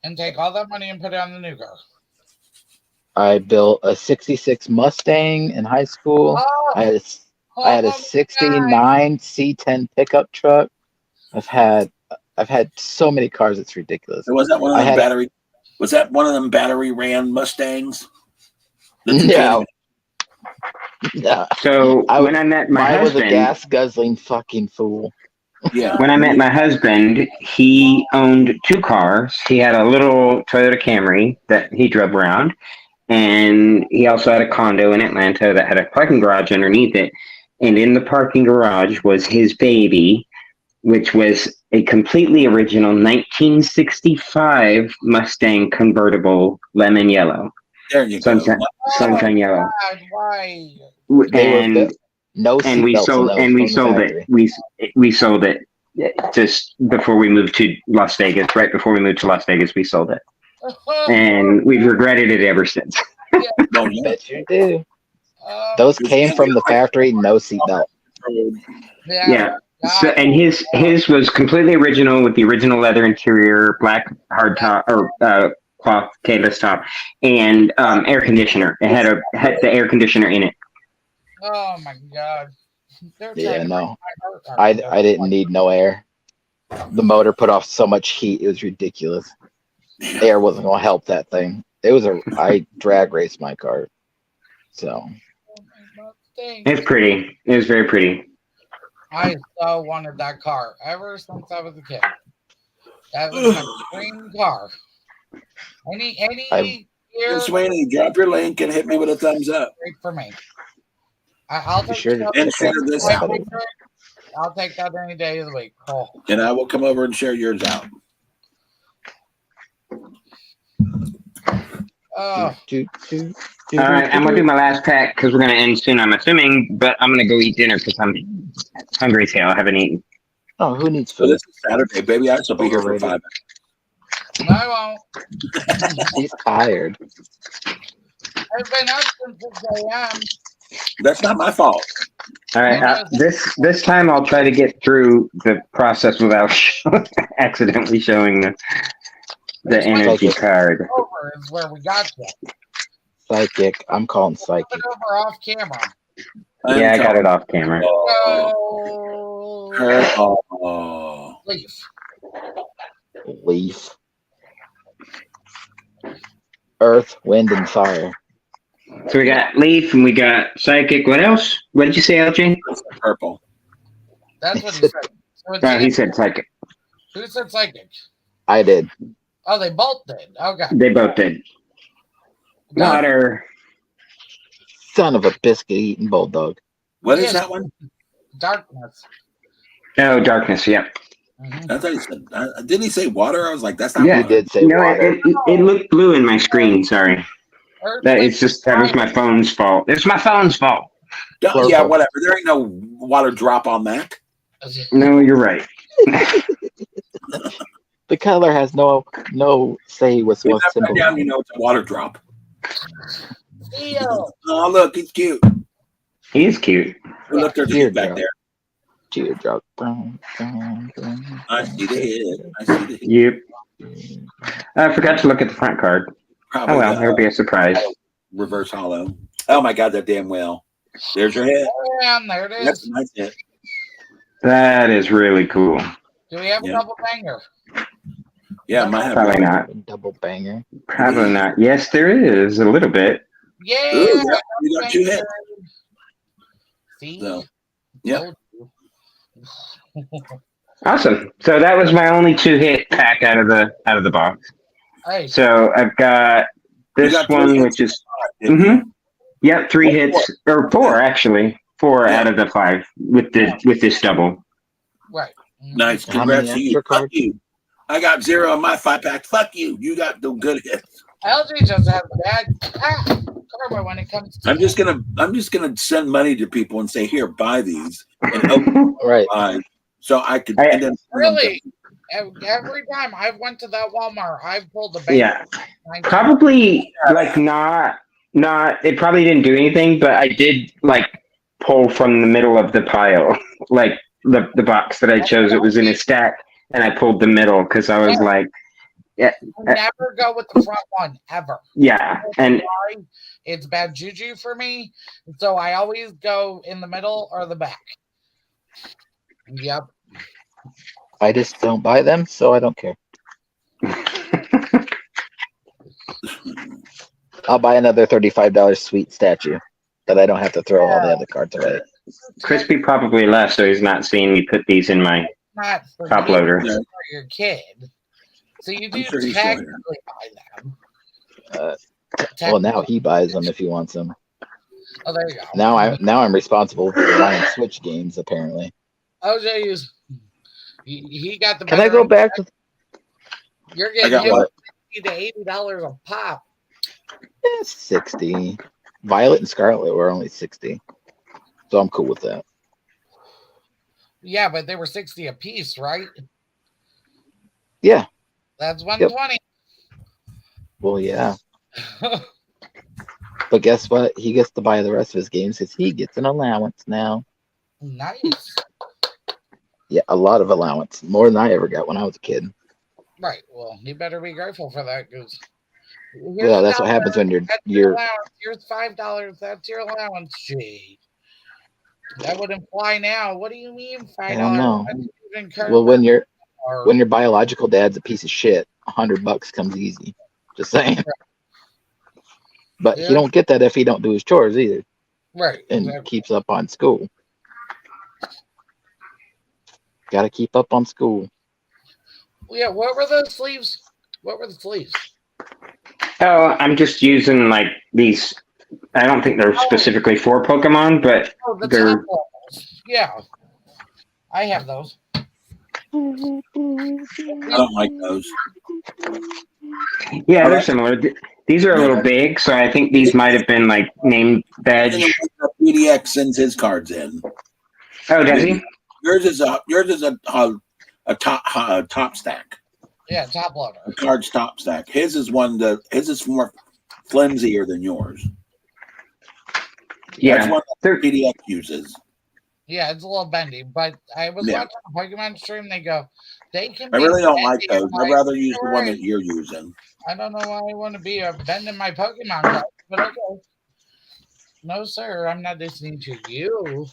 And take all that money and put it on the new car. I built a '66 Mustang in high school. I had a God. '69 C10 pickup truck. I've had so many cars. It's ridiculous. So was that one of I them had battery? Was that one of them battery ran Mustangs? That you no. can't So I- when I met my Mine was a husband, gas guzzling fucking fool. even, yeah. when I met my husband, he owned 2 cars. He had a little Toyota Camry that he drove around, and he also had a condo in Atlanta that had a parking garage underneath it. And in the parking garage was his baby, which was a completely original 1965 Mustang convertible lemon yellow, There you sunshine, go. sunshine yellow. God, why? They were And no and we seatbelts in sold those and we from the sold it. factory. We sold it just before we moved to Las Vegas. Right before we moved to Las Vegas, we sold it, and we've regretted it ever since. Well, yeah. Bet you do. Oh, Those came from the factory, no seatbelt. Yeah. So, God. and his was completely original with the original leather interior, black hard top or cloth canvas top, and air conditioner. It had the air conditioner in it. Oh my God. They're trying Yeah, to no. break my heart. I didn't need no air. The motor put off so much heat, it was ridiculous. Air wasn't gonna help that thing. I drag raced my car. So It's pretty. It was very pretty. I so wanted that car ever since I was a kid. That was my dream car. Any year Sweeney, drop your link and hit me with a thumbs up. great for me. I'll be take sure to And check share out this my out. other- I'll take that any day of the week. Oh. And I will come over and share yours out. Oh, All right, I'm gonna do my last pack because we're gonna end soon. I'm assuming, but I'm gonna go eat dinner because I'm hungry as hell. I haven't eaten. Oh, who needs So food? this is Saturday, baby. I shall be here for Overrated. 5 minutes. I won't. He's tired. I've been up since 6 a.m. That's not my fault. All right, this time I'll try to get through the process without accidentally showing the energy card. Over is where we got to. Psychic. I'm calling Put psychic. it over off camera. Yeah, I got it off camera. Oh, Oh, leaf. Leaf. Earth, wind, and fire. So we got Leaf and we got Psychic. What else? What did you say, LJ? purple. That's what he said. So it's Oh, he said Psychic. Who said psychic? I did. Oh, they both did. Okay. They both did. Water. Son of a biscuit eating bulldog. What is Yes. that one? Darkness. Oh, darkness. Yep. Mhm. I thought he said. Didn't he say water? I was like, that's not Yeah. He water. did say No, water. it looked blue in my screen. Sorry. Earth, That wind, was my phone's fault. It's my phone's fault. Yeah, Purple. whatever. There ain't no water drop on that. No, you're right. The color has no say with When what that symbol. down, you know it's a water drop. Steel. Oh, look, he's cute. He is cute. Look, there's a kid back there. Teardrop. I see the head. I see the head. Yep. I forgot to look at the front card. Probably Oh well, the, it'll be a surprise. reverse hollow. Oh my God, that damn whale. There's your head. And there it That's is. a nice head. That is really cool. Do we have a Yeah. double banger? Yeah, might have. Probably not. Double banger. Probably not. Yes, there is a little bit. Yeah. Ooh, yeah, you got 2 banger. hits. See? So, yeah. Told you. Awesome. So that was my only 2-hit pack out of the box. Hey, So I've got this You got 3 one, hits. which is Didn't you? yep, 3 hits or 4 actually. 4 Yeah. out of the 5 with this double. right. Nice. How many Congrats to you. extra Fuck cards? you. I got 0 on my 5-pack. Fuck you. You got the good hits. LG just has bad karma when it comes to I'm just gonna send money to people and say, here, buy these, and hope Right. buy, so I could. I- And then Really, every time I've went to that Walmart, I've pulled the bank. Yeah, probably like not. It probably didn't do anything, but I did like pull from the middle of the pile, like the box that I chose. It was in a stack, and I pulled the middle because I was like, yeah, Never go with the front one ever. yeah, and It's bad juju for me, so I always go in the middle or the back. Yep. I just don't buy them, so I don't care. I'll buy another $35 sweet statue that I don't have to throw all the other cards away. Crispy probably left, so he's not seeing me put these in my Not for top you, loader. for your kid. So you do sure he's technically buy them. Well, now he buys them if he wants them. Oh, there you go. Now I'm responsible for buying Switch games. Apparently. OJ he got the. Can I go back to? You're I getting got him what? $50 to $80 a pop. 60. Violet and Scarlet were only 60, so I'm cool with that. Yeah, but they were 60 a piece, right? Yeah. That's 120. Well, yeah. But guess what? He gets to buy the rest of his games because he gets an allowance now. Nice. Yeah, a lot of allowance, more than I ever got when I was a kid. Right. Well, you better be grateful for that, because Yeah, that's what happens when you're allowance. Here's $5. That's your allowance. Gee, that wouldn't fly now. What do you mean $5? I don't know. Even Well, when your biological dad's a piece of shit, $100 comes easy. Just saying. But Yeah. he don't get that if he don't do his chores either, right, and exactly. keeps up on school. Got to keep up on school. Yeah. What were the sleeves? What were the sleeves? Oh, I'm just using like these. I don't think they're specifically for Pokemon, but Oh, the they're top levels. Yeah, I have those. I don't like those. yeah, they're similar. These are a little big, so I think these might have been like name badge. PDX sends his cards in. Oh, does he? Yours is a top stack. Yeah, top loader. A card's top stack. His is more flimsier than yours. Yeah, That's what they're PDX uses. Yeah, it's a little bendy, but I was watching a Pokemon stream. They go, they can. I really don't like bendy. those. I'm I'd like, rather use the one "Alright." that you're using. I don't know why I want to be bending my Pokemon cards, but okay. No, sir, I'm not listening to you.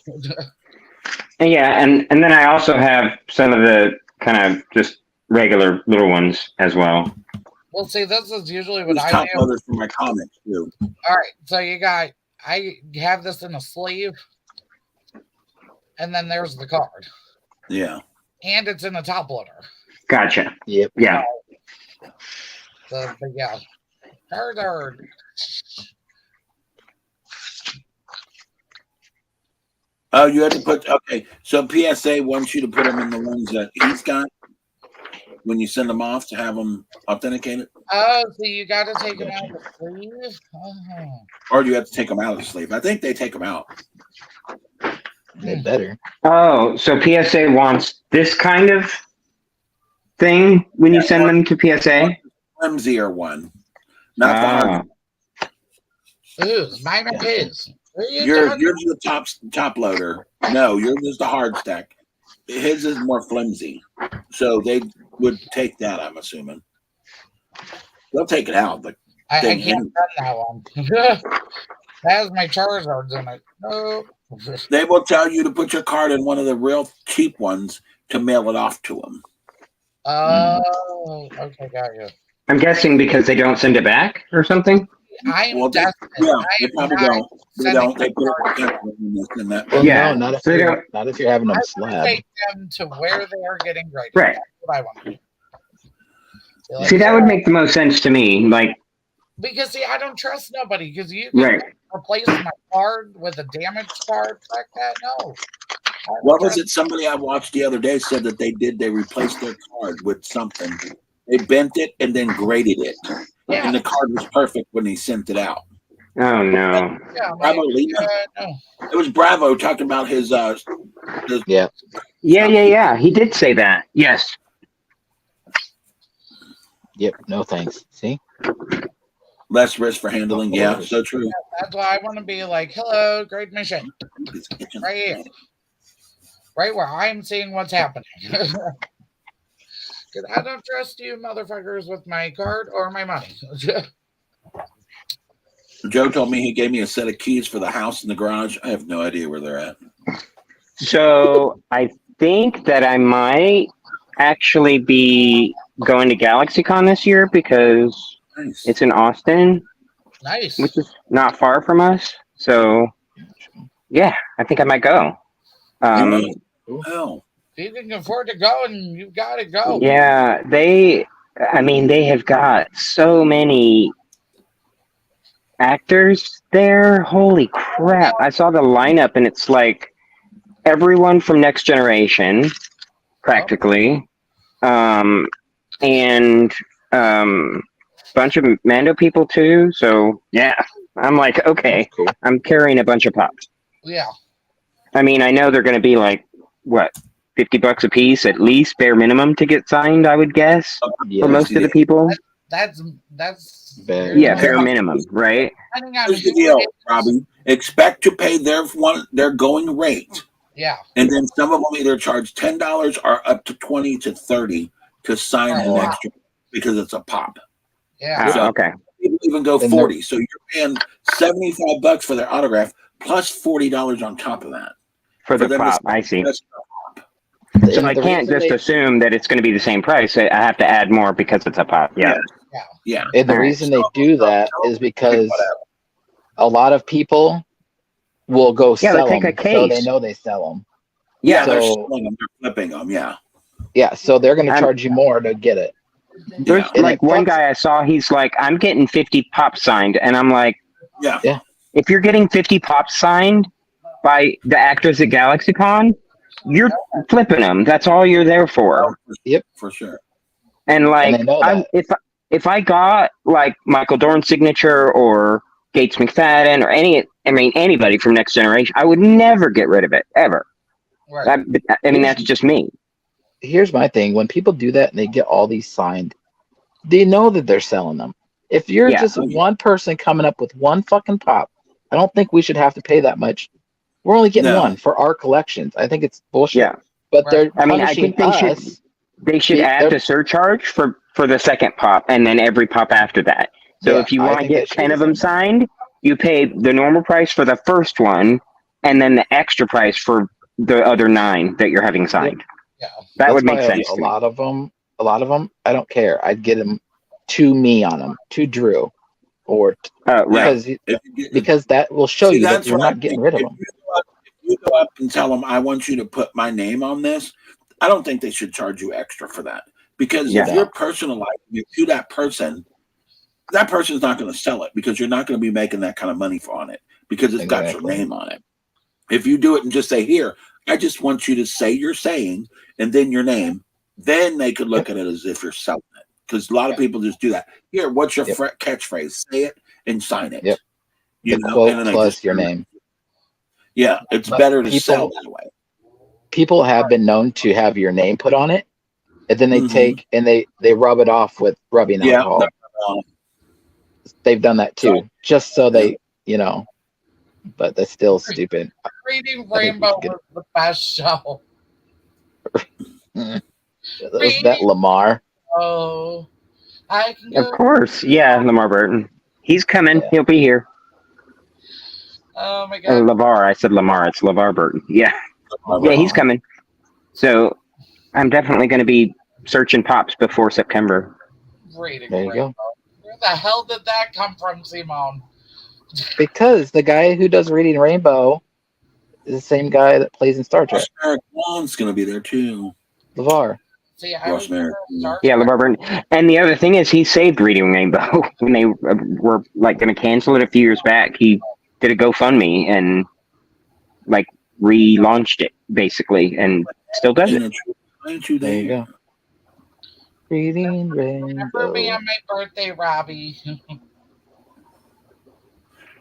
yeah, and then I also have some of the kind of just regular little ones as well. Well, see, this is usually what These I top do. loaders for my comics too. All right, so I have this in a sleeve, and then there's the card, Yeah. and it's in a top loader. Gotcha. Yep. Yeah. So, but yeah, hard. Oh, you had to put So PSA wants you to put them in the ones that he's got when you send them off to have them authenticated. Oh, so you got to take them out of the sleeve? Oh. Or you have to take them out of the sleeve. I think they take them out. They better. Oh, so PSA wants this kind of thing when you send them to PSA? Flimsier one, not the hard. Whose? Mine or his? Yours is the top loader. No, yours is the hard stack. His is more flimsy, so they would take that. I'm assuming they'll take it out. But I can't run that one. That has my Charizards in it. No. They will tell you to put your card in one of the real cheap ones to mail it off to them. Oh, okay, got you. I'm guessing because they don't send it back or something? I'm desperate. They probably don't. They don't. They put it in that. Well, Yeah. no, not if So they you're, don't- not if you're having them I slab. want to take them to where they are getting graded. Right. That's what I want to do. Like, See, that would make the most sense to me. Like, because see, I don't trust nobody. Because you can right. replace my card with a damaged card like that. No. What was it? Somebody I watched the other day said that they replaced their card with something. They bent it and then graded it, Yeah. and the card was perfect when he sent it out. Oh no. Yeah, Bravo like, Lima. no. It was Bravo talking about his Yeah. Yeah. He did say that. Yes. Yep. No thanks. See. less risk for handling. Yeah, so true. That's why I want to be like, hello, great mission. Right here. Right where I'm seeing what's happening. Because I don't trust you motherfuckers with my card or my money. Joe told me he gave me a set of keys for the house and the garage. I have no idea where they're at. So I think that I might actually be going to GalaxyCon this year because Nice. it's in Austin, Nice. which is not far from us. So yeah, I think I might go. Oh, If you can afford to go, and you've got to go. Yeah, they have got so many actors there. Holy crap. I saw the lineup and it's like everyone from Next Generation, practically. And bunch of Mando people too. So yeah, I'm like, okay, Cool. I'm carrying a bunch of pops. Yeah. I mean, I know they're going to be like, what, $50 a piece at least, bare minimum to get signed, I would guess, for most of the people. That's Bare Yeah, bare minimum, right? depending on here's the who deal, it is. Robbie. Expect to pay their going rate, Yeah. and then some of them either charge $10 or up to 20 to 30 to sign an Wow. extra because it's a pop. Yeah. So- Okay. People even go And 40. So you're paying $75 for their autograph plus $40 on top of that. For the them to pop, I see. That's- So And I the can't reason just they- assume that it's going to be the same price. I have to add more because it's a pop. Yeah. Yeah. And the All right. reason they do that is because a lot of people will go Yeah, they sell take them, a so they case. know they sell them. Yeah, So- they're selling them, they're flipping them. Yeah. Yeah, so they're going to I'm- charge you more to get it. There's And like it one fucks- guy I saw, he's like, I'm getting 50 pops signed. And I'm like, Yeah. if you're getting 50 pops signed by the actors at GalaxyCon, you're flipping them. That's all you're there for. Yep. For sure. And like, they know that. if I got like Michael Dorn's signature or Gates McFadden or anybody from Next Generation, I would never get rid of it ever. Right. I mean, that's just me. Here's my thing. When people do that and they get all these signed, they know that they're selling them. If you're Yeah. just one person coming up with one fucking pop, I don't think we should have to pay that much. We're only getting No. one for our collections. I think it's bullshit. Yeah. But they're I mean, I punishing think they should- us. They should They're- add the surcharge for the second pop and then every pop after that. So Yeah, if you I want to think they get should 10 do of them the same. signed, you pay the normal price for the first one and then the extra price for the other 9 that you're having signed. Yeah. That would That's make why sense A to me. lot of them, I don't care. I'd get them to me on them, to Drew, or Right. because that will show See, you that that's you're what I not getting think. rid of If them. you go up and tell them, I want you to put my name on this, I don't think they should charge you extra for that. Because Yeah. if you're personalizing it to that person's not going to sell it because you're not going to be making that kind of money on it because it's got your Exactly. name on it. If you do it and just say, here, I just want you to say your saying and then your name, then they could look at it as if you're selling it. Because a lot of people just do that. Here, what's your catchphrase? Say it and sign it. Yep. You The know, quote and then they plus just- your name. Yeah, it's But better to people- sell that way. People have been known to have your name put on it, and then they Mhm. take and they rub it off with rubbing Yeah. alcohol. They've done that too, just so they, but that's still stupid. Reading I think we Rainbow should get- was the best show. Was that Lamar? Oh, I can Of go. course. Yeah, Lamar Burton. He's coming. Yeah. He'll be here. Oh my god. LeVar. I said Lamar. It's LeVar Burton. Yeah. Yeah, he's coming. So I'm definitely going to be searching pops before September. Reading There you Rainbow. go. Where the hell did that come from, Simone? Because the guy who does Reading Rainbow is the same guy that plays in Star Trek, Eric Wong's going to be there too. LeVar. See, I was Rosemary. Yeah, LeVar Burton. And the other thing is he saved Reading Rainbow when they were like going to cancel it a few years back. He did a GoFundMe and like relaunched it basically, and still does it. Ain't you There you there? go. Reading Remember me Rainbow. on my birthday, Robbie.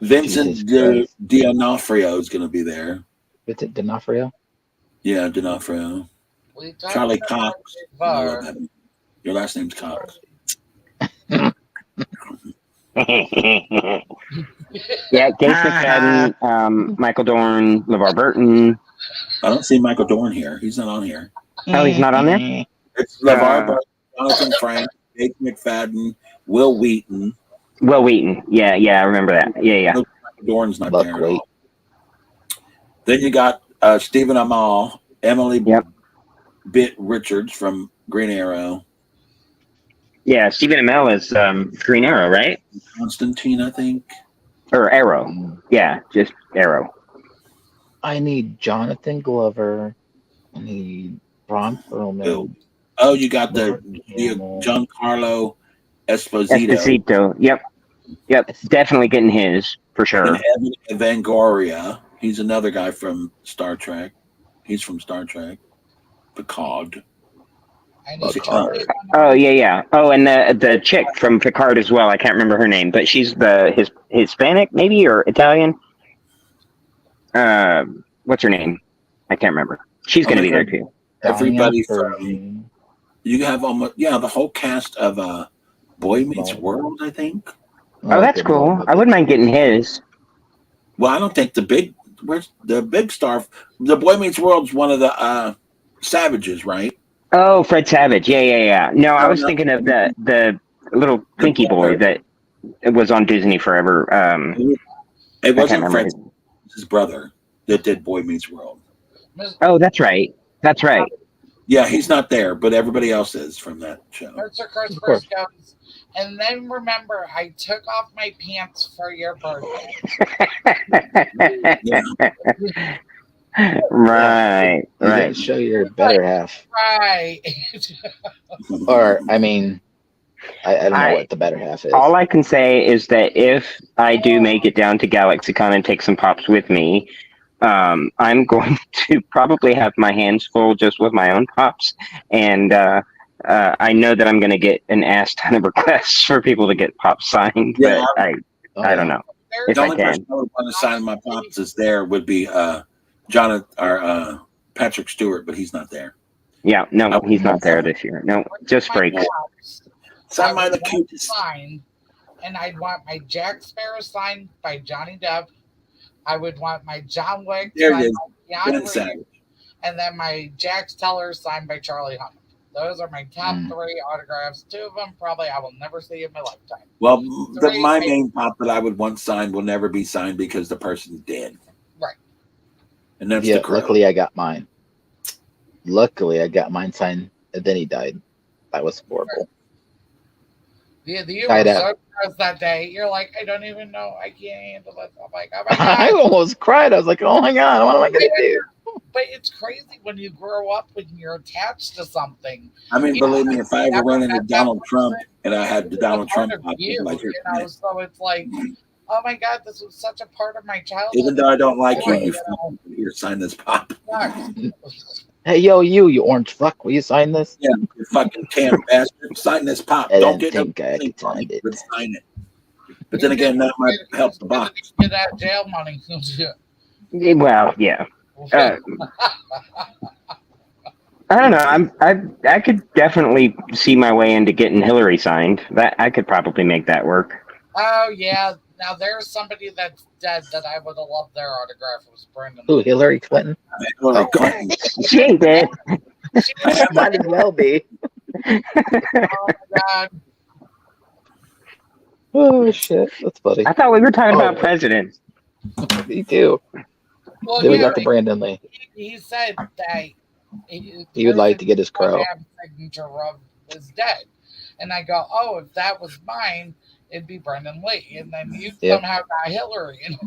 Vincent Christ. D'Onofrio is going to be there. Vincent D'Onofrio. Yeah, D'Onofrio. We talked Charlie about Cox. it I love before. that. Your last name's Cox. Yeah, Gates McFadden, Michael Dorn, LeVar Burton. I don't see Michael Dorn here. He's not on here. Oh, he's not on there? It's LeVar Burton, Jonathan Frank, Jake McFadden, Will Wheaton. Will Wheaton. Yeah, I remember that. Yeah. No, Michael Dorn's not Buck there at Wait. all. Then you got Stephen Amell, Emily Yep. Bitt Richards from Green Arrow. Yeah, Stephen Amell is Green Arrow, right? Constantine, I think. Or Arrow. Yeah, just Arrow. I need Jonathan Glover. I need Ron Perlman. Oh, you got the Giancarlo Esposito. Esposito. Yep. Definitely getting his for sure. And Evan Evangoria. He's another guy from Star Trek. He's from Star Trek. Picard. I need Picard. Oh yeah. Oh, and the chick from Picard as well. I can't remember her name, but she's the Hispanic maybe or Italian. What's her name? I can't remember. She's going to be there too. Everybody Diane from you have almost the whole cast of Boy Meets World. I think. Oh, that's cool. I wouldn't mind getting his. Well, I don't think the big star. The Boy Meets World's one of the Savages, right? Oh, Fred Savage. Yeah. No, I was thinking of the little pinky boy that was on Disney forever. It wasn't Fred. His brother that did Boy Meets World. Oh, that's right. Yeah, he's not there, but everybody else is from that show. Mr. Chris first goes, and then remember, I took off my pants for your birthday. Right. Show your better half. Right. Or, I mean, I don't know what the better half is. All I can say is that if I do make it down to GalaxyCon and take some pops with me, I'm going to probably have my hands full just with my own pops. And I know that I'm going to get an ass ton of requests for people to get pops signed, but I don't know. The only person I would want to sign my pops is there would be Jonathan or Patrick Stewart, but he's not there. Yeah, no, he's not there this year. No, just Frakes. Sign by the cutest. Signed, and I'd want my Jack Sparrow signed by Johnny Depp. I would want my John Wick signed by Keanu Reeves, and then my Jack Teller signed by Charlie Hunnam. Those are my top 3 autographs. 2 of them probably I will never see in my lifetime. Well, my main pop that I would want signed will never be signed because the person's dead. Right. And that's the luckily I got mine. Luckily I got mine signed, and then he died. That was horrible. Yeah, you were so stressed that day. You're like, I don't even know. I can't handle it. I'm like, oh my God. I almost cried. I was like, oh my God, what am I going to do? But it's crazy when you grow up when you're attached to something. I mean, believe me, if I ever ran into Donald Trump and I had the Donald Trump pop, so it's like, oh my God, this was such a part of my childhood. Even though I don't like you, you sign this pop. Hey, you orange fuck, will you sign this? Yeah, you fucking damn bastard. Sign this pop. Don't get no money, but sign it. But then again, that might help the box. Get that jail money. Well, yeah. I don't know. I could definitely see my way into getting Hillary signed. That I could probably make that work. Oh yeah. Now there's somebody that's dead that I would have loved their autograph. It was Brendan. Who, Hillary Clinton? Hillary Clinton. She ain't dead. Might as well be. Oh my God. Oh shit, that's funny. I thought we were talking about presidents. Me too. Well, then we got to Brandon Lee. He said that he would like to get his crow. Signature of is dead, and I go, oh, if that was mine, it'd be Brendan Lee, and then you somehow got Hillary. And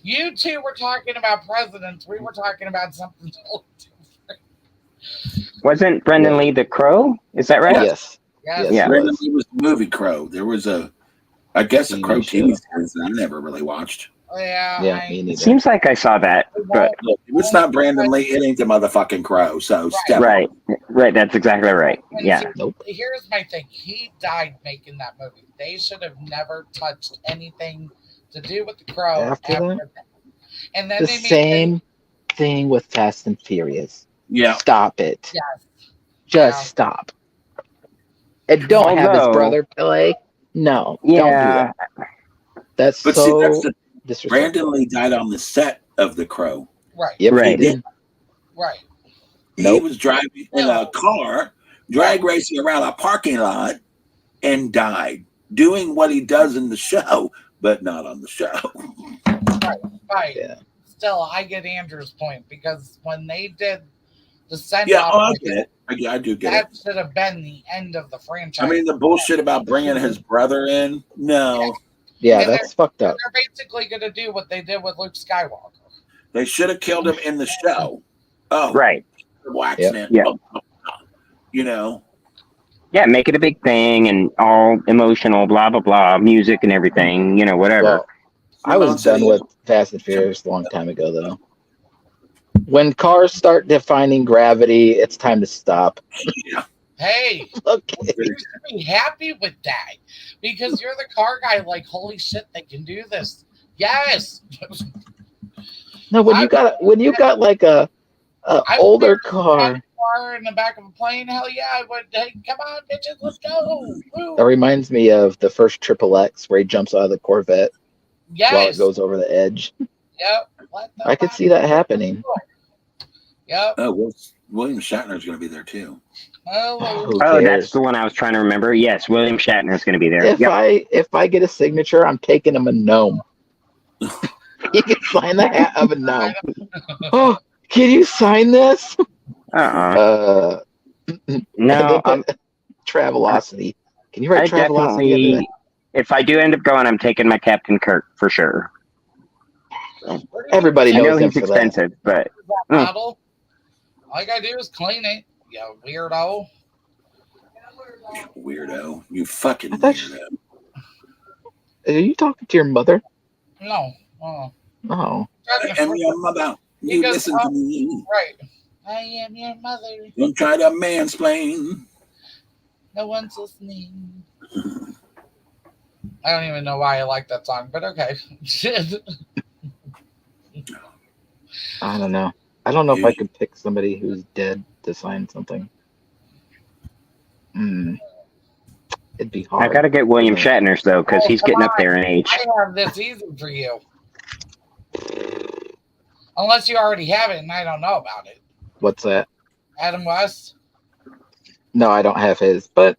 you two were talking about presidents. We were talking about something totally different. Wasn't Brendan Lee the Crow? Is that right? Yes. Yeah. Brendan Lee was the movie Crow. There was I guess a Crow TV series that I never really watched. Yeah, Yeah, me It neither. seems like I saw that, but Look, if it's not Brandon Lee, it ain't the motherfucking Crow. So step right, right. That's exactly right. And Yeah. see, Nope. here's my thing. He died making that movie. They should have never touched anything to do with the Crow After that? that. And then The they made same thing with Fast and Furious. Yeah. Stop it. Yes. Just Yeah. stop. And don't have his Although, brother play. No, don't do yeah, that. That's But see, that's so the disrespectful. Brandon Lee died on the set of The Crow. Right. Yep, Right. he did. Right. He Nope. was driving in a car, drag racing around a parking lot, and died doing what he does in the show, but not on the show. Right. Yeah. Still, I get Andrew's point because when they did the send Yeah, off, oh, I get it. I do get that it. should have been the end of the franchise. I mean, the bullshit about bringing his brother in, no. Yeah, And that's fucked up. they're basically going to do what they did with Luke Skywalker. They should have killed him in the show. Oh, right. terrible accident. Yeah. You know, Yeah, make it a big thing and all emotional, blah blah blah, music and everything. You know, whatever. Well, I was Said done he- with Fast and Furious a long time ago, though. When cars start defining gravity, it's time to stop. Hey, Okay. you should be happy with that because you're the car guy. Like, holy shit, they can do this. Yes. No, when you got like a I older would car. Car in the back of a plane. Hell yeah, I would. Hey, come on, bitches, let's go. Woo. That reminds me of the first Triple X where he jumps out of the Corvette while it Yes. goes over the edge. Yep. Let the I could see that happening. Yep. Oh, William Shatner's going to be there too. Oh, Who Oh, that's cares? the one I was trying to remember. Yes, William Shatner's going to be there. If Yep. I get a signature, I'm taking him a gnome. You can sign the hat of a gnome. Oh, can you sign this? Uh-uh. No, Travelocity. Can you write I Travelocity? definitely. If I do end up going, I'm taking my Captain Kirk for sure. Everybody I know knows him he's for that. expensive, but bottle. All I gotta do is clean it. You weirdo. Weirdo. You fucking I thought weirdo. Are you talking to your mother? No. Oh. Oh. I am your mother. You Because, listen to me. Right. I am your mother. Don't try to mansplain. No one's listening. I don't even know why I like that song, but okay. I don't know. I don't know if I could pick somebody who's dead to sign something. It'd be hard. I got to get William Shatner's though, because he's getting up there in age. I have this easy for you. Unless you already have it and I don't know about it. What's that? Adam West? No, I don't have his, but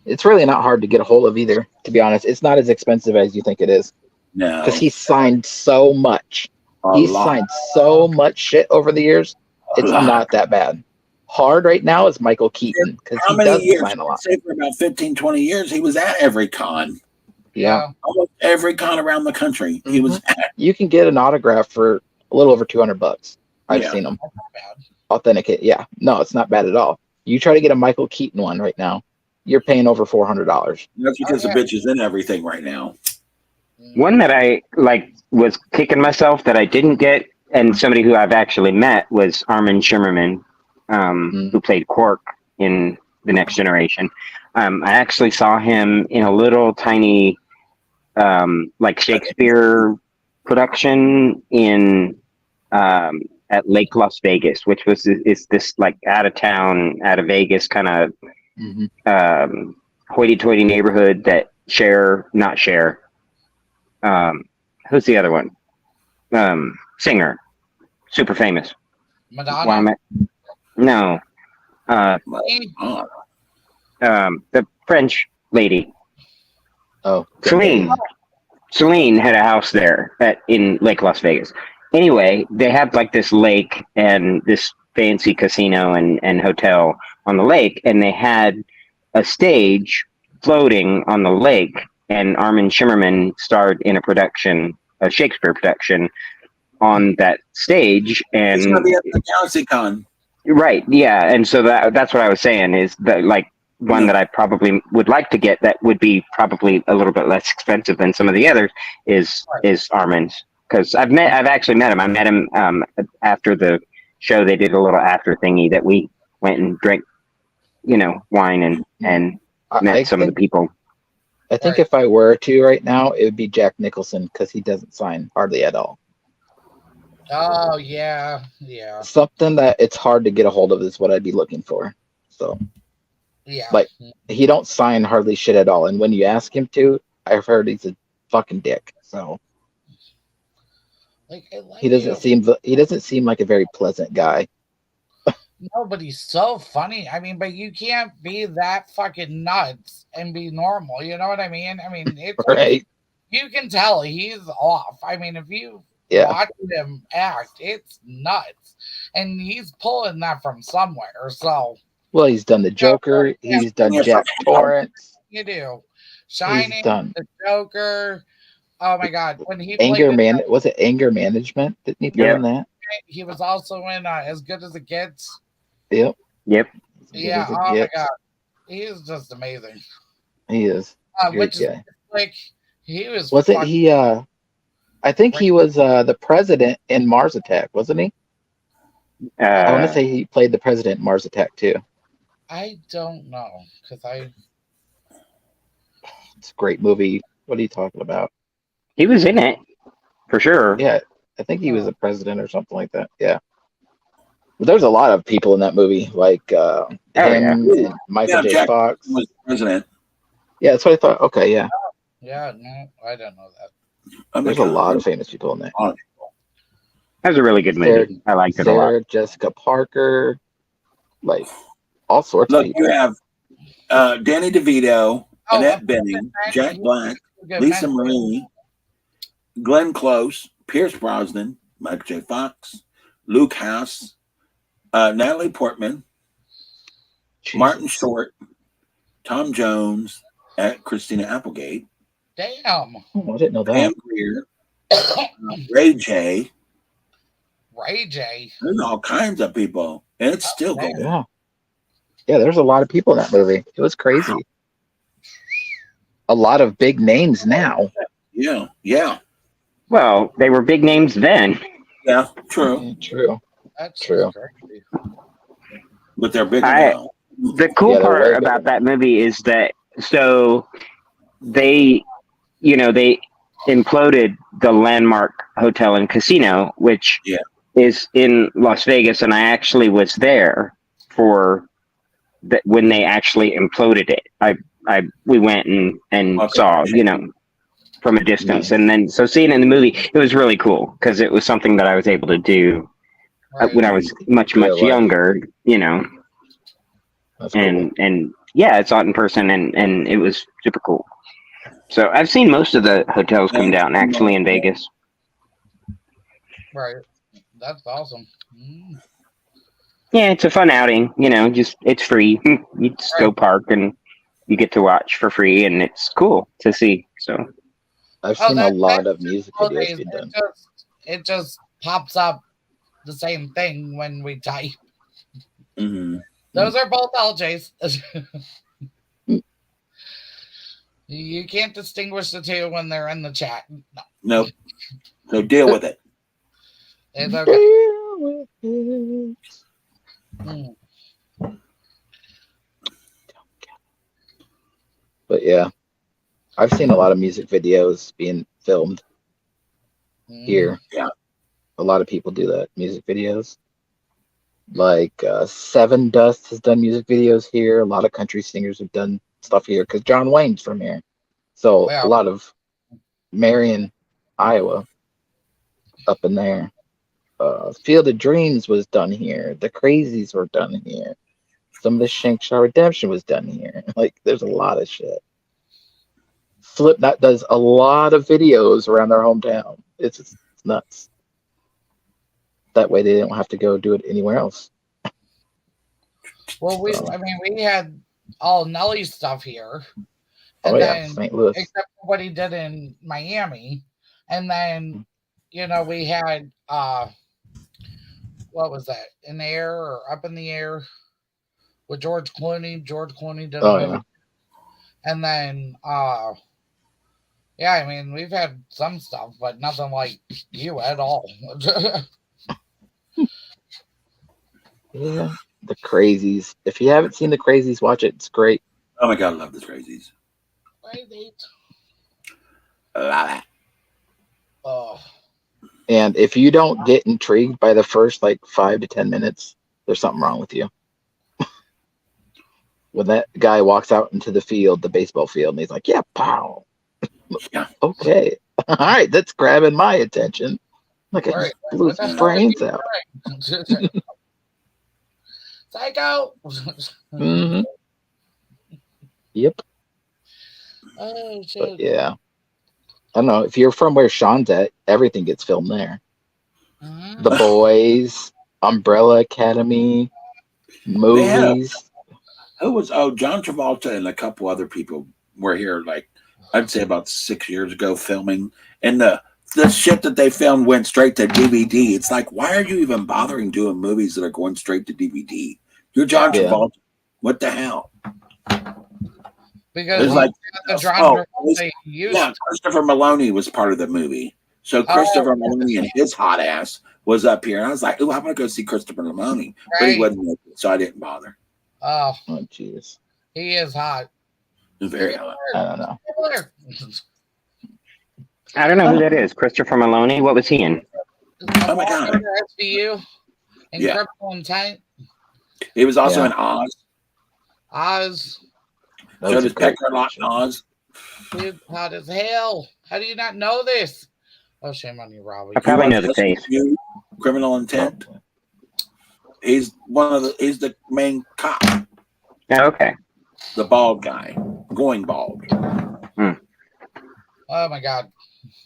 it's really not hard to get a hold of either, to be honest. It's not as expensive as you think it is. No. Because he signed so much. A He's lot. signed so much shit over the years. It's not that bad. Hard right now is Michael Keaton because How he many does years? sign a lot. Say for about 15, 20 years, he was at every con. Yeah. Almost every con around the country. He was at. You can get an autograph for a little over $200. I've Yeah. seen them. That's not bad. Authenticate. Yeah. No, it's not bad at all. You try to get a Michael Keaton one right now, you're paying over $400. That's because Okay. the bitch is in everything right now. One that I was kicking myself that I didn't get, and somebody who I've actually met was Armin Shimmerman, who played Quark in The Next Generation. I actually saw him in a little tiny, Shakespeare production in at Lake Las Vegas, which is this out of town, out of Vegas kind of hoity-toity neighborhood that not Cher. Who's the other one? Singer, super famous. Madonna? Why am I? No, the French lady, Oh, Celine. Celine had a house there in Lake Las Vegas. Anyway, they have this lake and this fancy casino and hotel on the lake, and they had a stage floating on the lake, and Armin Shimmerman starred in a Shakespeare production on that stage. And He's going to be at the Galaxy Con. right, yeah, and so that's what I was saying is that one that I probably would like to get that would be probably a little bit less expensive than some of the others is Armin's, because I've actually met him. I met him after the show. They did a little after thingy that we went and drank, wine and met some of the people. I think if I were to right now, it would be Jack Nicholson because he doesn't sign hardly at all. Oh yeah. Something that it's hard to get a hold of is what I'd be looking for. So yeah, like he don't sign hardly shit at all, and when you ask him to, I've heard he's a fucking dick. So like he doesn't seem like a very pleasant guy. No, but he's so funny. I mean, but you can't be that fucking nuts and be normal. You know what I mean? I mean, it's Right. You can tell he's off. I mean, if you watch him act, it's nuts, and he's pulling that from somewhere. So, well, he's done the Joker. He's done Jack Torrance. You do Shining, the Joker. Oh my God! When he was it Anger Management? Didn't he play in that? He was also in As Good as It Gets. Yep. Yeah. Oh my God, he is just amazing. He is. Which is like he was. Wasn't he? I think he was the president in Mars Attack, wasn't he? I want to say he played the president in Mars Attack too. I don't know because It's a great movie. What are you talking about? He was in it for sure. Yeah, I think he was the president or something like that. Yeah. But there's a lot of people in that movie, like him and Michael J. Fox was president. Yeah, that's what I thought. Okay, yeah. Yeah, no, I don't know that. There's a lot of famous people in there. That was a really good movie. I liked it a lot. Jessica Parker, like all sorts of people. You have Danny DeVito, Annette Bening, Jack Black, Lisa Marie, Glenn Close, Pierce Brosnan, Michael J. Fox, Luke House, Natalie Portman, Martin Short, Tom Jones, Christina Applegate. Damn. Oh, I didn't know that. Pam Grier, Ray J. There's all kinds of people, and it's still going. Yeah, there's a lot of people in that movie. It was crazy. Wow. A lot of big names now. Yeah. Well, they were big names then. Yeah, true. That's true. Crazy. But they're bigger now. The cool part about that movie is that they imploded the Landmark Hotel and Casino, which is in Las Vegas, and I actually was there for when they actually imploded it. We went and saw, from a distance, and then so seeing it in the movie, it was really cool because it was something that I was able to do when I was much younger, That's cool. and yeah, it's out in person, and it was super cool. So I've seen most of the hotels come down actually in Vegas. Right. That's awesome. Mm. Yeah, it's a fun outing. It's free. You just go park and you get to watch for free, and it's cool to see. So I've seen a lot of music videos being done. It just pops up the same thing when we type. Mm-hmm. Those are both LJs. You can't distinguish the two when they're in the chat. No. So deal with it. It's okay. Deal with it. But yeah, I've seen a lot of music videos being filmed here. Yeah. A lot of people do that, music videos. Like Seven Dust has done music videos here. A lot of country singers have done stuff here because John Wayne's from here. So a lot of Marion, Iowa, up in there. Field of Dreams was done here. The Crazies were done here. Some of the Shankshaw Redemption was done here. Like, there's a lot of shit. Slipknot does a lot of videos around their hometown. It's nuts. That way they don't have to go do it anywhere else. Well, we had all Nelly's stuff here. And then, St. Louis. Except for what he did in Miami. And then, we had what was that? In the air or up in the air? with George Clooney. George Clooney did a Oh movie, yeah. and then yeah, I mean we've had some stuff, but nothing like you at all. Yeah. The Crazies. If you haven't seen the Crazies, watch it. It's great. Oh my god, I love the Crazies. Crazy. I love it. Oh, And if you don't get intrigued by the first like 5 to 10 minutes, there's something wrong with you. When that guy walks out into the field, the baseball field, and he's like, "Yeah, pow." Yeah. Okay. All right, that's grabbing my attention. Like I right. just blew What the his hell are brains you out. doing? Psycho. Hmm. Yep. Oh But shit. yeah, I don't know. If you're from where Sean's at, everything gets filmed there. Mhm. The Boys, Umbrella Academy, They had movies. who was John Travolta and a couple other people were here like I'd say about 6 years ago filming, and the shit that they filmed went straight to DVD. It's like, why are you even bothering doing movies that are going straight to DVD? You're John Yeah. Travolta. What the hell? Because It's he's like, got the John Travolta he used. yeah, Christopher Maloney was part of the movie. So Christopher Maloney and his hot ass was up here, and I was like, "Oh, I'm gonna go see Christopher Maloney," but he Right. wasn't, so I didn't bother. Oh, Oh, jeez. he is hot. Very hot. I don't know. I don't know who that is. Christopher Maloney. What was he in? Oh my god! SVU and Yeah. Criminal Intent. He was also Yeah. in Oz. Oz. That So was a does great Pecker Lot in show. Oz. Dude, hot as hell. How do you not know this? Oh, shame on you, Robbie. I probably You know the watch face. SVU, Criminal Intent. Probably. He's he's the main cop, Oh, okay. the bald guy, going bald. Oh my god.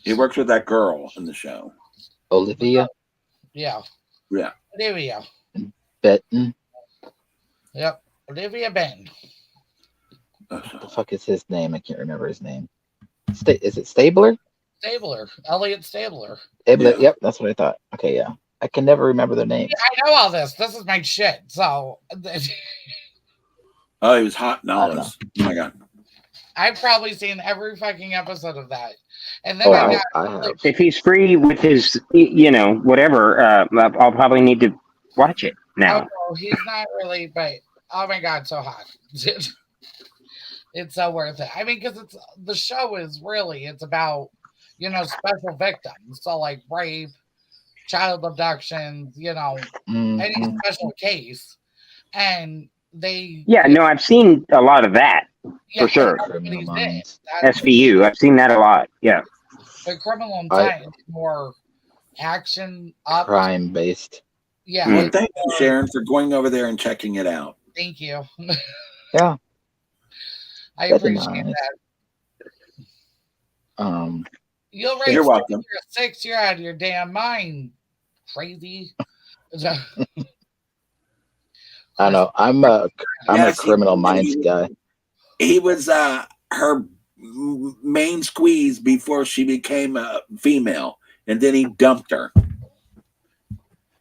He works with that girl in the show. Olivia Yeah. Yeah. Olivia. Benton. Yep. Olivia Ben. What the fuck is his name? I can't remember his name. Is it Stabler? Stabler. Elliot Stabler. Stabler. Yeah. Yep, that's what I thought. Okay, yeah. I can never remember their names. I know all this. This is my shit. So Oh, he was hot in I don't Oz. Oh my god. I've probably seen every fucking episode of that. And then Oh, I I got have. If he's free with his, whatever, I'll probably need to watch it now. oh, he's not really, but oh my god, so hot. It's so worth it. I mean, because it's the show is really it's about special victims, so like rape, child abductions, any Mhm. special case, and they Yeah, no, I've seen a lot of that. yeah, sure. everybody's Criminal in it. Minds. That's SVU, I've seen that a lot. Yeah. the Criminal I- Intent is more action up. Crime based. Yeah, Mm. Well, it's thank you, more- Sharon, for going over there and checking it out. Thank you. Yeah. I That'd be appreciate nice. that. You'll rate You're you're welcome. a 6, you're out of your damn mind. Crazy. I know. I'm a Yes, Criminal Minds guy. He was her main squeeze before she became a female, and then he dumped her.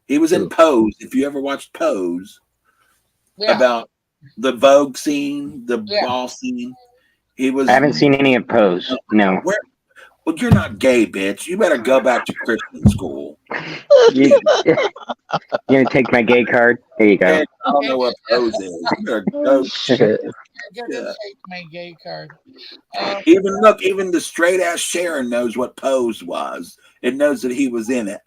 He was in Ooh. Pose. If you ever watched Pose, Yeah. about the Vogue scene, the Yeah. ball scene, he was. I haven't seen any of Pose. No. Well, you're not gay, bitch. You better go back to Christian school. You, you're going to take my gay card? There you go. And I don't know what Pose is. You better go. Shit. You're gonna Yeah. take my gay card. Even the straight ass Sharon knows what Pose was. It knows that he was in it.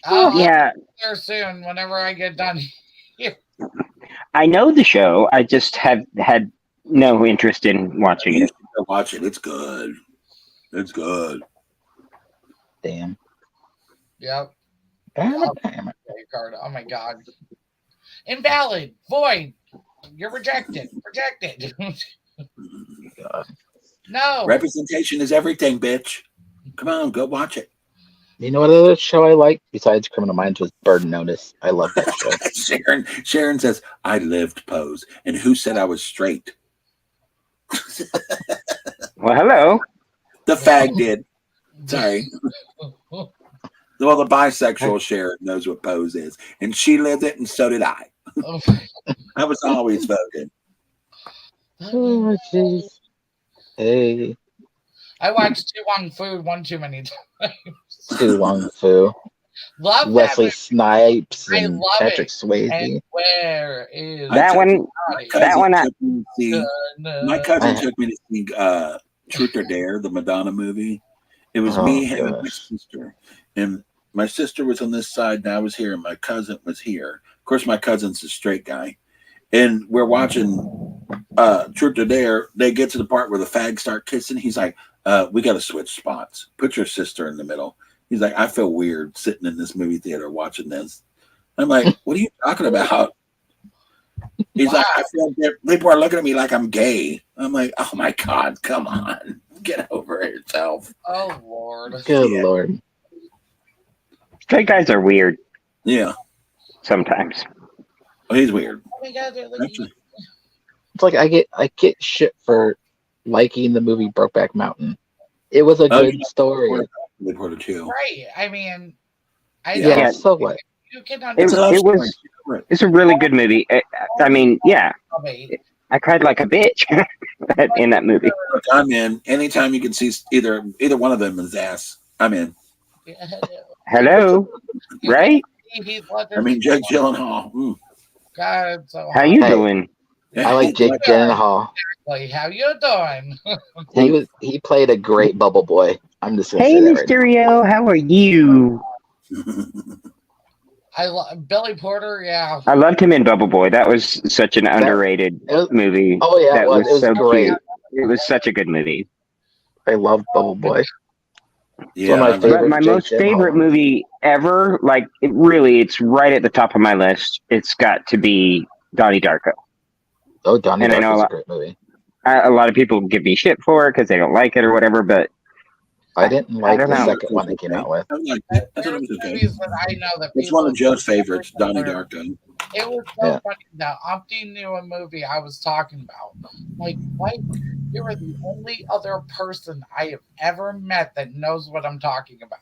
I'll Yeah, be there soon whenever I get done. I know the show. I just have had no interest in watching You it. should go watch it. It's good. It's good. Damn. Yep. Damn it. Gay card. Oh my god. Invalid. Void. You're rejected. Rejected. God. No. Representation is everything, bitch. Come on, go watch it. You know what other show I like besides Criminal Minds was Burden Notice. I love that show. Sharon says, I lived Pose. And who said I was straight? Well, hello. The fag did. Sorry. Well, the bisexual Sharon knows what Pose is. And she lived it, and so did I. I was always voting. Oh, jeez. Hey, I watched Tu Wong Fu one too many times. Tu Wong Fu, Love that Wesley movie. Snipes, I and love Patrick it. And Swayze. where is I That took one, my Johnny? that cousin one, took me to see. My Gonna- cousin I, took me to see Truth or Dare, the Madonna movie. It was oh me, him, and my gosh. sister. And my sister was on this side, and I was here, and my cousin was here. Of course, my cousin's a straight guy. And we're watching Truth or Dare. They get to the part where the fags start kissing. He's like, we got to switch spots. Put your sister in the middle. He's like, I feel weird sitting in this movie theater watching this. I'm like, what are you talking about? He's like, I feel people are looking at me like I'm gay. I'm like, oh my God, come on. Get over it yourself. Oh Lord. Good Yeah. Lord. straight guys are weird Yeah. sometimes. Oh, he's weird. Oh my God, they're like, Actually, It's like I get shit for liking the movie Brokeback Mountain. It was a oh, you good know, story. Reporter too. right. I mean, I Yeah. Yeah, Yeah, so what? you can It's a understand love it story. was. It's a really good movie. I mean, yeah, it. I cried like a bitch in that movie. Look, I'm in. Anytime you can see either one of them is ass, I'm in. Hello, right? I mean, Jake Gyllenhaal. God, so How hot. you Hey, doing? I like Jake Gyllenhaal. Like, how you doing? He played a great Bubble Boy. I'm just gonna Hey, say that right now. Mysterio, how are you? I love Billy Porter. Yeah, I loved him in Bubble Boy. That was such an underrated It was, movie. oh yeah, That it was. It was so great. cute. It was such a good movie. I love Bubble Boy. Yeah, one of my I like But favorite my Jake most Gyllenhaal favorite ones. movie ever, like it's right at the top of my list. It's got to be Donnie Darko. Oh, Donnie And I know Darko's a great movie. a lot of people give me shit for it because they don't like it or whatever, but I didn't I like don't the know. second one they came out with. I liked and it. I thought it there's was okay. movies that I know that It's one people. of Joe's favorites, Donnie Darko. It was so Yeah. funny that Umpty knew a movie I was talking about. Like, what? You are the only other person I have ever met that knows what I'm talking about.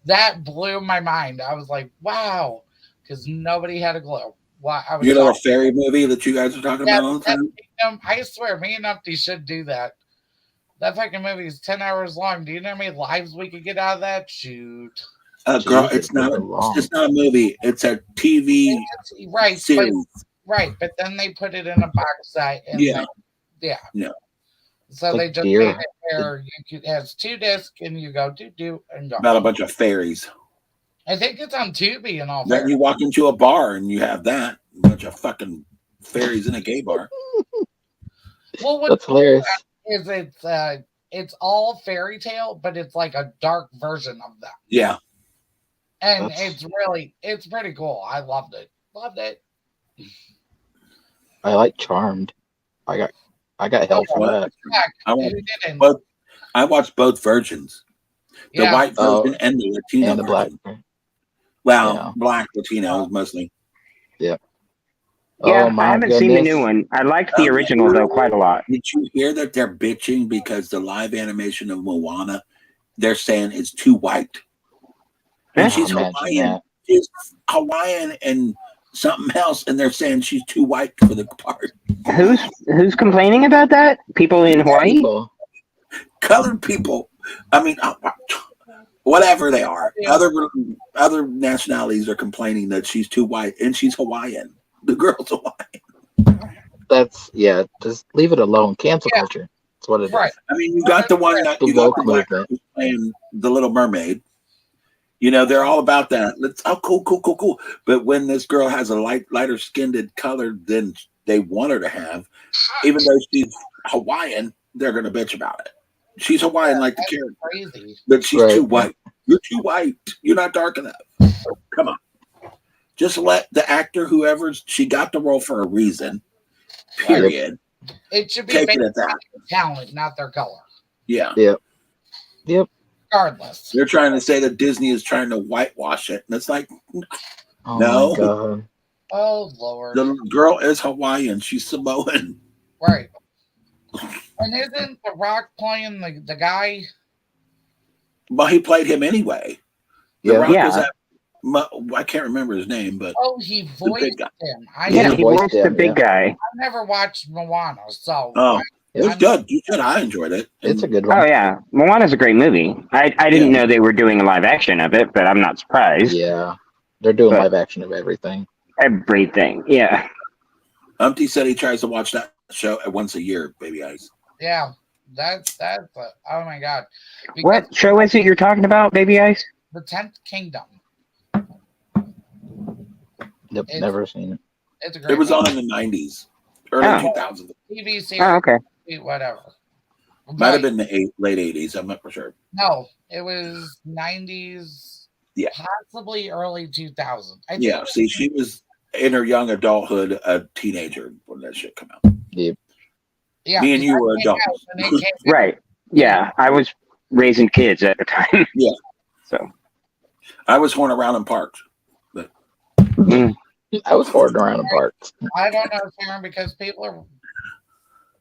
That blew my mind. I was like, wow, because nobody had a clue. Why I was Your little shocked. fairy movie that you guys are talking Yeah, about all the that time. kingdom. I swear, me and Umpty should do that. That fucking movie is 10 hours long. Do you know how many lives we could get out of that? Shoot. Girl, Jesus, those are long. it's not a movie. It's a TV Right, series. but then they put it in a box set, and Yeah, then, yeah. yeah. So It's they like just Deer. made it where it has 2 discs, and you go do and go. About a bunch of fairies. I think it's on Tubi and all Then that. you walk into a bar and you have that a bunch of fucking fairies in a gay bar. Well, what's That's hilarious. is it's all fairy tale, but it's like a dark version of that, Yeah, and That's- it's pretty cool. I loved it. Loved it. I like Charmed. I got hell for Well, that. Heck, I who watched didn't? both. I watched both versions, the Yeah, white Oh, version and the Latino and the black. version. Well, Yeah. black Latinos mostly. Yeah, Oh I my haven't seen the goodness. new one. I liked the original though quite a lot. Did you hear that they're bitching because the live animation of Moana, they're saying is too white, and she's Imagine Hawaiian. that. She's Hawaiian and something else, and they're saying she's too white for the part. Who's complaining about that? People in Hawaii? People. Colored people. I mean, whatever they are. Yeah. Other nationalities are complaining that she's too white, and she's Hawaiian. The girl's Hawaiian. That's just leave it alone. Cancel Yeah. culture. That's what it is. right. I mean, you got the one that The you got woke the black girl movement. who's playing the Little Mermaid. You know, they're all about that. Cool. But when this girl has a lighter skinned color than they want her to have, even though she's Hawaiian, they're gonna bitch about it. She's Hawaiian like the character, Crazy. but she's Right. too white. You're too white. You're not dark enough. Come on. Just let the actor, she got the role for a reason. Period. It should be Take based it at that. on their talent, not their color. Yeah. Yep. Regardless. They're trying to say that Disney is trying to whitewash it. And it's like, Oh No. my god. Oh Lord. the girl is Hawaiian. She's Samoan. Right. And isn't The Rock playing the guy? Well, he played him anyway. The Yeah. Rock Yeah. was I can't remember his name, but Oh, he the big voiced guy. him. Yeah, he he voiced voiced the him, big guy. I never watched Moana, so Oh, it was I'm good. You said I enjoyed it. it's a And good Oh one. yeah, Moana's a great movie. I yeah, didn't know they were doing a live action of it, but I'm not surprised. Yeah, they're doing But live action of everything. everything, yeah. Humpty said he tries to watch that show once a year. Baby Ice. yeah. Oh my god, because What show is it you're talking about, Baby Ice? the 10th Kingdom. Yep, It's never seen it. it's a It great was movie. on in the '90s, early Oh, 2000s. TV oh, series, okay. whatever. Might have But been the late '80s. I'm not for sure. no, it was 90s, Yeah, possibly early 2000. I think. yeah. See, she was in her young adulthood, a teenager when that shit come out. Yep. Yeah, Me and because you I were came out adults. when it came out. Right. Yeah, I was raising kids at the time, Yeah, so. I was horn around in parks. But Mm. I was hoarding around in parks. I don't know, Sharon, because people are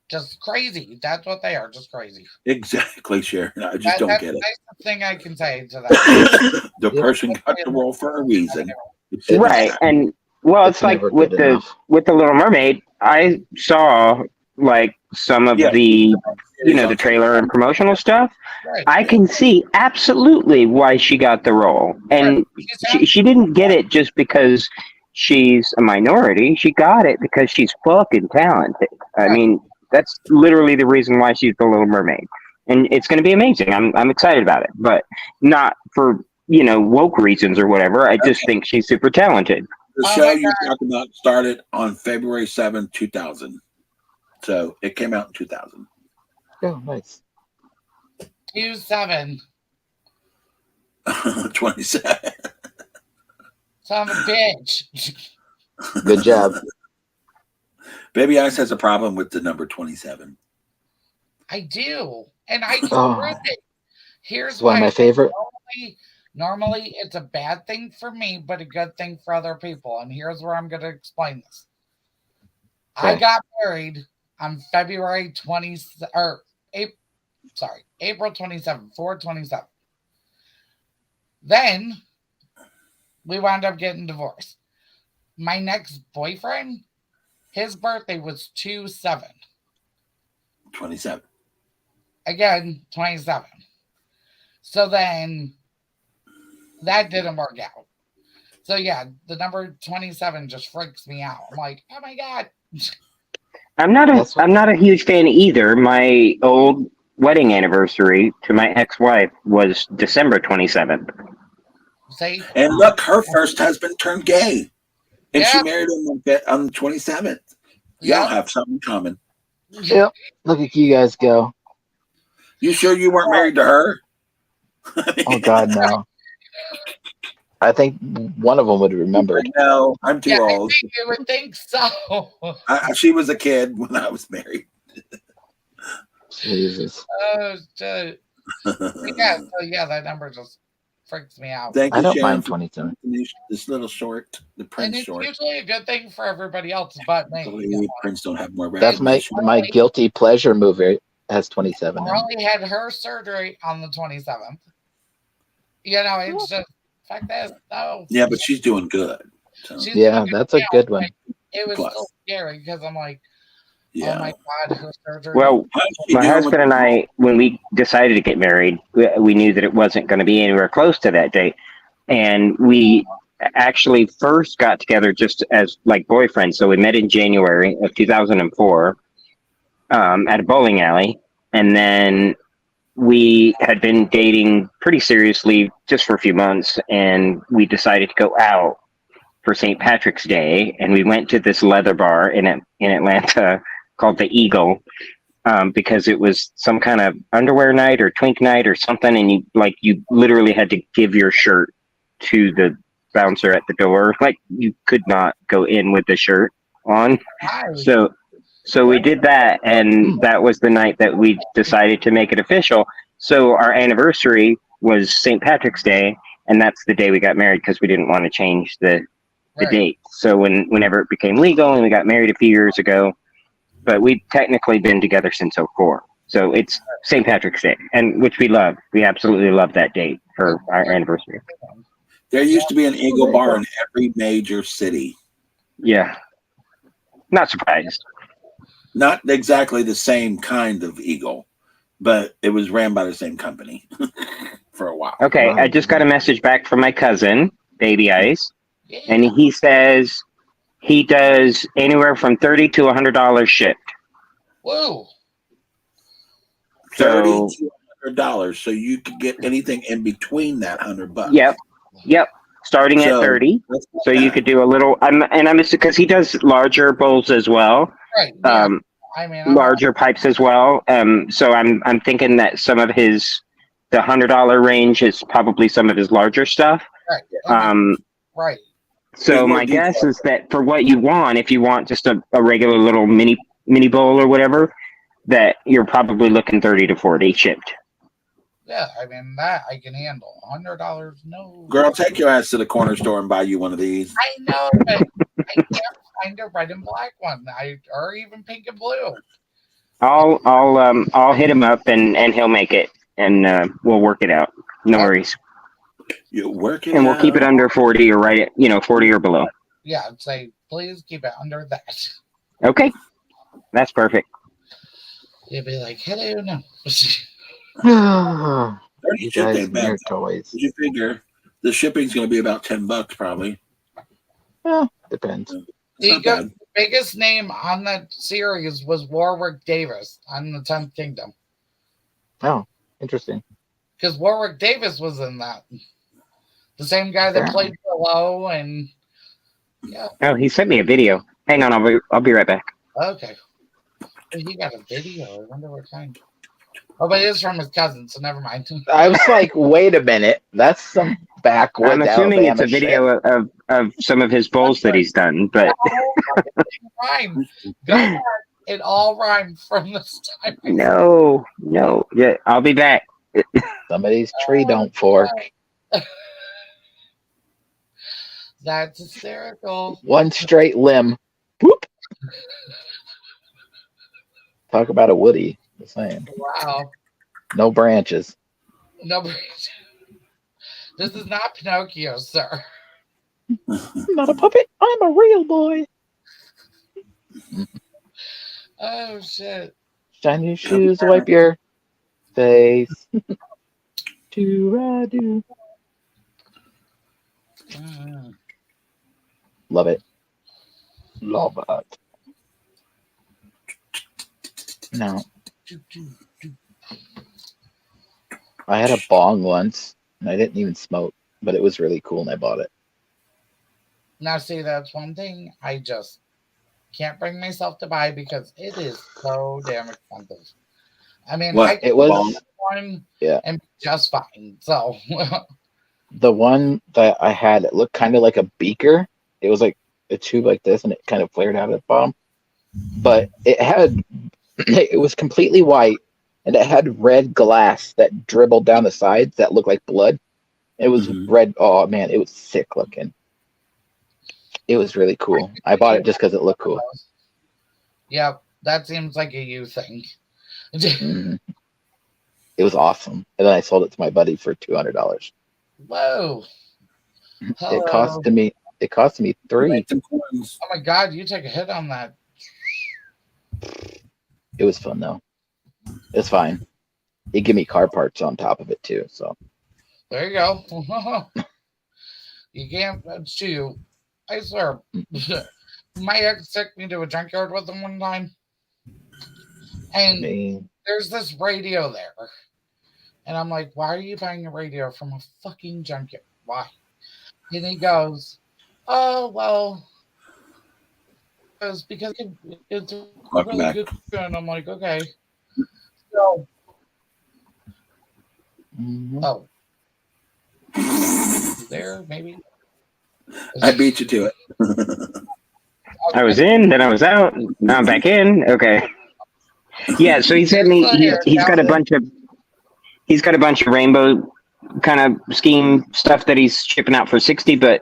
just crazy. That's what they are, just crazy. exactly, Sharon. I just don't That's get the it. nicest thing I can say to that. The Yep. person got the role for a reason. It It's shouldn't have Right, happened. and well, it's it's like never good enough. with the Little Mermaid. I saw like some of Yeah, the series the on trailer and promotional stuff. Right. I Yeah. can see absolutely why she got the role, Right. and She's she didn't get it just because she's a minority. She got it because she's fucking talented. I Right. mean, that's literally the reason why she's the Little Mermaid, and it's going to be amazing. I'm excited about it, but not for woke reasons or whatever. I just Okay. think she's super talented. The Oh show my you're god. talking about started on February 7th, 2000. So it came out in 2000. Oh, nice. 2-7. 27. Son of a bitch. Good job. Baby Ice has a problem with the number 27. I do. And I can Oh, prove it. Here's it's one of why. my favorite. Normally it's a bad thing for me, but a good thing for other people. And here's where I'm going to explain this. I Okay. got married on February 20 or April 27, 4/27. Then we wound up getting divorced. My next boyfriend, his birthday was 2/7. 27. Again, 27. So then that didn't work out. So yeah, the number 27 just freaks me out. I'm like, oh my god. I'm not a That's what. I'm not a huge fan either. My old wedding anniversary to my ex-wife was December 27th. See? And look, her first husband turned gay. And Yeah. she married him on the 27th. Y'all Yeah. have something in common. Yep. Look at you guys go. You sure you weren't married to her? Oh God, no. I think one of them would have remembered. No, I'm too Yeah, I old. think you would think so. She was a kid when I was married. Jesus. Oh shit. Yeah, that number just freaks me out. Thank I you, don't Sharon, mind for 27. this little short, the And Prince it's short. usually a good thing for everybody else but I me. believe Prince don't have more That's recognition. my guilty pleasure movie has 27 in it. Marley had her surgery on the 27th. It's just fuck this. No. Yeah, but she's doing good. So, She's Yeah, doing good that's a now, good but one. It was Plus. still scary because I'm like, yeah. oh my god, her surgery. Well, How's she my doing husband and with- I, when we decided to get married, we knew that it wasn't going to be anywhere close to that date, and we actually first got together just as like boyfriends. So we met in January of 2004 at a bowling alley, and then we had been dating pretty seriously just for a few months, and we decided to go out for St. Patrick's Day, and we went to this leather bar in Atlanta called the Eagle, because it was some kind of underwear night or twink night or something, and you literally had to give your shirt to the bouncer at the door. Like you could not go in with the shirt on. So we did that, and that was the night that we decided to make it official. So our anniversary was St. Patrick's Day, and that's the day we got married because we didn't want to change the date. So whenever it became legal and we got married a few years ago, but we've technically been together since '04. So it's St. Patrick's Day, and which we love. We absolutely love that date for our anniversary. There used to be an Eagle bar in every major city. Yeah. Not surprised. Not exactly the same kind of Eagle, but it was ran by the same company for a while. Okay, I just got a message back from my cousin, Baby Ice, Yeah. and he says he does anywhere from $30 to $100 shipped. Whoa. So, $3,200, so you could get anything in between that $100. Yep. Starting at 30, that's not so you bad. could do a little. I'm because he does larger bowls as well, Right. Yeah. I mean, I'm larger pipes as well. So I'm thinking that some of the $100 range is probably some of his larger stuff. right. Right. So There's more my guess detail. is that for what you want, if you want just a regular little mini bowl or whatever, that you're probably looking 30 to 40 shipped. Yeah. I mean, that I can handle. $100, no. Girl, take your ass to the corner store and buy you one of these. I know, but I can't find a red and black one. Or even pink and blue. I'll hit him up and he'll make it, and we'll work it out. No worries. You work it And we'll out. keep it under 40 or 40 or below. Yeah, I'd say please keep it under that. Okay, that's perfect. You'd be like, hello, no. You guys and your toys. You figure the shipping's going to be about $10 probably. Yeah, depends. The biggest name on that series was Warwick Davis on the 10th Kingdom. Oh, interesting. Because Warwick Davis was in that. The same guy that played Willow and yeah. Oh, he sent me a video. Hang on, I'll be right back. Okay. He got a video. I wonder what kind. Oh, but it is from his cousin, so never mind. I was like, wait a minute. That's some backwoods I'm assuming it's a Alabama video of some of his bowls that he's done, but rhyme. Go ahead. It all rhymed from this time. no. Yeah, I'll be back. Somebody's tree don't fork. That's hysterical. One straight limb. Whoop. Talk about a Woody. The same. Wow. No branches. No, this is not Pinocchio, sir. I'm not a puppet. I'm a real boy. Oh shit. Shine your shoes, wipe your face. Do-ra-do. Love it. Love it. No. I had a bong once, and I didn't even smoke, but it was really cool, and I bought it. Now, see, that's one thing I just can't bring myself to buy because it is so damn expensive. I mean, What? I can It was- buy one Yeah. and be just fine. So, The one that I had, it looked kind of like a beaker. It was like a tube like this, and it kind of flared out at the bottom. But it was completely white, and it had red glass that dribbled down the sides that looked like blood. It was red. Oh man, it was sick looking. It was really cool. I bought it just because it looked cool. Yep, that seems like a you thing. Mhm. It was awesome, and then I sold it to my buddy for $200. Whoa. Hello. It cost me $3. Make some coins. Oh my God, you take a hit on that. It was fun though. It's fine. He gave me car parts on top of it too. So There you go. You can't, that's you. I swear. My ex took me to a junkyard with him one time. I And mean, there's this radio there. And I'm like, why are you buying a radio from a fucking junkyard? Why? And he goes, oh, well, because it's Welcome really back. good. And I'm like, okay. So, oh. There, maybe? I beat you to it. I was in, then I was out. Now I'm back in. Okay. Yeah. So he sent me. He's got a bunch of rainbow kind of scheme stuff that he's shipping out for 60. But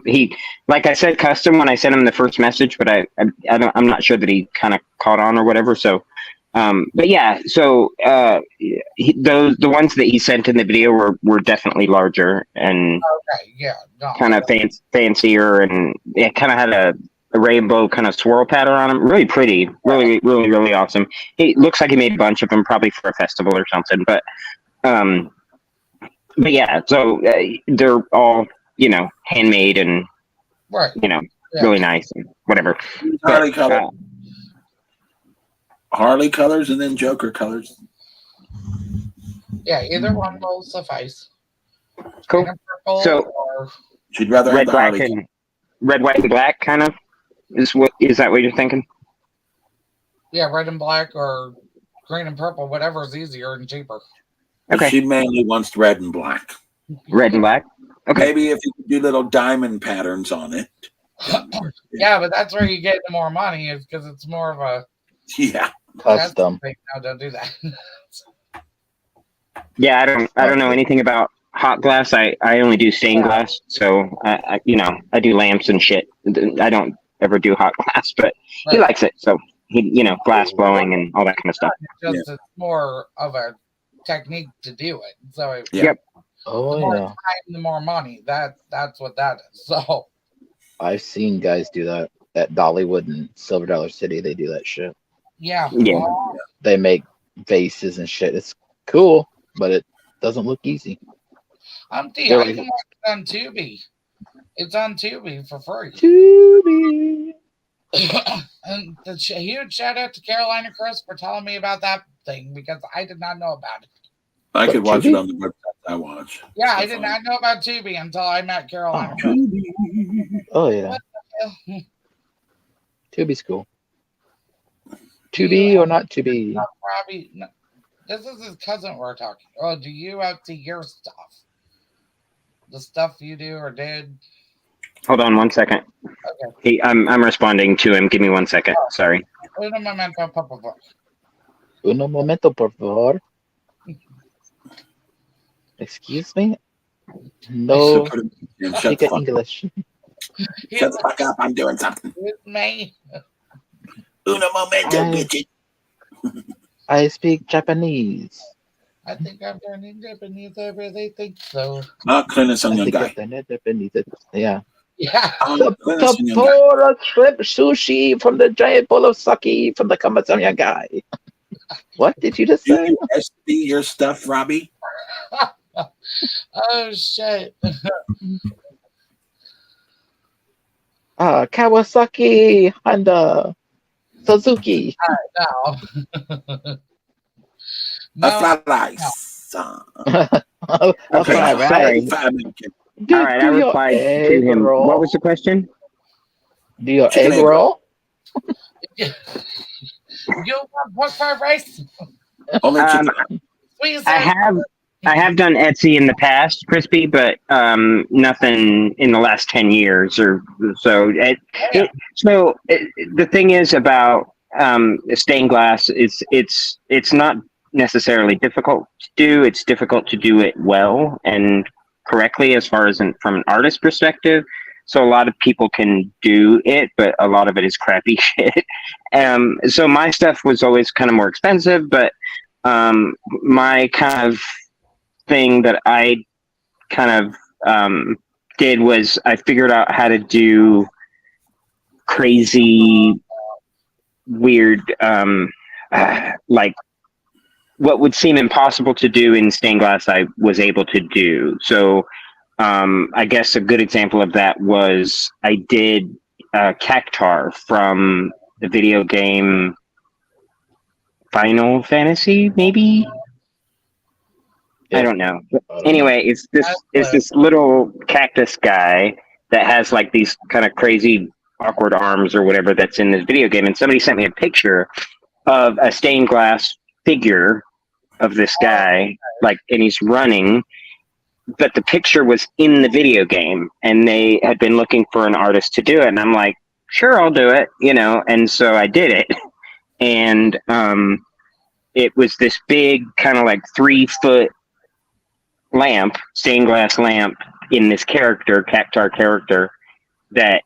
he, like I said, custom when I sent him the first message. But I'm not sure that he kind of caught on or whatever. So But yeah, so the ones that he sent in the video were definitely larger and Okay, yeah, no. kind of fancier, and it kind of had a rainbow kind of swirl pattern on them. Really pretty, really awesome. It looks like he made a bunch of them, probably for a festival or something. Um, but yeah, so they're all handmade and Right. Yeah. really nice and whatever. Harley But, colors. Harley colors and then Joker colors. Yeah, either one will suffice. cool. Green and purple So or She'd rather have red, the black, Harley. and red, white, and black, kind of is that what you're thinking? yeah, red and black or green and purple, whatever is easier and cheaper. Okay, She mainly wants red and black. red and black. Okay, Maybe if you could do little diamond patterns on it. Yeah, but that's where you get the more money is because it's more of a Yeah. Custom. No, don't do that. yeah, I don't know anything about hot glass. I only do stained glass, so I do lamps and shit. I don't ever do hot glass, but he Right. likes it, so he glass blowing and all that kind of stuff. Just it's more of a technique to do it. So Yeah. Yep. Oh the more yeah, time, the more money. That's what that is. So I've seen guys do that at Dollywood and Silver Dollar City. They do that shit. yeah, Yeah. well, They make vases and shit. It's cool, but it doesn't look easy. I They're can watch it on Tubi. It's on Tubi for free. Tubi. And huge shout out to Carolina Chris for telling me about that thing because I did not know about it. I could watch it Tubi? on the website I watch. Yeah, I It's did fun. not know about Tubi until I met Carolina Oh. Chris. Oh yeah, Tubi's cool. Tubi or not Tubi? Robbie, no, this is his cousin we're talking. Oh, do you have to your stuff? The stuff you do or did? Hold on one second. Okay. I'm responding to him. Give me 1 second. Sorry. Uno momento, por favor. Uno momento, por favor. Excuse me? No, Put it in. Shut speak the fuck up. English. Shut the fuck up. I'm doing something. With me. Uno momento, I- bitch. I speak Japanese. I think I'm turning Japanese. I really think so. Clint is some I young think guy. I'm Japanese. Yeah. Yeah. Clint is some young guy. Tempura shrimp sushi from the giant bowl of sake from the Kamatsunya guy. What did you just Do say? you SD your stuff, Robbie? Oh shit. Kawasaki, Honda, Suzuki. No. A No. fried rice. A Okay, fried rice. All right, I replied to him. What was the question? Do your Chicken egg egg roll? You want pork fried rice? Only chicken. Sweet and I have done Etsy in the past, Crispy, but nothing in the last 10 years or so. The thing is about stained glass is it's not necessarily difficult to do. It's difficult to do it well and correctly as far as from an artist perspective. So a lot of people can do it, but a lot of it is crappy shit. So my stuff was always kind of more expensive, but my kind of thing that I kind of did was I figured out how to do crazy, weird, like what would seem impossible to do in stained glass, I was able to do. So I guess a good example of that was I did Cactar from the video game Final Fantasy, maybe? I don't know. Anyway, it's this little cactus guy that has like these kind of crazy awkward arms or whatever that's in this video game, and somebody sent me a picture of a stained glass figure of this guy, like, and he's running, but the picture was in the video game, and they had been looking for an artist to do it, and I'm like, sure, I'll do it, and so I did it, and it was this big kind of like 3-foot lamp, stained glass lamp in this Cactar character that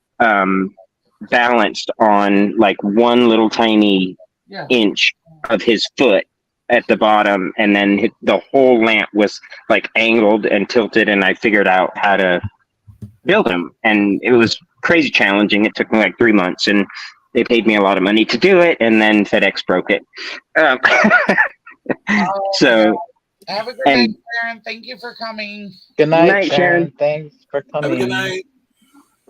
balanced on like one little tiny Yeah. inch of his foot at the bottom, and then the whole lamp was like angled and tilted, and I figured out how to build them, and it was crazy challenging. It took me like 3 months, and they paid me a lot of money to do it, and then FedEx broke it. Um, so Have a good and night, Sharon. Thank you for coming. Good night, night, Sharon. Sharon. Thanks for Have a good coming. night.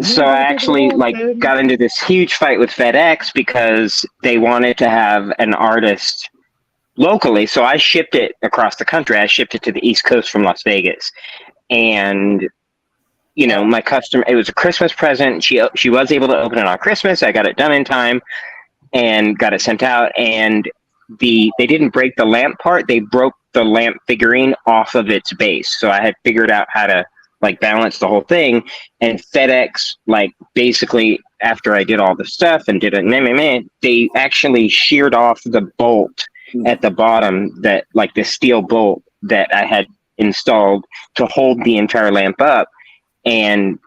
So I actually like got into this huge fight with FedEx because they wanted to have an artist locally. So I shipped it across the country. I shipped it to the East Coast from Las Vegas, and my customer. It was a Christmas present. She was able to open it on Christmas. I got it done in time and got it sent out. And they didn't break the lamp part. They broke the lamp figurine off of its base. So I had figured out how to like balance the whole thing. And FedEx, like basically after I did all the stuff and did it, they actually sheared off the bolt at the bottom, that like the steel bolt that I had installed to hold the entire lamp up. And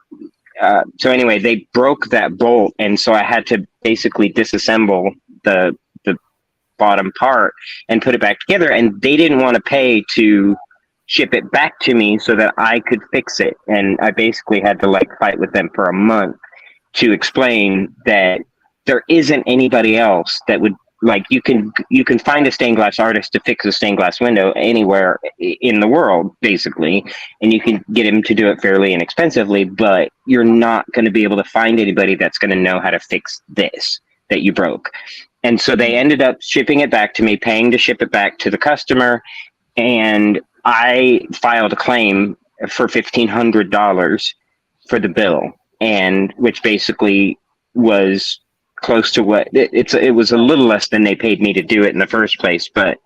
so anyway, they broke that bolt, and so I had to basically disassemble the bottom part and put it back together. And they didn't want to pay to ship it back to me so that I could fix it. And I basically had to like fight with them for a month to explain that there isn't anybody else that would like you can find a stained glass artist to fix a stained glass window anywhere in the world basically, and you can get him to do it fairly inexpensively, but you're not going to be able to find anybody that's going to know how to fix this that you broke. And so they ended up shipping it back to me, paying to ship it back to the customer, and I filed a claim for $1,500 for the bill, and which basically was close to what it was a little less than they paid me to do it in the first place, but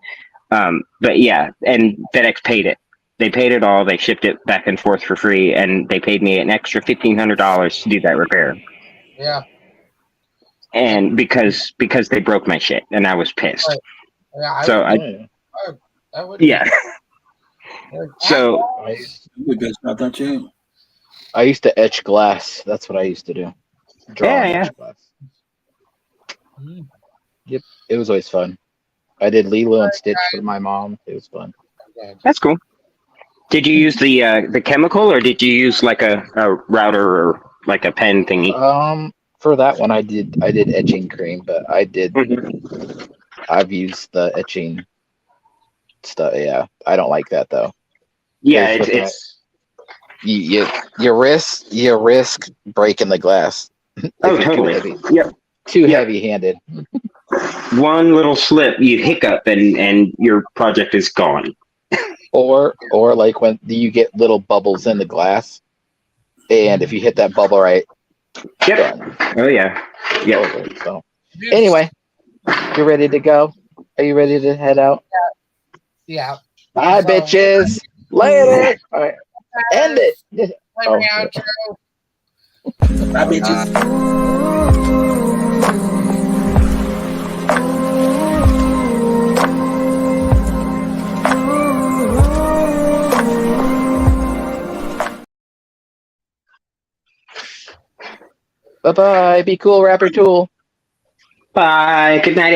yeah, and FedEx paid it. They paid it all. They shipped it back and forth for free, and they paid me an extra $1,500 to do that repair. Yeah. And because they broke my shit, and I was pissed. Right. Yeah. So I would. yeah. So We're pissed about that too. I used to etch glass. That's what I used to do. Draw and etch glass. Yep, it was always fun. I did Lilo and Stitch for my mom. It was fun. That's cool. Did you use the chemical, or did you use like a router or like a pen thingy? For that one, I did etching cream, but I've used the etching stuff. Yeah, I don't like that though. Yeah, it's you risk breaking the glass. Oh, totally. Yep. Too heavy-handed. One little slip, you hiccup, and your project is gone. Or like when you get little bubbles in the glass, and if you hit that bubble right. Yep. Done. Oh yeah. Yep. So anyway, you ready to go? Are you ready to head out? Yeah. Bye, bitches. Later. All right. End it. Outro. Bye, bitches. Bye-bye. Be cool, Rapper Tool. Bye. Good night.